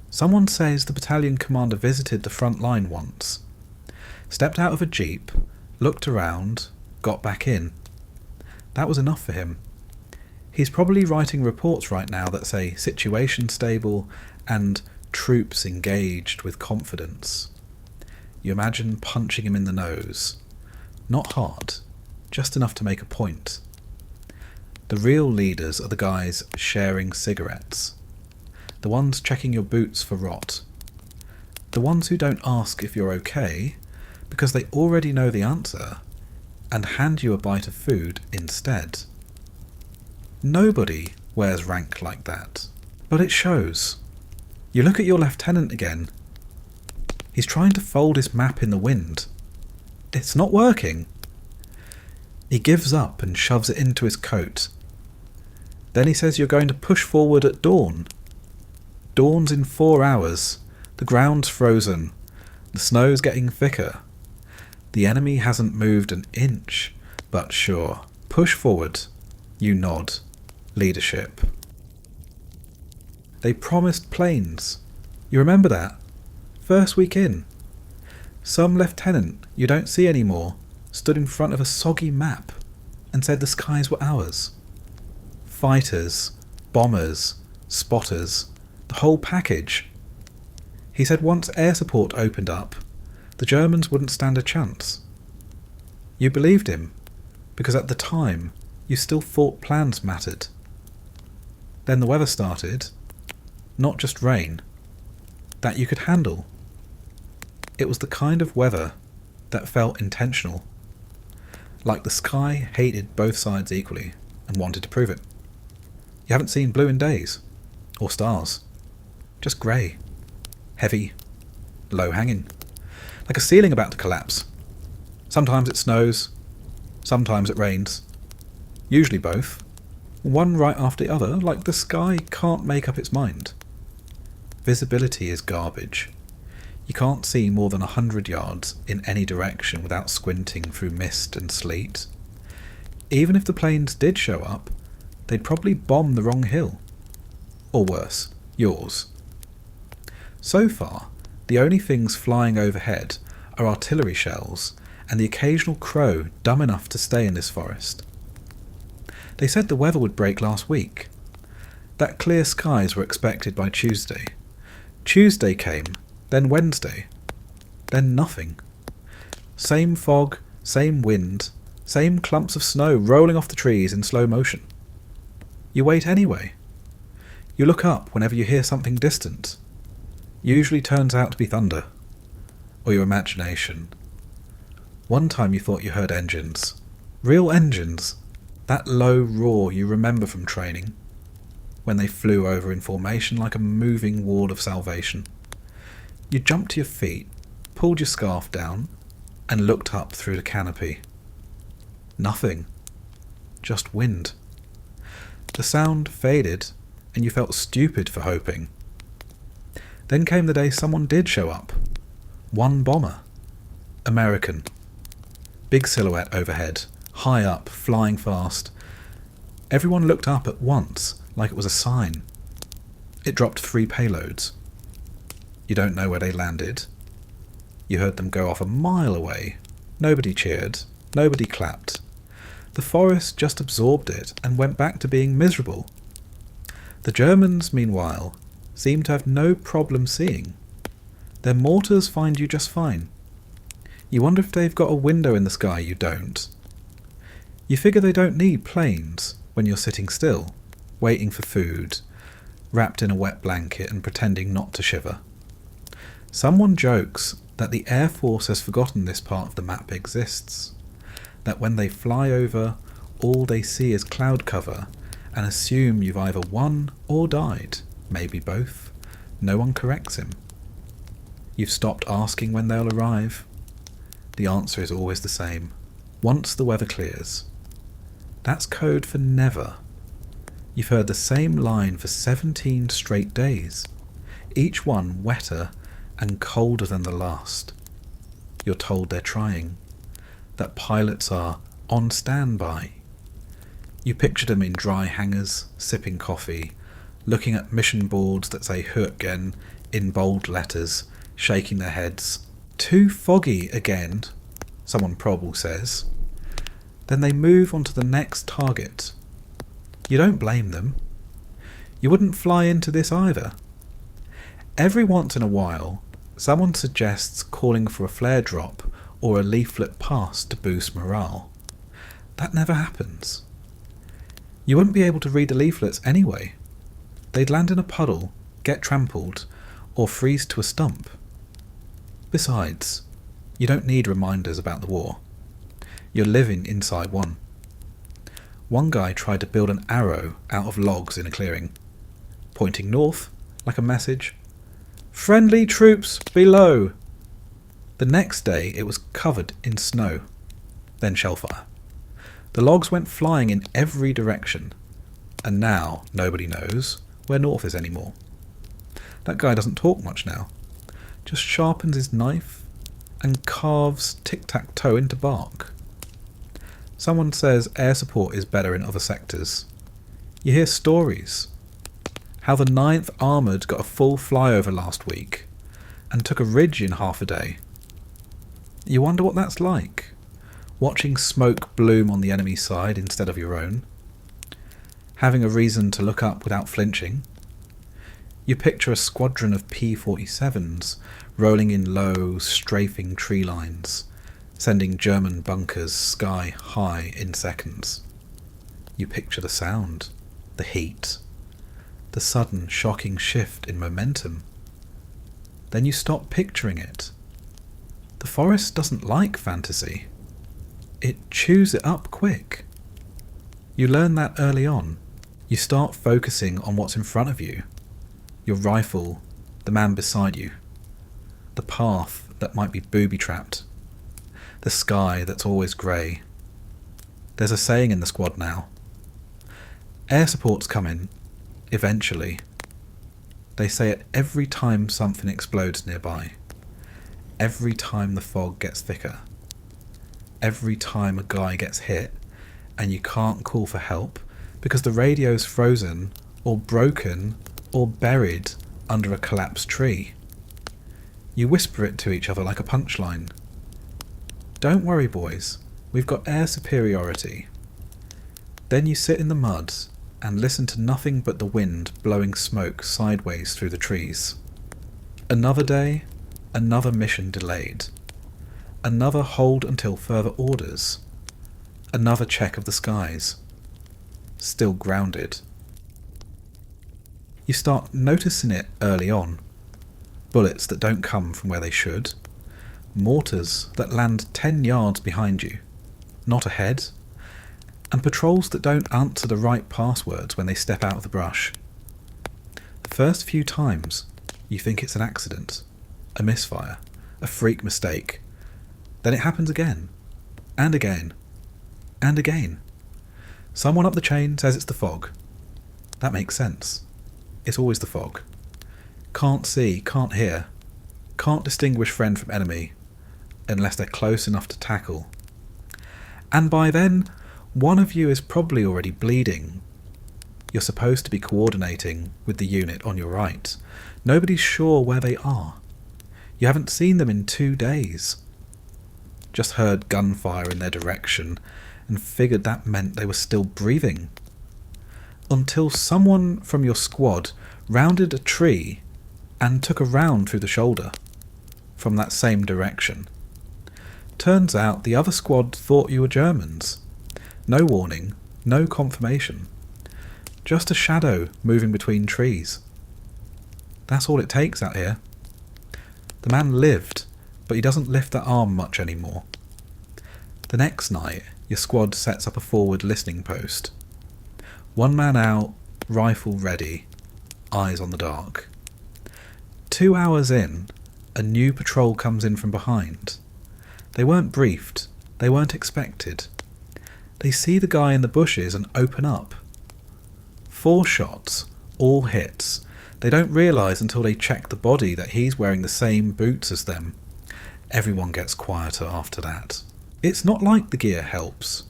Someone says the battalion commander visited the front line once, stepped out of a jeep, looked around, got back in. That was enough for him. He's probably writing reports right now that say situation stable and troops engaged with confidence. You imagine punching him in the nose. Not hard, just enough to make a point. The real leaders are the guys sharing cigarettes. The ones checking your boots for rot. The ones who don't ask if you're okay because they already know the answer and hand you a bite of food instead. Nobody wears rank like that, but it shows. You look at your lieutenant again. He's trying to fold his map in the wind. It's not working. He gives up and shoves it into his coat. Then he says you're going to push forward at dawn. Dawn's in 4 hours. The ground's frozen. The snow's getting thicker. The enemy hasn't moved an inch, but sure. Push forward. You nod. Leadership. They promised planes. You remember that? First week in. Some lieutenant you don't see anymore stood in front of a soggy map and said the skies were ours. Fighters, bombers, spotters, the whole package. He said once air support opened up, the Germans wouldn't stand a chance. You believed him, because at the time you still thought plans mattered. Then the weather started, not just rain, that you could handle. It was the kind of weather that felt intentional, like the sky hated both sides equally and wanted to prove it. You haven't seen blue in days, or stars, just grey, heavy, low-hanging, like a ceiling about to collapse. Sometimes it snows, sometimes it rains, usually both, one right after the other, like the sky can't make up its mind. Visibility is garbage. You can't see more than 100 yards in any direction without squinting through mist and sleet. Even if the planes did show up, they'd probably bomb the wrong hill. Or worse, yours. So far, the only things flying overhead are artillery shells and the occasional crow dumb enough to stay in this forest. They said the weather would break last week. That clear skies were expected by Tuesday. Tuesday came, then Wednesday, then nothing. Same fog, same wind, same clumps of snow rolling off the trees in slow motion. You wait anyway. You look up whenever you hear something distant. Usually turns out to be thunder, or your imagination. One time you thought you heard engines. Real engines. That low roar you remember from training, when they flew over in formation like a moving wall of salvation. You jumped to your feet, pulled your scarf down, and looked up through the canopy. Nothing. Just wind. The sound faded, and you felt stupid for hoping. Then came the day someone did show up. One bomber. American. Big silhouette overhead, high up, flying fast. Everyone looked up at once, like it was a sign. It dropped 3 payloads. You don't know where they landed. You heard them go off a mile away. Nobody cheered. Nobody clapped. The forest just absorbed it and went back to being miserable. The Germans, meanwhile, seem to have no problem seeing. Their mortars find you just fine. You wonder if they've got a window in the sky you don't. You figure they don't need planes when you're sitting still. waiting for food, wrapped in a wet blanket and pretending not to shiver. Someone jokes that the Air Force has forgotten this part of the map exists, that when they fly over, all they see is cloud cover and assume you've either won or died, maybe both. No one corrects him. You've stopped asking when they'll arrive. The answer is always the same. Once the weather clears. That's code for never. You've heard the same line for 17 straight days, each one wetter and colder than the last. You're told they're trying, that pilots are on standby. You pictured them in dry hangars, sipping coffee, looking at mission boards that say Hürtgen in bold letters, shaking their heads. Too foggy again, someone probable says. Then they move on to the next target. You don't blame them. You wouldn't fly into this either. Every once in a while, someone suggests calling for a flare drop or a leaflet pass to boost morale. That never happens. You wouldn't be able to read the leaflets anyway. They'd land in a puddle, get trampled, or freeze to a stump. Besides, you don't need reminders about the war. You're living inside one. One guy tried to build an arrow out of logs in a clearing, pointing north like a message. Friendly troops below! The next day it was covered in snow, then shellfire. The logs went flying in every direction, and now nobody knows where north is anymore. That guy doesn't talk much now, just sharpens his knife and carves tic-tac-toe into bark. Someone says air support is better in other sectors. You hear stories. How the 9th Armoured got a full flyover last week and took a ridge in half a day. You wonder what that's like, watching smoke bloom on the enemy side instead of your own, having a reason to look up without flinching. You picture a squadron of P-47s rolling in low, strafing tree lines, sending German bunkers sky high in seconds. You picture the sound, the heat, the sudden shocking shift in momentum. Then you stop picturing it. The forest doesn't like fantasy. It chews it up quick. You learn that early on. You start focusing on what's in front of you. Your rifle, the man beside you, the path that might be booby-trapped, the sky that's always grey. There's a saying in the squad now. Air support's coming, eventually. They say it every time something explodes nearby, every time the fog gets thicker, every time a guy gets hit and you can't call for help because the radio's frozen or broken or buried under a collapsed tree. You whisper it to each other like a punchline. Don't worry, boys, we've got air superiority. Then you sit in the mud and listen to nothing but the wind blowing smoke sideways through the trees. Another day, another mission delayed. Another hold until further orders. Another check of the skies. Still grounded. You start noticing it early on. Bullets that don't come from where they should. Mortars that land 10 yards behind you, not ahead. And patrols that don't answer the right passwords when they step out of the brush. The first few times, you think it's an accident, a misfire, a freak mistake. Then it happens again, and again, and again. Someone up the chain says it's the fog. That makes sense. It's always the fog. Can't see, can't hear, can't distinguish friend from enemy, unless they're close enough to tackle. And by then, one of you is probably already bleeding. You're supposed to be coordinating with the unit on your right. Nobody's sure where they are. You haven't seen them in 2 days. Just heard gunfire in their direction and figured that meant they were still breathing. Until someone from your squad rounded a tree and took a round through the shoulder from that same direction. Turns out the other squad thought you were Germans. No warning, no confirmation. Just a shadow moving between trees. That's all it takes out here. The man lived, but he doesn't lift that arm much anymore. The next night, your squad sets up a forward listening post. One man out, rifle ready, eyes on the dark. 2 hours in, a new patrol comes in from behind. They weren't briefed, they weren't expected. They see the guy in the bushes and open up. 4 shots, all hits. They don't realise until they check the body that he's wearing the same boots as them. Everyone gets quieter after that. It's not like the gear helps.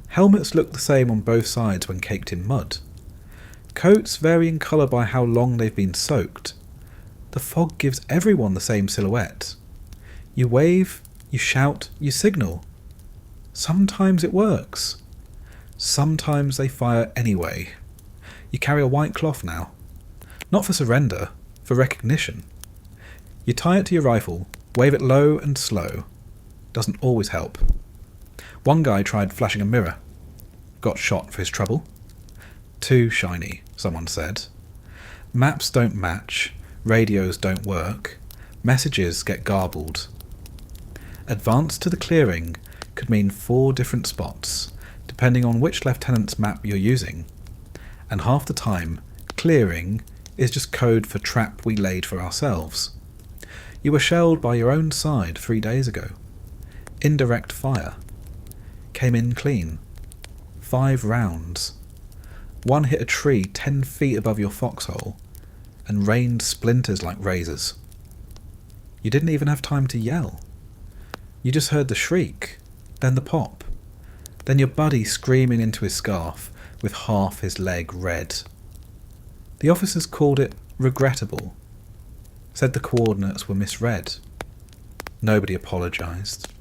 Helmets look the same on both sides when caked in mud. Coats vary in colour by how long they've been soaked. The fog gives everyone the same silhouette. You wave, you shout, you signal. Sometimes it works. Sometimes they fire anyway. You carry a white cloth now. Not for surrender, for recognition. You tie it to your rifle, wave it low and slow. Doesn't always help. One guy tried flashing a mirror. Got shot for his trouble. Too shiny, someone said. Maps don't match. Radios don't work. Messages get garbled. Advance to the clearing could mean 4 different spots, depending on which lieutenant's map you're using. And half the time, clearing is just code for trap we laid for ourselves. You were shelled by your own side 3 days ago. Indirect fire. Came in clean. 5 rounds. One hit a tree 10 feet above your foxhole and rained splinters like razors. You didn't even have time to yell. You just heard the shriek, then the pop, then your buddy screaming into his scarf with half his leg red. The officers called it regrettable, said the coordinates were misread. Nobody apologised.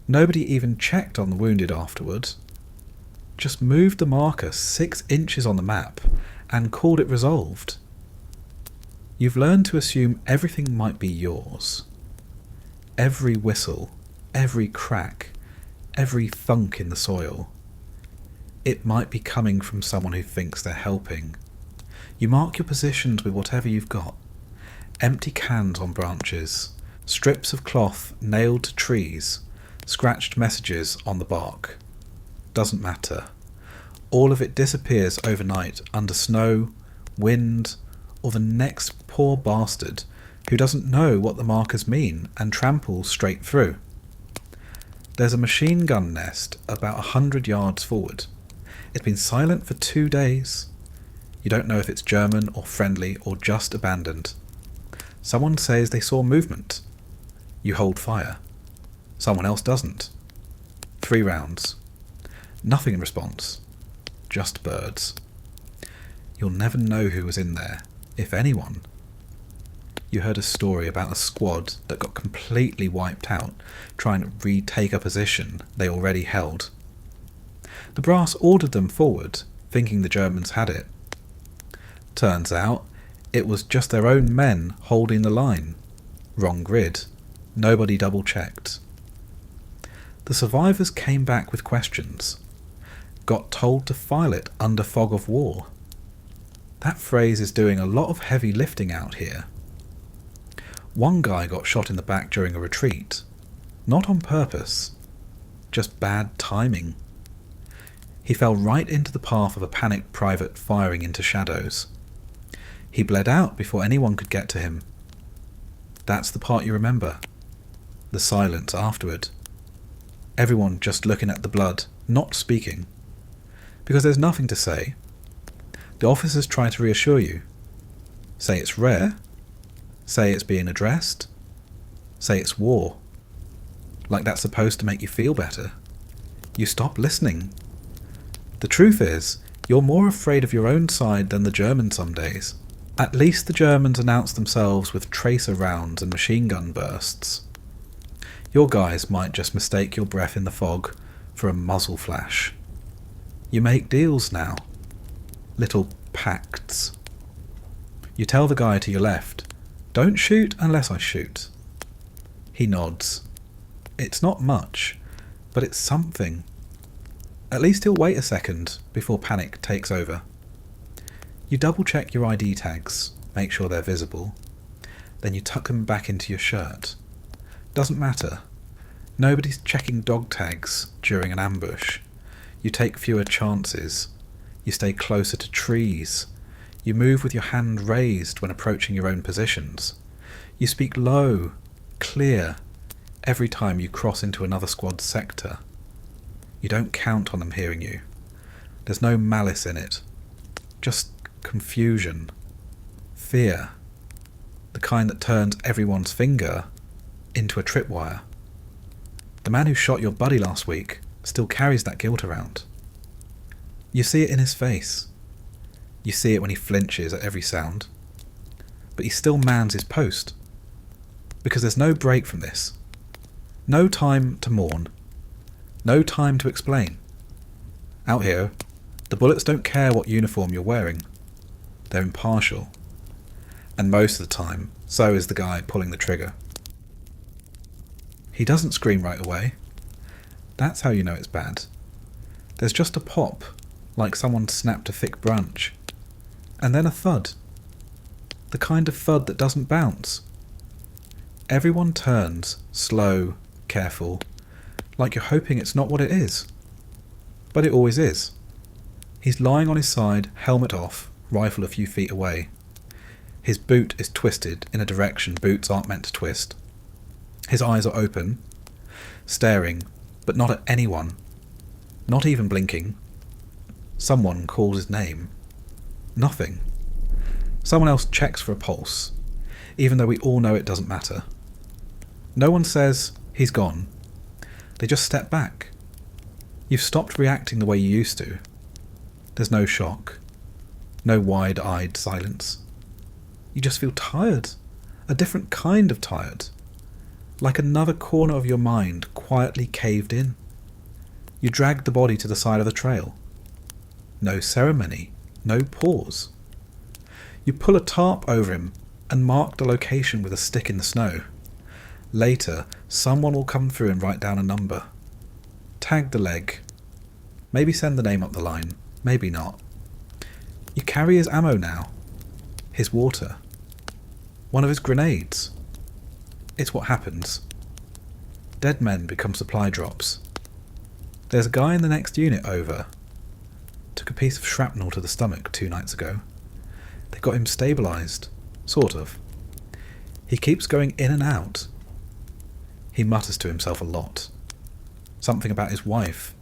Nobody even checked on the wounded afterward. Just moved the marker 6 inches on the map and called it resolved. You've learned to assume everything might be yours. Every whistle, every crack, every thunk in the soil. It might be coming from someone who thinks they're helping. You mark your positions with whatever you've got. Empty cans on branches, strips of cloth nailed to trees, scratched messages on the bark. Doesn't matter. All of it disappears overnight under snow, wind, or the next poor bastard who doesn't know what the markers mean and tramples straight through. There's a machine gun nest about 100 yards forward. It's been silent for 2 days. You don't know if it's German or friendly or just abandoned. Someone says they saw movement. You hold fire. Someone else doesn't. 3 rounds. Nothing in response. Just birds. You'll never know who was in there, if anyone. You heard a story about a squad that got completely wiped out trying to retake a position they already held. The brass ordered them forward, thinking the Germans had it. Turns out, it was just their own men holding the line. Wrong grid. Nobody double-checked. The survivors came back with questions. Got told to file it under fog of war. That phrase is doing a lot of heavy lifting out here. One guy got shot in the back during a retreat. Not on purpose. Just bad timing. He fell right into the path of a panicked private firing into shadows. He bled out before anyone could get to him. That's the part you remember. The silence afterward. Everyone just looking at the blood, not speaking. Because there's nothing to say. The officers try to reassure you. Say it's rare. Say it's being addressed. Say it's war. Like that's supposed to make you feel better. You stop listening. The truth is, you're more afraid of your own side than the Germans some days. At least the Germans announce themselves with tracer rounds and machine gun bursts. Your guys might just mistake your breath in the fog for a muzzle flash. You make deals now. Little pacts. You tell the guy to your left, "Don't shoot unless I shoot." He nods. It's not much, but it's something. At least he'll wait a second before panic takes over. You double check your ID tags, make sure they're visible, then you tuck them back into your shirt. Doesn't matter. Nobody's checking dog tags during an ambush. You take fewer chances. You stay closer to trees. You move with your hand raised when approaching your own positions. You speak low, clear, every time you cross into another squad's sector. You don't count on them hearing you. There's no malice in it. Just confusion. Fear. The kind that turns everyone's finger into a tripwire. The man who shot your buddy last week still carries that guilt around. You see it in his face. You see it when he flinches at every sound. But he still mans his post. Because there's no break from this. No time to mourn. No time to explain. Out here, the bullets don't care what uniform you're wearing. They're impartial. And most of the time, so is the guy pulling the trigger. He doesn't scream right away. That's how you know it's bad. There's just a pop, like someone snapped a thick branch. And then a thud. The kind of thud that doesn't bounce. Everyone turns, slow, careful, like you're hoping it's not what it is. But it always is. He's lying on his side, helmet off, rifle a few feet away. His boot is twisted in a direction boots aren't meant to twist. His eyes are open, staring, but not at anyone. Not even blinking. Someone calls his name. Nothing. Someone else checks for a pulse, even though we all know it doesn't matter. No one says, he's gone. They just step back. You've stopped reacting the way you used to. There's no shock. No wide-eyed silence. You just feel tired. A different kind of tired. Like another corner of your mind quietly caved in. You drag the body to the side of the trail. No ceremony. No pause. You pull a tarp over him and mark the location with a stick in the snow. Later, someone will come through and write down a number. Tag the leg. Maybe send the name up the line. Maybe not. You carry his ammo now. His water. One of his grenades. It's what happens. Dead men become supply drops. There's a guy in the next unit over. Took a piece of shrapnel to the stomach 2 nights ago. They got him stabilised. Sort of. He keeps going in and out. He mutters to himself a lot. Something about his wife.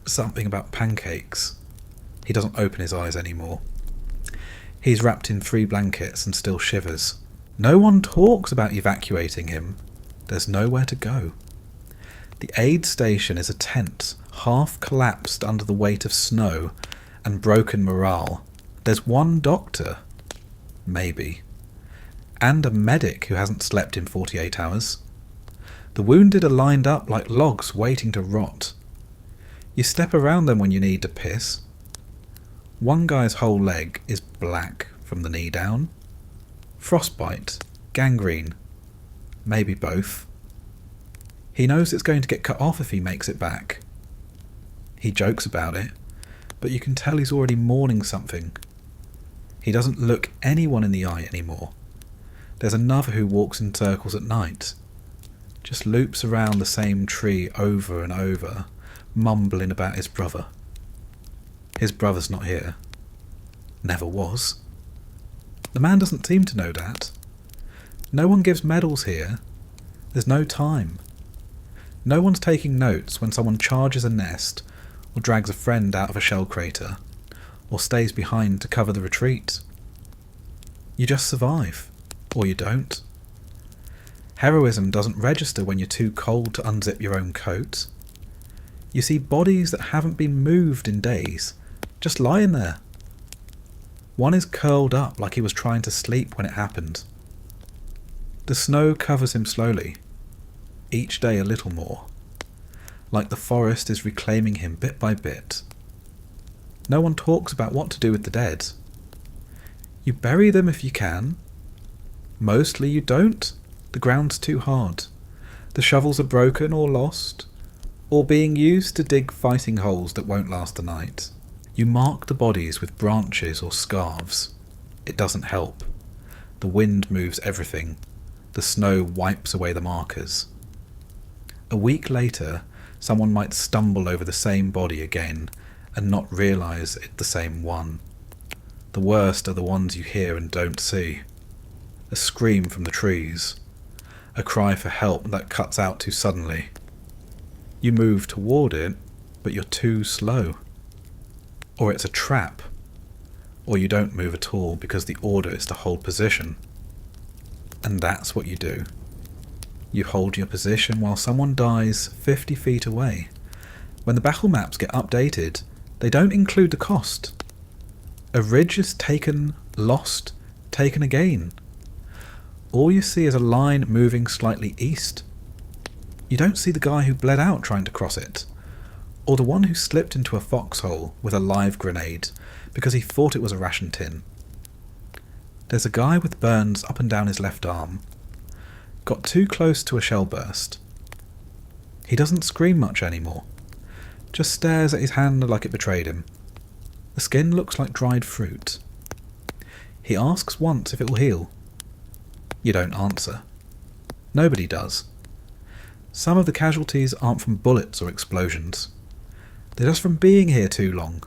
Something about pancakes. He doesn't open his eyes anymore. He's wrapped in 3 blankets and still shivers. No one talks about evacuating him. There's nowhere to go. The aid station is a tent, half collapsed under the weight of snow and broken morale. There's one doctor. Maybe. And a medic who hasn't slept in 48 hours. The wounded are lined up like logs waiting to rot. You step around them when you need to piss. One guy's whole leg is black from the knee down. Frostbite, gangrene, maybe both. He knows it's going to get cut off if he makes it back. He jokes about it, but you can tell he's already mourning something. He doesn't look anyone in the eye anymore. There's another who walks in circles at night. Just loops around the same tree over and over, mumbling about his brother. His brother's not here. Never was. The man doesn't seem to know that. No one gives medals here. There's no time. No one's taking notes when someone charges a nest, or drags a friend out of a shell crater, or stays behind to cover the retreat. You just survive, or you don't. Heroism doesn't register when you're too cold to unzip your own coat. You see bodies that haven't been moved in days, just lying there. One is curled up like he was trying to sleep when it happened. The snow covers him slowly, each day a little more, like the forest is reclaiming him bit by bit. No one talks about what to do with the dead. You bury them if you can. Mostly you don't. The ground's too hard. The shovels are broken or lost, or being used to dig fighting holes that won't last the night. You mark the bodies with branches or scarves. It doesn't help. The wind moves everything. The snow wipes away the markers. A week later, someone might stumble over the same body again and not realise it's the same one. The worst are the ones you hear and don't see. A scream from the trees. A cry for help that cuts out too suddenly. You move toward it, but you're too slow. Or it's a trap. Or you don't move at all because the order is to hold position. And that's what you do. You hold your position while someone dies 50 feet away. When the battle maps get updated, they don't include the cost. A ridge is taken, lost, taken again. All you see is a line moving slightly east. You don't see the guy who bled out trying to cross it, or the one who slipped into a foxhole with a live grenade because he thought it was a ration tin. There's a guy with burns up and down his left arm. Got too close to a shell burst. He doesn't scream much anymore, just stares at his hand like it betrayed him. The skin looks like dried fruit. He asks once if it will heal. You don't answer. Nobody does. Some of the casualties aren't from bullets or explosions. They're just from being here too long.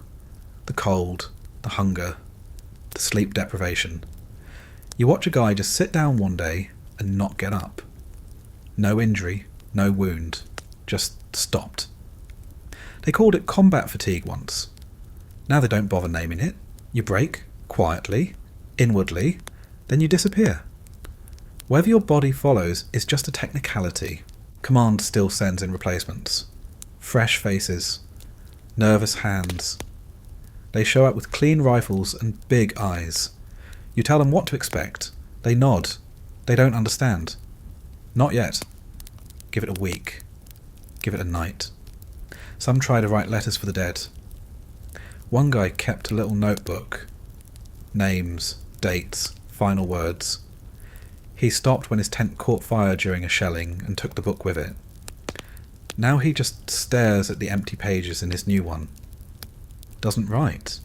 The cold, the hunger, the sleep deprivation. You watch a guy just sit down one day and not get up. No injury, no wound, just stopped. They called it combat fatigue once. Now they don't bother naming it. You break, quietly, inwardly, then you disappear. Whether your body follows is just a technicality. Command still sends in replacements. Fresh faces. Nervous hands. They show up with clean rifles and big eyes. You tell them what to expect. They nod. They don't understand. Not yet. Give it a week. Give it a night. Some try to write letters for the dead. One guy kept a little notebook. Names, dates, final words. He stopped when his tent caught fire during a shelling and took the book with it. Now he just stares at the empty pages in his new one. Doesn't write.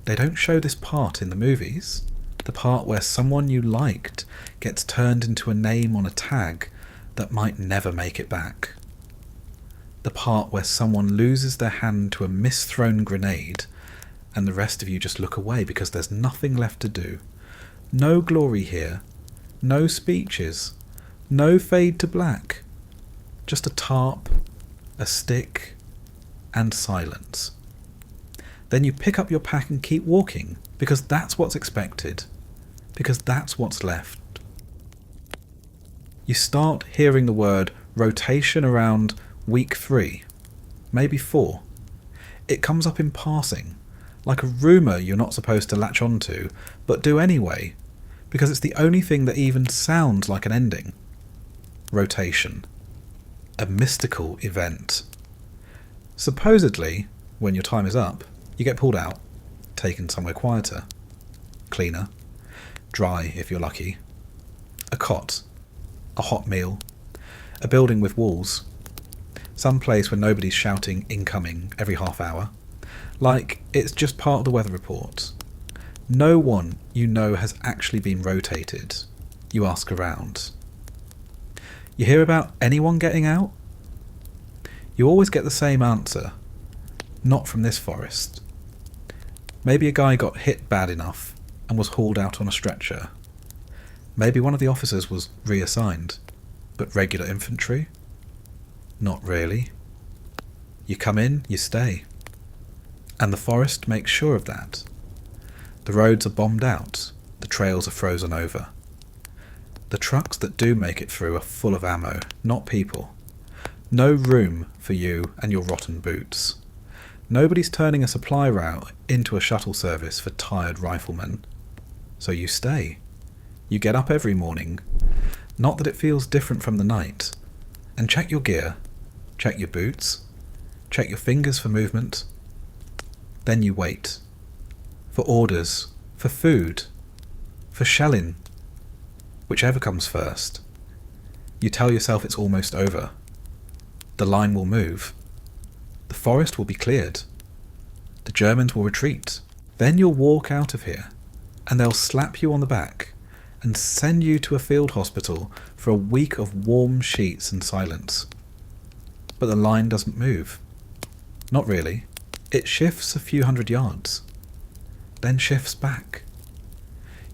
They don't show this part in the movies. The part where someone you liked gets turned into a name on a tag that might never make it back. The part where someone loses their hand to a misthrown grenade and the rest of you just look away because there's nothing left to do. No glory here. No speeches. No fade to black. Just a tarp, a stick, and silence. Then you pick up your pack and keep walking, because that's what's expected. Because that's what's left. You start hearing the word rotation around week 3, maybe 4. It comes up in passing, like a rumour you're not supposed to latch onto, but do anyway, because it's the only thing that even sounds like an ending. Rotation. A mystical event. Supposedly, when your time is up, you get pulled out, taken somewhere quieter, cleaner, dry if you're lucky, a cot, a hot meal, a building with walls, some place where nobody's shouting incoming every half hour, like it's just part of the weather report. No one you know has actually been rotated. You ask around. You hear about anyone getting out? You always get the same answer. Not from this forest. Maybe a guy got hit bad enough and was hauled out on a stretcher. Maybe one of the officers was reassigned. But regular infantry? Not really. You come in, you stay. And the forest makes sure of that. The roads are bombed out. The trails are frozen over. The trucks that do make it through are full of ammo, not people. No room for you and your rotten boots. Nobody's turning a supply route into a shuttle service for tired riflemen. So you stay. You get up every morning. Not that it feels different from the night. And check your gear. Check your boots. Check your fingers for movement. Then you wait. For orders. For food. For shelling. Whichever comes first. You tell yourself it's almost over. The line will move. The forest will be cleared. The Germans will retreat. Then you'll walk out of here, and they'll slap you on the back and send you to a field hospital for a week of warm sheets and silence. But the line doesn't move. Not really. It shifts a few hundred yards, then shifts back.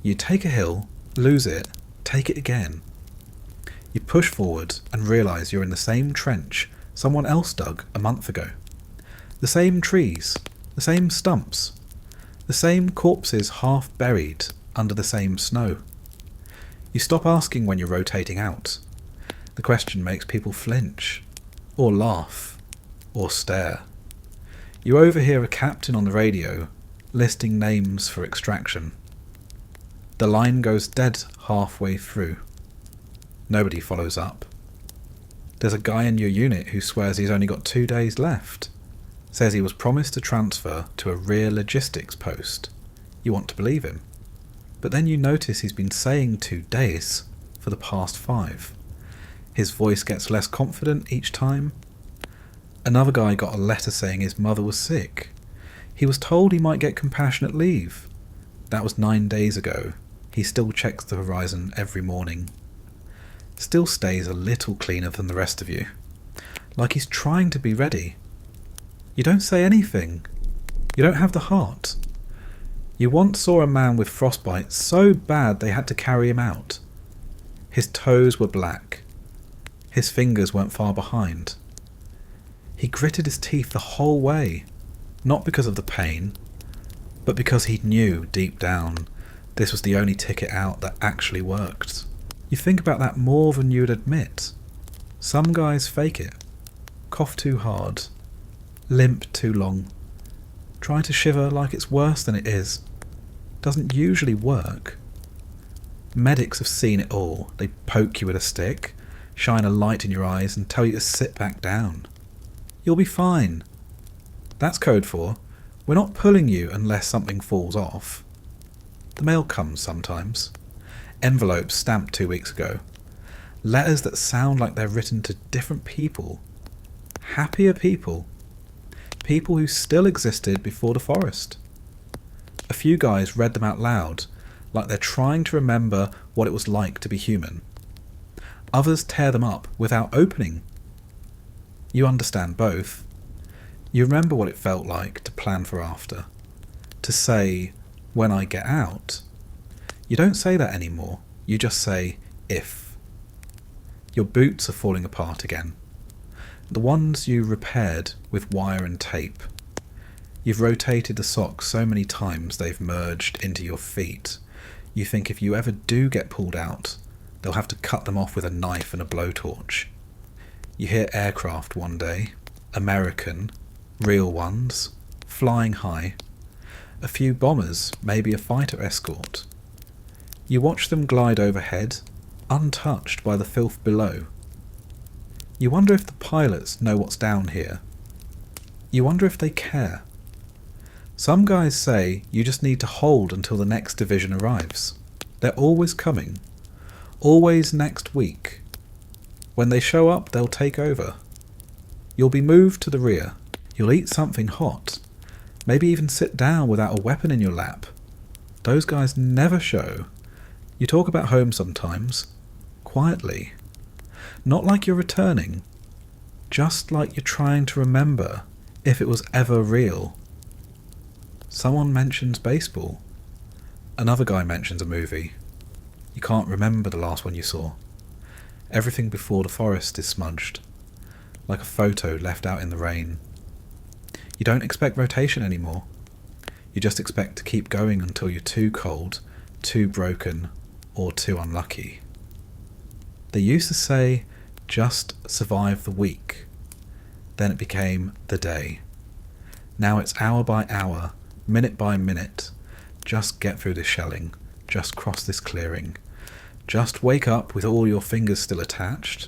You take a hill, lose it, take it again. You push forward and realise you're in the same trench someone else dug a month ago. The same trees, the same stumps, the same corpses half buried under the same snow. You stop asking when you're rotating out. The question makes people flinch, or laugh, or stare. You overhear a captain on the radio listing names for extraction. The line goes dead halfway through. Nobody follows up. There's a guy in your unit who swears he's only got 2 days left. Says he was promised a transfer to a rear logistics post. You want to believe him. But then you notice he's been saying 2 days for the past 5. His voice gets less confident each time. Another guy got a letter saying his mother was sick. He was told he might get compassionate leave. That was 9 days ago. He still checks the horizon every morning. Still stays a little cleaner than the rest of you. Like he's trying to be ready. You don't say anything. You don't have the heart. You once saw a man with frostbite so bad they had to carry him out. His toes were black. His fingers weren't far behind. He gritted his teeth the whole way, not because of the pain, but because he knew deep down this was the only ticket out that actually worked. You think about that more than you'd admit. Some guys fake it, cough too hard, limp too long, try to shiver like it's worse than it is. Doesn't usually work. Medics have seen it all. They poke you with a stick, shine a light in your eyes and tell you to sit back down. You'll be fine. That's code for, we're not pulling you unless something falls off. The mail comes sometimes. Envelopes stamped 2 weeks ago. Letters that sound like they're written to different people. Happier people. People who still existed before the forest. A few guys read them out loud, like they're trying to remember what it was like to be human. Others tear them up without opening. You understand both. You remember what it felt like to plan for after. To say, when I get out. You don't say that anymore. You just say, if. Your boots are falling apart again. The ones you repaired with wire and tape. You've rotated the socks so many times they've merged into your feet. You think if you ever do get pulled out, they'll have to cut them off with a knife and a blowtorch. You hear aircraft one day, American, real ones, flying high. A few bombers, maybe a fighter escort. You watch them glide overhead, untouched by the filth below. You wonder if the pilots know what's down here. You wonder if they care. Some guys say you just need to hold until the next division arrives. They're always coming. Always next week. When they show up, they'll take over. You'll be moved to the rear. You'll eat something hot. Maybe even sit down without a weapon in your lap. Those guys never show. You talk about home sometimes. Quietly. Not like you're returning. Just like you're trying to remember if it was ever real. Someone mentions baseball. Another guy mentions a movie. You can't remember the last one you saw. Everything before the forest is smudged, like a photo left out in the rain. You don't expect rotation anymore. You just expect to keep going until you're too cold, too broken, or too unlucky. They used to say, just survive the week. Then it became the day. Now it's hour by hour, minute by minute. Just get through this shelling. Just cross this clearing. Just wake up with all your fingers still attached.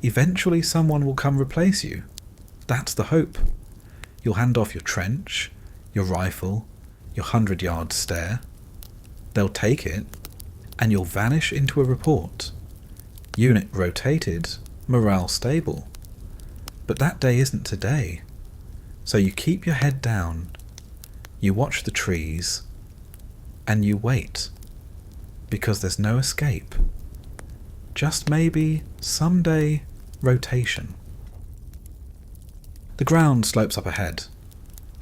Eventually someone will come replace you. That's the hope. You'll hand off your trench, your rifle, your 100-yard stare. They'll take it, and you'll vanish into a report. Unit rotated, morale stable. But that day isn't today. So you keep your head down, You watch the trees, and you wait, because there's no escape. Just maybe, someday, rotation. The ground slopes up ahead.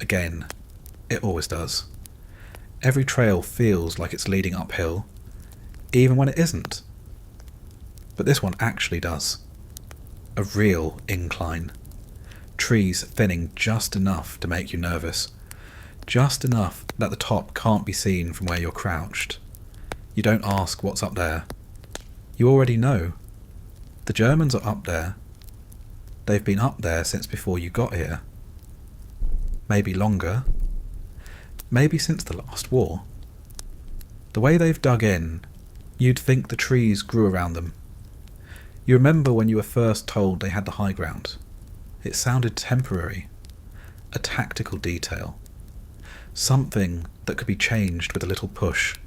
Again, it always does. Every trail feels like it's leading uphill, even when it isn't. But this one actually does. A real incline. Trees thinning just enough to make you nervous. Just enough that the top can't be seen from where you're crouched. You don't ask what's up there. You already know. The Germans are up there. They've been up there since before you got here. Maybe longer. Maybe since the last war. The way they've dug in, you'd think the trees grew around them. You remember when you were first told they had the high ground. It sounded temporary. A tactical detail. Something that could be changed with a little push.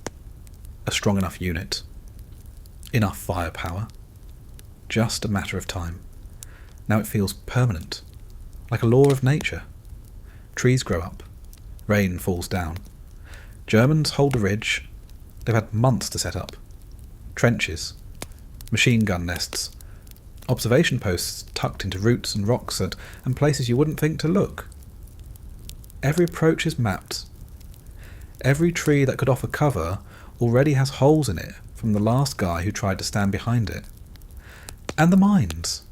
A strong enough unit. Enough firepower. Just a matter of time. Now it feels permanent. Like a law of nature. Trees grow up. Rain falls down. Germans hold the ridge. They've had months to set up. Trenches. Machine gun nests. Observation posts tucked into roots and rocks and places you wouldn't think to look. Every approach is mapped. Every tree that could offer cover already has holes in it from the last guy who tried to stand behind it. And the mines.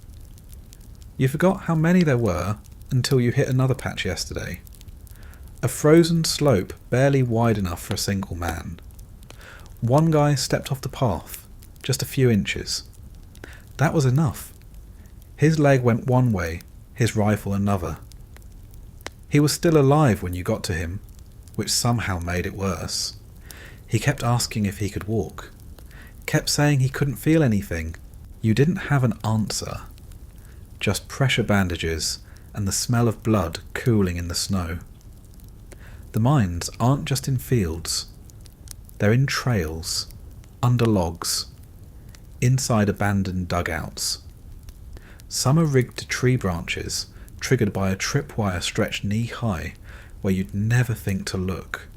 You forgot how many there were until you hit another patch yesterday. A frozen slope barely wide enough for a single man. One guy stepped off the path, just a few inches. That was enough. His leg went one way, his rifle another. He was still alive when you got to him, which somehow made it worse. He kept asking if he could walk. Kept saying he couldn't feel anything. You didn't have an answer. Just pressure bandages and the smell of blood cooling in the snow. The mines aren't just in fields. They're in trails, under logs, inside abandoned dugouts. Some are rigged to tree branches, triggered by a tripwire stretched knee-high, where you'd never think to look.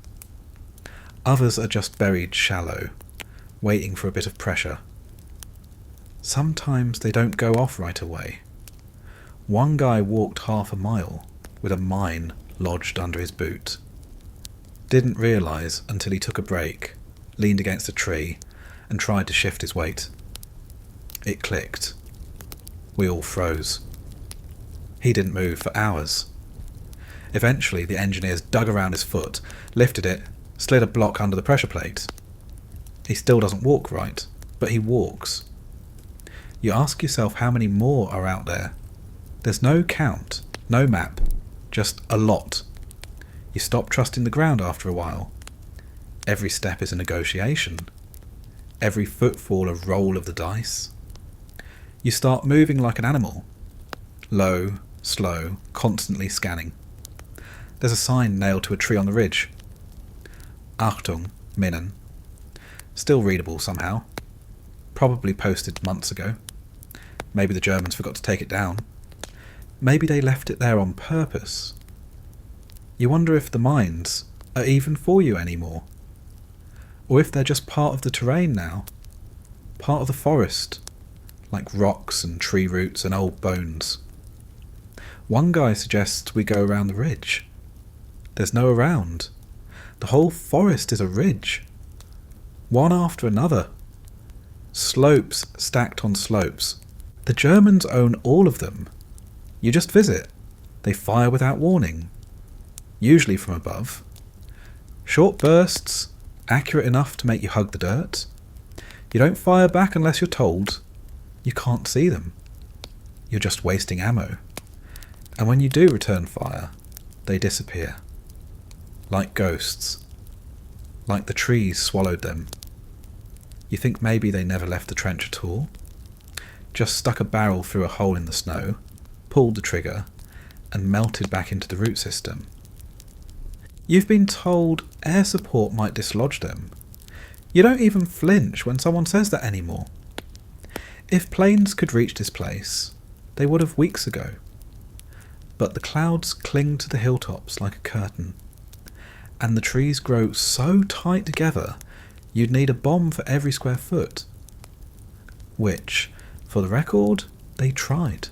Others are just buried shallow, waiting for a bit of pressure. Sometimes they don't go off right away. One guy walked half a mile, with a mine lodged under his boot. Didn't realise until he took a break, leaned against a tree, and tried to shift his weight. It clicked. We all froze. He didn't move for hours. Eventually the engineers dug around his foot, lifted it, slid a block under the pressure plate. He still doesn't walk right, but he walks. You ask yourself how many more are out there. There's no count, no map, just a lot. You stop trusting the ground after a while. Every step is a negotiation. Every footfall a roll of the dice. You start moving like an animal. Low, slow, constantly scanning. There's a sign nailed to a tree on the ridge. Achtung, Minnen. Still readable somehow. Probably posted months ago. Maybe the Germans forgot to take it down. Maybe they left it there on purpose. You wonder if the mines are even for you anymore. Or if they're just part of the terrain now. Part of the forest. Like rocks and tree roots and old bones. One guy suggests we go around the ridge. There's no around. The whole forest is a ridge. One after another. Slopes stacked on slopes. The Germans own all of them. You just visit. They fire without warning. Usually from above. Short bursts, accurate enough to make you hug the dirt. You don't fire back unless you're told. You can't see them. You're just wasting ammo. And when you do return fire, they disappear. Like ghosts. Like the trees swallowed them. You think maybe they never left the trench at all? Just stuck a barrel through a hole in the snow, pulled the trigger, and melted back into the root system. You've been told air support might dislodge them. You don't even flinch when someone says that anymore. If planes could reach this place, they would have weeks ago. But the clouds cling to the hilltops like a curtain, and the trees grow so tight together you'd need a bomb for every square foot. Which, for the record, they tried.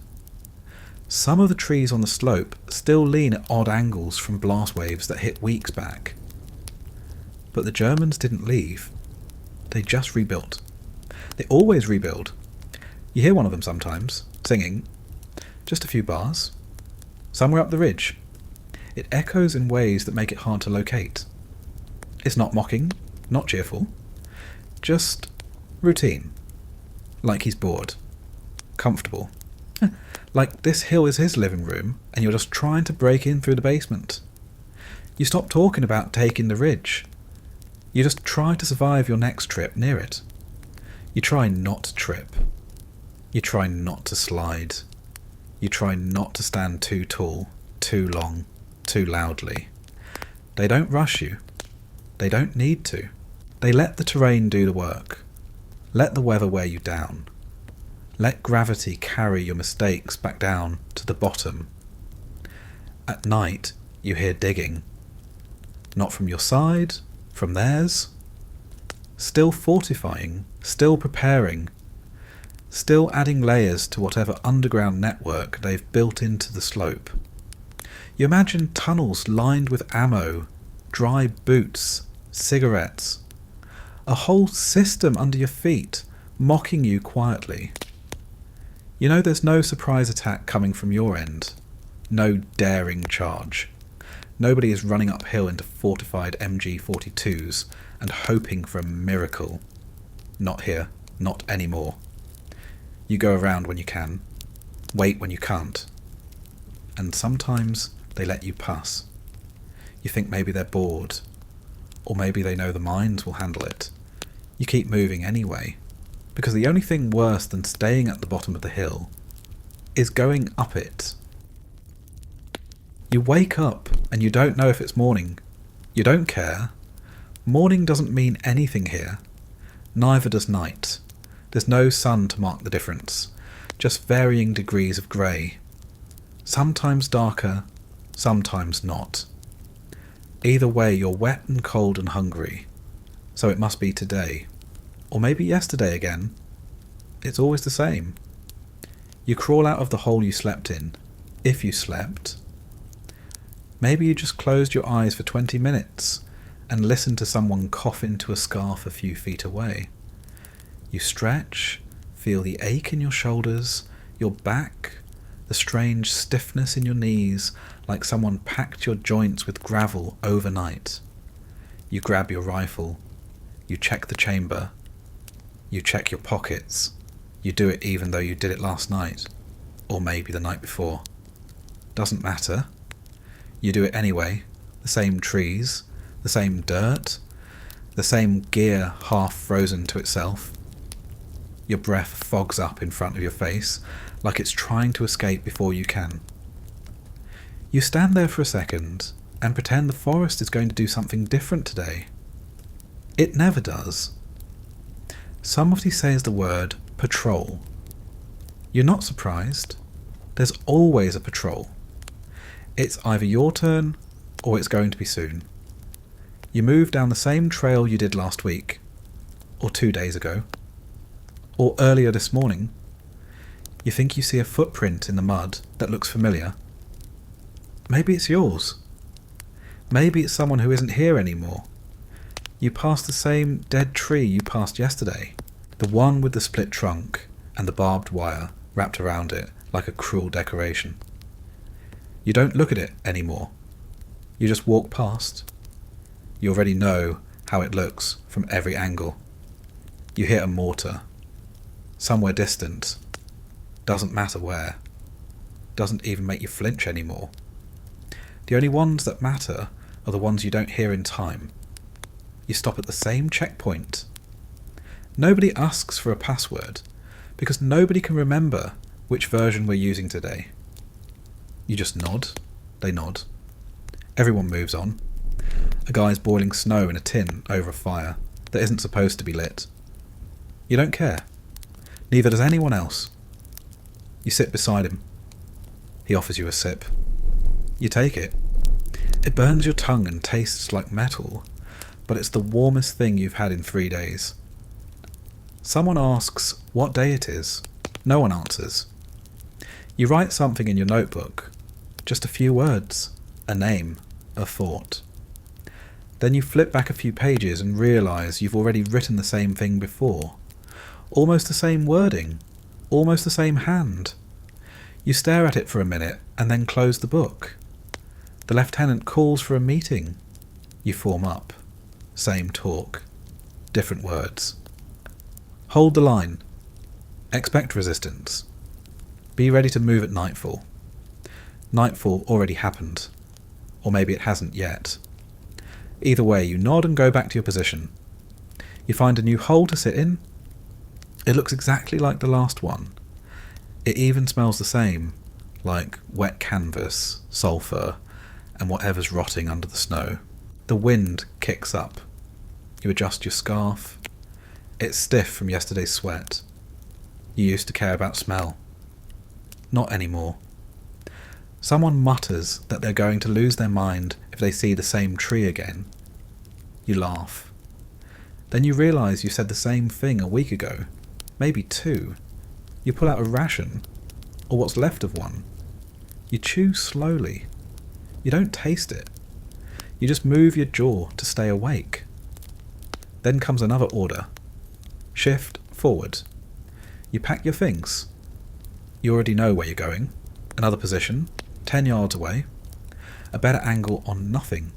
Some of the trees on the slope still lean at odd angles from blast waves that hit weeks back. But the Germans didn't leave. They just rebuilt. They always rebuild. You hear one of them sometimes, singing, just a few bars, somewhere up the ridge. It echoes in ways that make it hard to locate. It's not mocking, not cheerful, just routine. Like he's bored, comfortable. Like this hill is his living room and you're just trying to break in through the basement. You stop talking about taking the ridge. You just try to survive your next trip near it. You try not to trip. You try not to slide. You try not to stand too tall, too long, too loudly. They don't rush you. They don't need to. They let the terrain do the work. Let the weather wear you down. Let gravity carry your mistakes back down to the bottom. At night, you hear digging. Not from your side, from theirs. Still fortifying, still preparing, still adding layers to whatever underground network they've built into the slope. You imagine tunnels lined with ammo, dry boots, cigarettes, a whole system under your feet, mocking you quietly. You know there's no surprise attack coming from your end, no daring charge. Nobody is running uphill into fortified MG42s and hoping for a miracle. Not here, not anymore. You go around when you can, wait when you can't, and sometimes they let you pass. You think maybe they're bored, or maybe they know the mines will handle it. You keep moving anyway, because the only thing worse than staying at the bottom of the hill is going up it. You wake up and you don't know if it's morning. You don't care. Morning doesn't mean anything here. Neither does night. There's no sun to mark the difference, just varying degrees of grey. Sometimes darker, sometimes not. Either way, you're wet and cold and hungry, so it must be today. Or maybe yesterday again. It's always the same. You crawl out of the hole you slept in, if you slept. Maybe you just closed your eyes for 20 minutes and listened to someone cough into a scarf a few feet away. You stretch, feel the ache in your shoulders, your back, the strange stiffness in your knees, like someone packed your joints with gravel overnight. You grab your rifle. You check the chamber. You check your pockets. You do it even though you did it last night, or maybe the night before. Doesn't matter. You do it anyway. The same trees, the same dirt, the same gear half frozen to itself. Your breath fogs up in front of your face, like it's trying to escape before you can. You stand there for a second and pretend the forest is going to do something different today. It never does. Somebody says the word patrol. You're not surprised. There's always a patrol. It's either your turn or it's going to be soon. You move down the same trail you did last week, or 2 days ago, or earlier this morning. You think you see a footprint in the mud that looks familiar. Maybe it's yours. Maybe it's someone who isn't here anymore. You pass the same dead tree you passed yesterday, the one with the split trunk and the barbed wire wrapped around it like a cruel decoration. You don't look at it anymore. You just walk past. You already know how it looks from every angle. You hit a mortar. Somewhere distant. Doesn't matter where. Doesn't even make you flinch anymore. The only ones that matter are the ones you don't hear in time. You stop at the same checkpoint. Nobody asks for a password, because nobody can remember which version we're using today. You just nod. They nod. Everyone moves on. A guy's boiling snow in a tin over a fire that isn't supposed to be lit. You don't care. Neither does anyone else. You sit beside him. He offers you a sip. You take it. It burns your tongue and tastes like metal, but it's the warmest thing you've had in 3 days. Someone asks what day it is. No one answers. You write something in your notebook, just a few words, a name, a thought. Then you flip back a few pages and realise you've already written the same thing before. Almost the same wording, almost the same hand. You stare at it for a minute and then close the book. The lieutenant calls for a meeting. You form up. Same talk. Different words. Hold the line. Expect resistance. Be ready to move at nightfall. Nightfall already happened. Or maybe it hasn't yet. Either way, you nod and go back to your position. You find a new hole to sit in. It looks exactly like the last one. It even smells the same, like wet canvas, sulphur, and whatever's rotting under the snow. The wind kicks up. You adjust your scarf. It's stiff from yesterday's sweat. You used to care about smell. Not anymore. Someone mutters that they're going to lose their mind if they see the same tree again. You laugh. Then you realise you said the same thing a week ago, maybe 2. You pull out a ration, or what's left of one. You chew slowly. You don't taste it. You just move your jaw to stay awake. Then comes another order. Shift forward. You pack your things. You already know where you're going. Another position, 10 yards away. A better angle on nothing.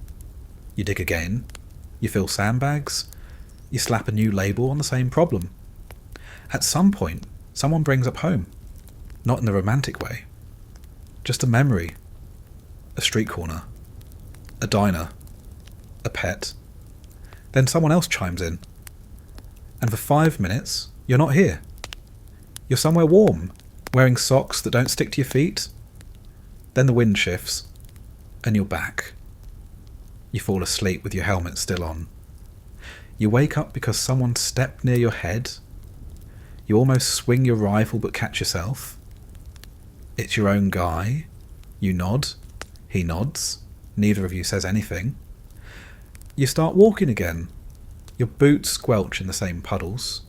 You dig again. You fill sandbags. You slap a new label on the same problem. At some point, someone brings up home. Not in the romantic way. Just a memory. A street corner. A diner. A pet. Then someone else chimes in. And for 5 minutes, you're not here. You're somewhere warm, wearing socks that don't stick to your feet. Then the wind shifts, and you're back. You fall asleep with your helmet still on. You wake up because someone stepped near your head. You almost swing your rifle but catch yourself. It's your own guy. You nod. He nods. Neither of you says anything. You start walking again. Your boots squelch in the same puddles.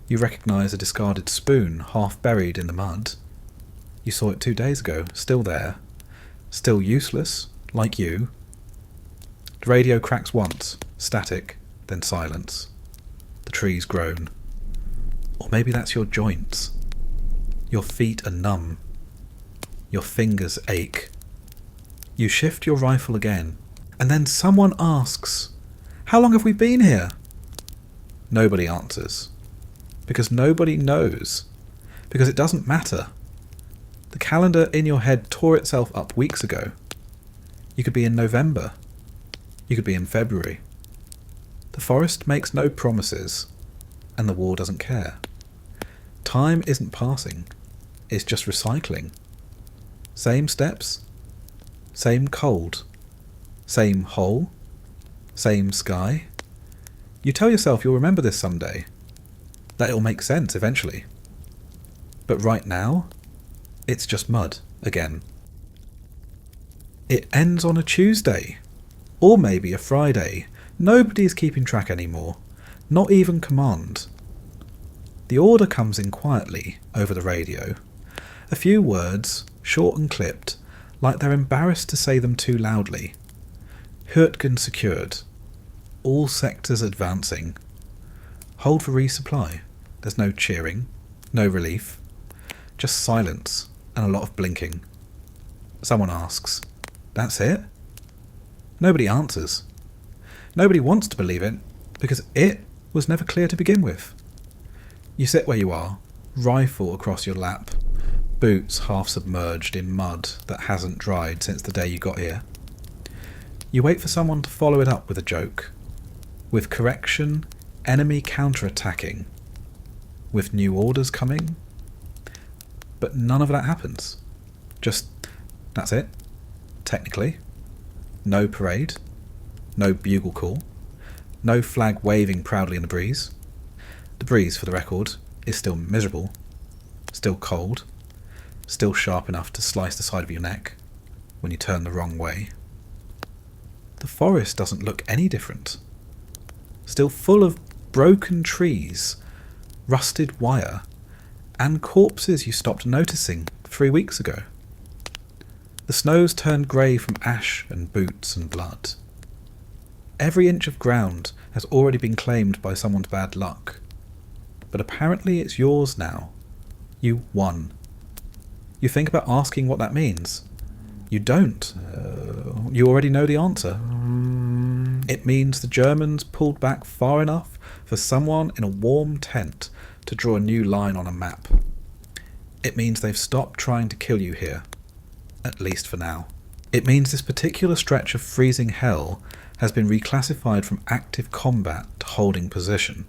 You recognise a discarded spoon half buried in the mud. You saw it 2 days ago, still there. Still useless, like you. The radio cracks once, static, then silence. The trees groan. Or maybe that's your joints. Your feet are numb. Your fingers ache. You shift your rifle again, and then someone asks, "How long have we been here?" Nobody answers. Because nobody knows. Because it doesn't matter. The calendar in your head tore itself up weeks ago. You could be in November. You could be in February. The forest makes no promises, and the war doesn't care. Time isn't passing. It's just recycling. Same steps. Same cold. Same hole. Same sky. You tell yourself you'll remember this someday. That it'll make sense eventually. But right now, it's just mud again. It ends on a Tuesday. Or maybe a Friday. Nobody's keeping track anymore. Not even command. The order comes in quietly over the radio. A few words, short and clipped, like they're embarrassed to say them too loudly. Hürtgen secured. All sectors advancing. Hold for resupply. There's no cheering, no relief. Just silence and a lot of blinking. Someone asks, "That's it?" Nobody answers. Nobody wants to believe it, because it was never clear to begin with. You sit where you are, rifle across your lap, boots half submerged in mud that hasn't dried since the day you got here. You wait for someone to follow it up with a joke. With correction, enemy counter-attacking. With new orders coming. But none of that happens. Just, that's it. Technically. No parade. No bugle call. No flag waving proudly in the breeze. The breeze, for the record, is still miserable. Still cold. Still sharp enough to slice the side of your neck when you turn the wrong way. the forest doesn't look any different. Still full of broken trees, rusted wire, and corpses you stopped noticing 3 weeks ago. The snow's turned grey from ash and boots and blood. Every inch of ground has already been claimed by someone's bad luck. But apparently it's yours now. You won. You think about asking what that means. You don't. You already know the answer. It means the Germans pulled back far enough for someone in a warm tent to draw a new line on a map. It means they've stopped trying to kill you here. At least for now. It means this particular stretch of freezing hell has been reclassified from active combat to holding position.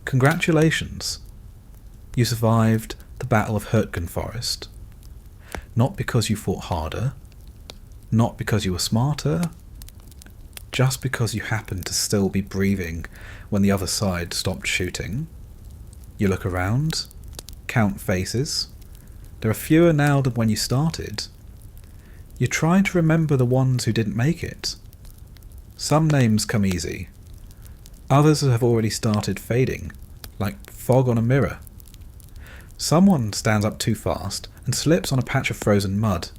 Congratulations. You survived the Battle of Hürtgen Forest. Not because you fought harder, not because you were smarter, just because you happened to still be breathing when the other side stopped shooting. You look around, count faces. There are fewer now than when you started. You try to remember the ones who didn't make it. Some names come easy. Others have already started fading, like fog on a mirror. Someone stands up too fast and slips on a patch of frozen mud.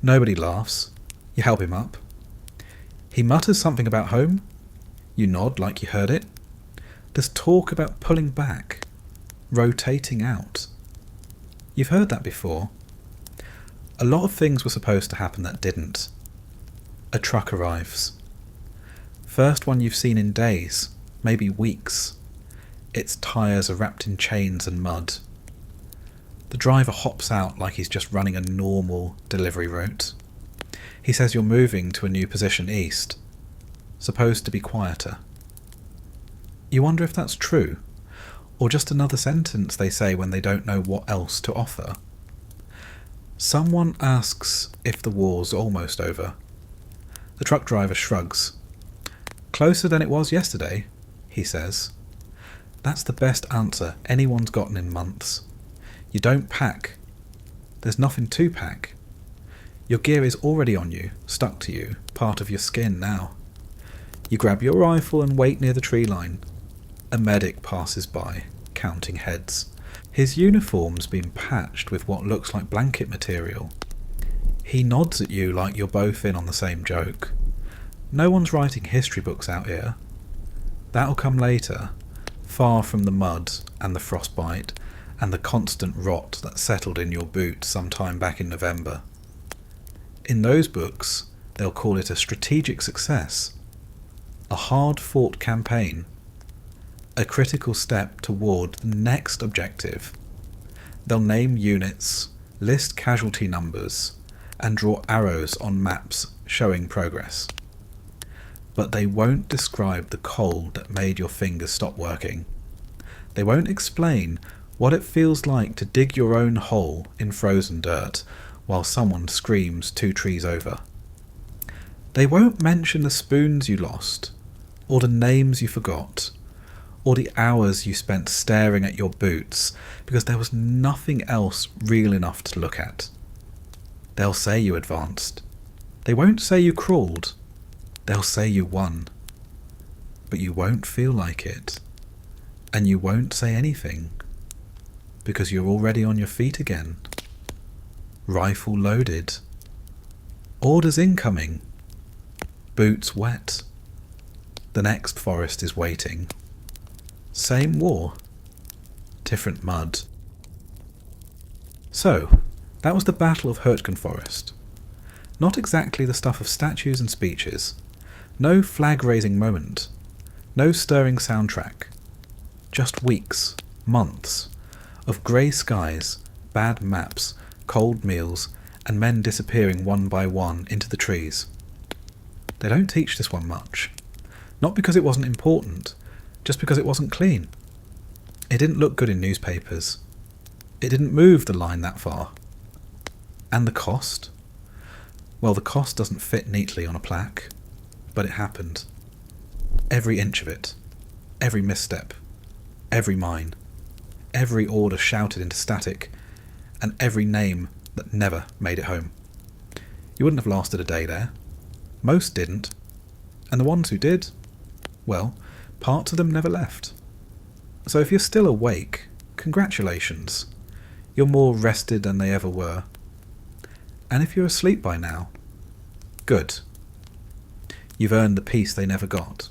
Nobody laughs. You help him up. He mutters something about home. You nod like you heard it. There's talk about pulling back, rotating out. You've heard that before. A lot of things were supposed to happen that didn't. A truck arrives. First one you've seen in days, maybe weeks. Its tyres are wrapped in chains and mud. The driver hops out like he's just running a normal delivery route. He says you're moving to a new position east, supposed to be quieter. You wonder if that's true, or just another sentence they say when they don't know what else to offer. Someone asks if the war's almost over. The truck driver shrugs. Closer than it was yesterday, he says. That's the best answer anyone's gotten in months. You don't pack. There's nothing to pack. Your gear is already on you, stuck to you, part of your skin now. You grab your rifle and wait near the tree line. A medic passes by, counting heads. His uniform's been patched with what looks like blanket material. He nods at you like you're both in on the same joke. No one's writing history books out here. That'll come later, far from the mud and the frostbite and the constant rot that settled in your boot sometime back in November. In those books, they'll call it a strategic success, a hard-fought campaign, a critical step toward the next objective. They'll name units, list casualty numbers, and draw arrows on maps showing progress. But they won't describe the cold that made your fingers stop working. They won't explain what it feels like to dig your own hole in frozen dirt while someone screams 2 trees over. They won't mention the spoons you lost, or the names you forgot, or the hours you spent staring at your boots because there was nothing else real enough to look at. They'll say you advanced. They won't say you crawled. They'll say you won. But you won't feel like it. And you won't say anything. Because you're already on your feet again. Rifle loaded. Orders incoming. Boots wet. The next forest is waiting. Same war. Different mud. So, that was the Battle of Hürtgen Forest. Not exactly the stuff of statues and speeches. No flag-raising moment. No stirring soundtrack. Just weeks, months, of grey skies, bad maps, cold meals, and men disappearing one by one into the trees. They don't teach this one much. Not because it wasn't important, just because it wasn't clean. It didn't look good in newspapers. It didn't move the line that far. And the cost? Well, the cost doesn't fit neatly on a plaque, but it happened. Every inch of it. Every misstep. Every mine. Every order shouted into static, and every name that never made it home. You wouldn't have lasted a day there. Most didn't, and the ones who did, well, parts of them never left. So if you're still awake, congratulations. You're more rested than they ever were. And if you're asleep by now, good. You've earned the peace they never got.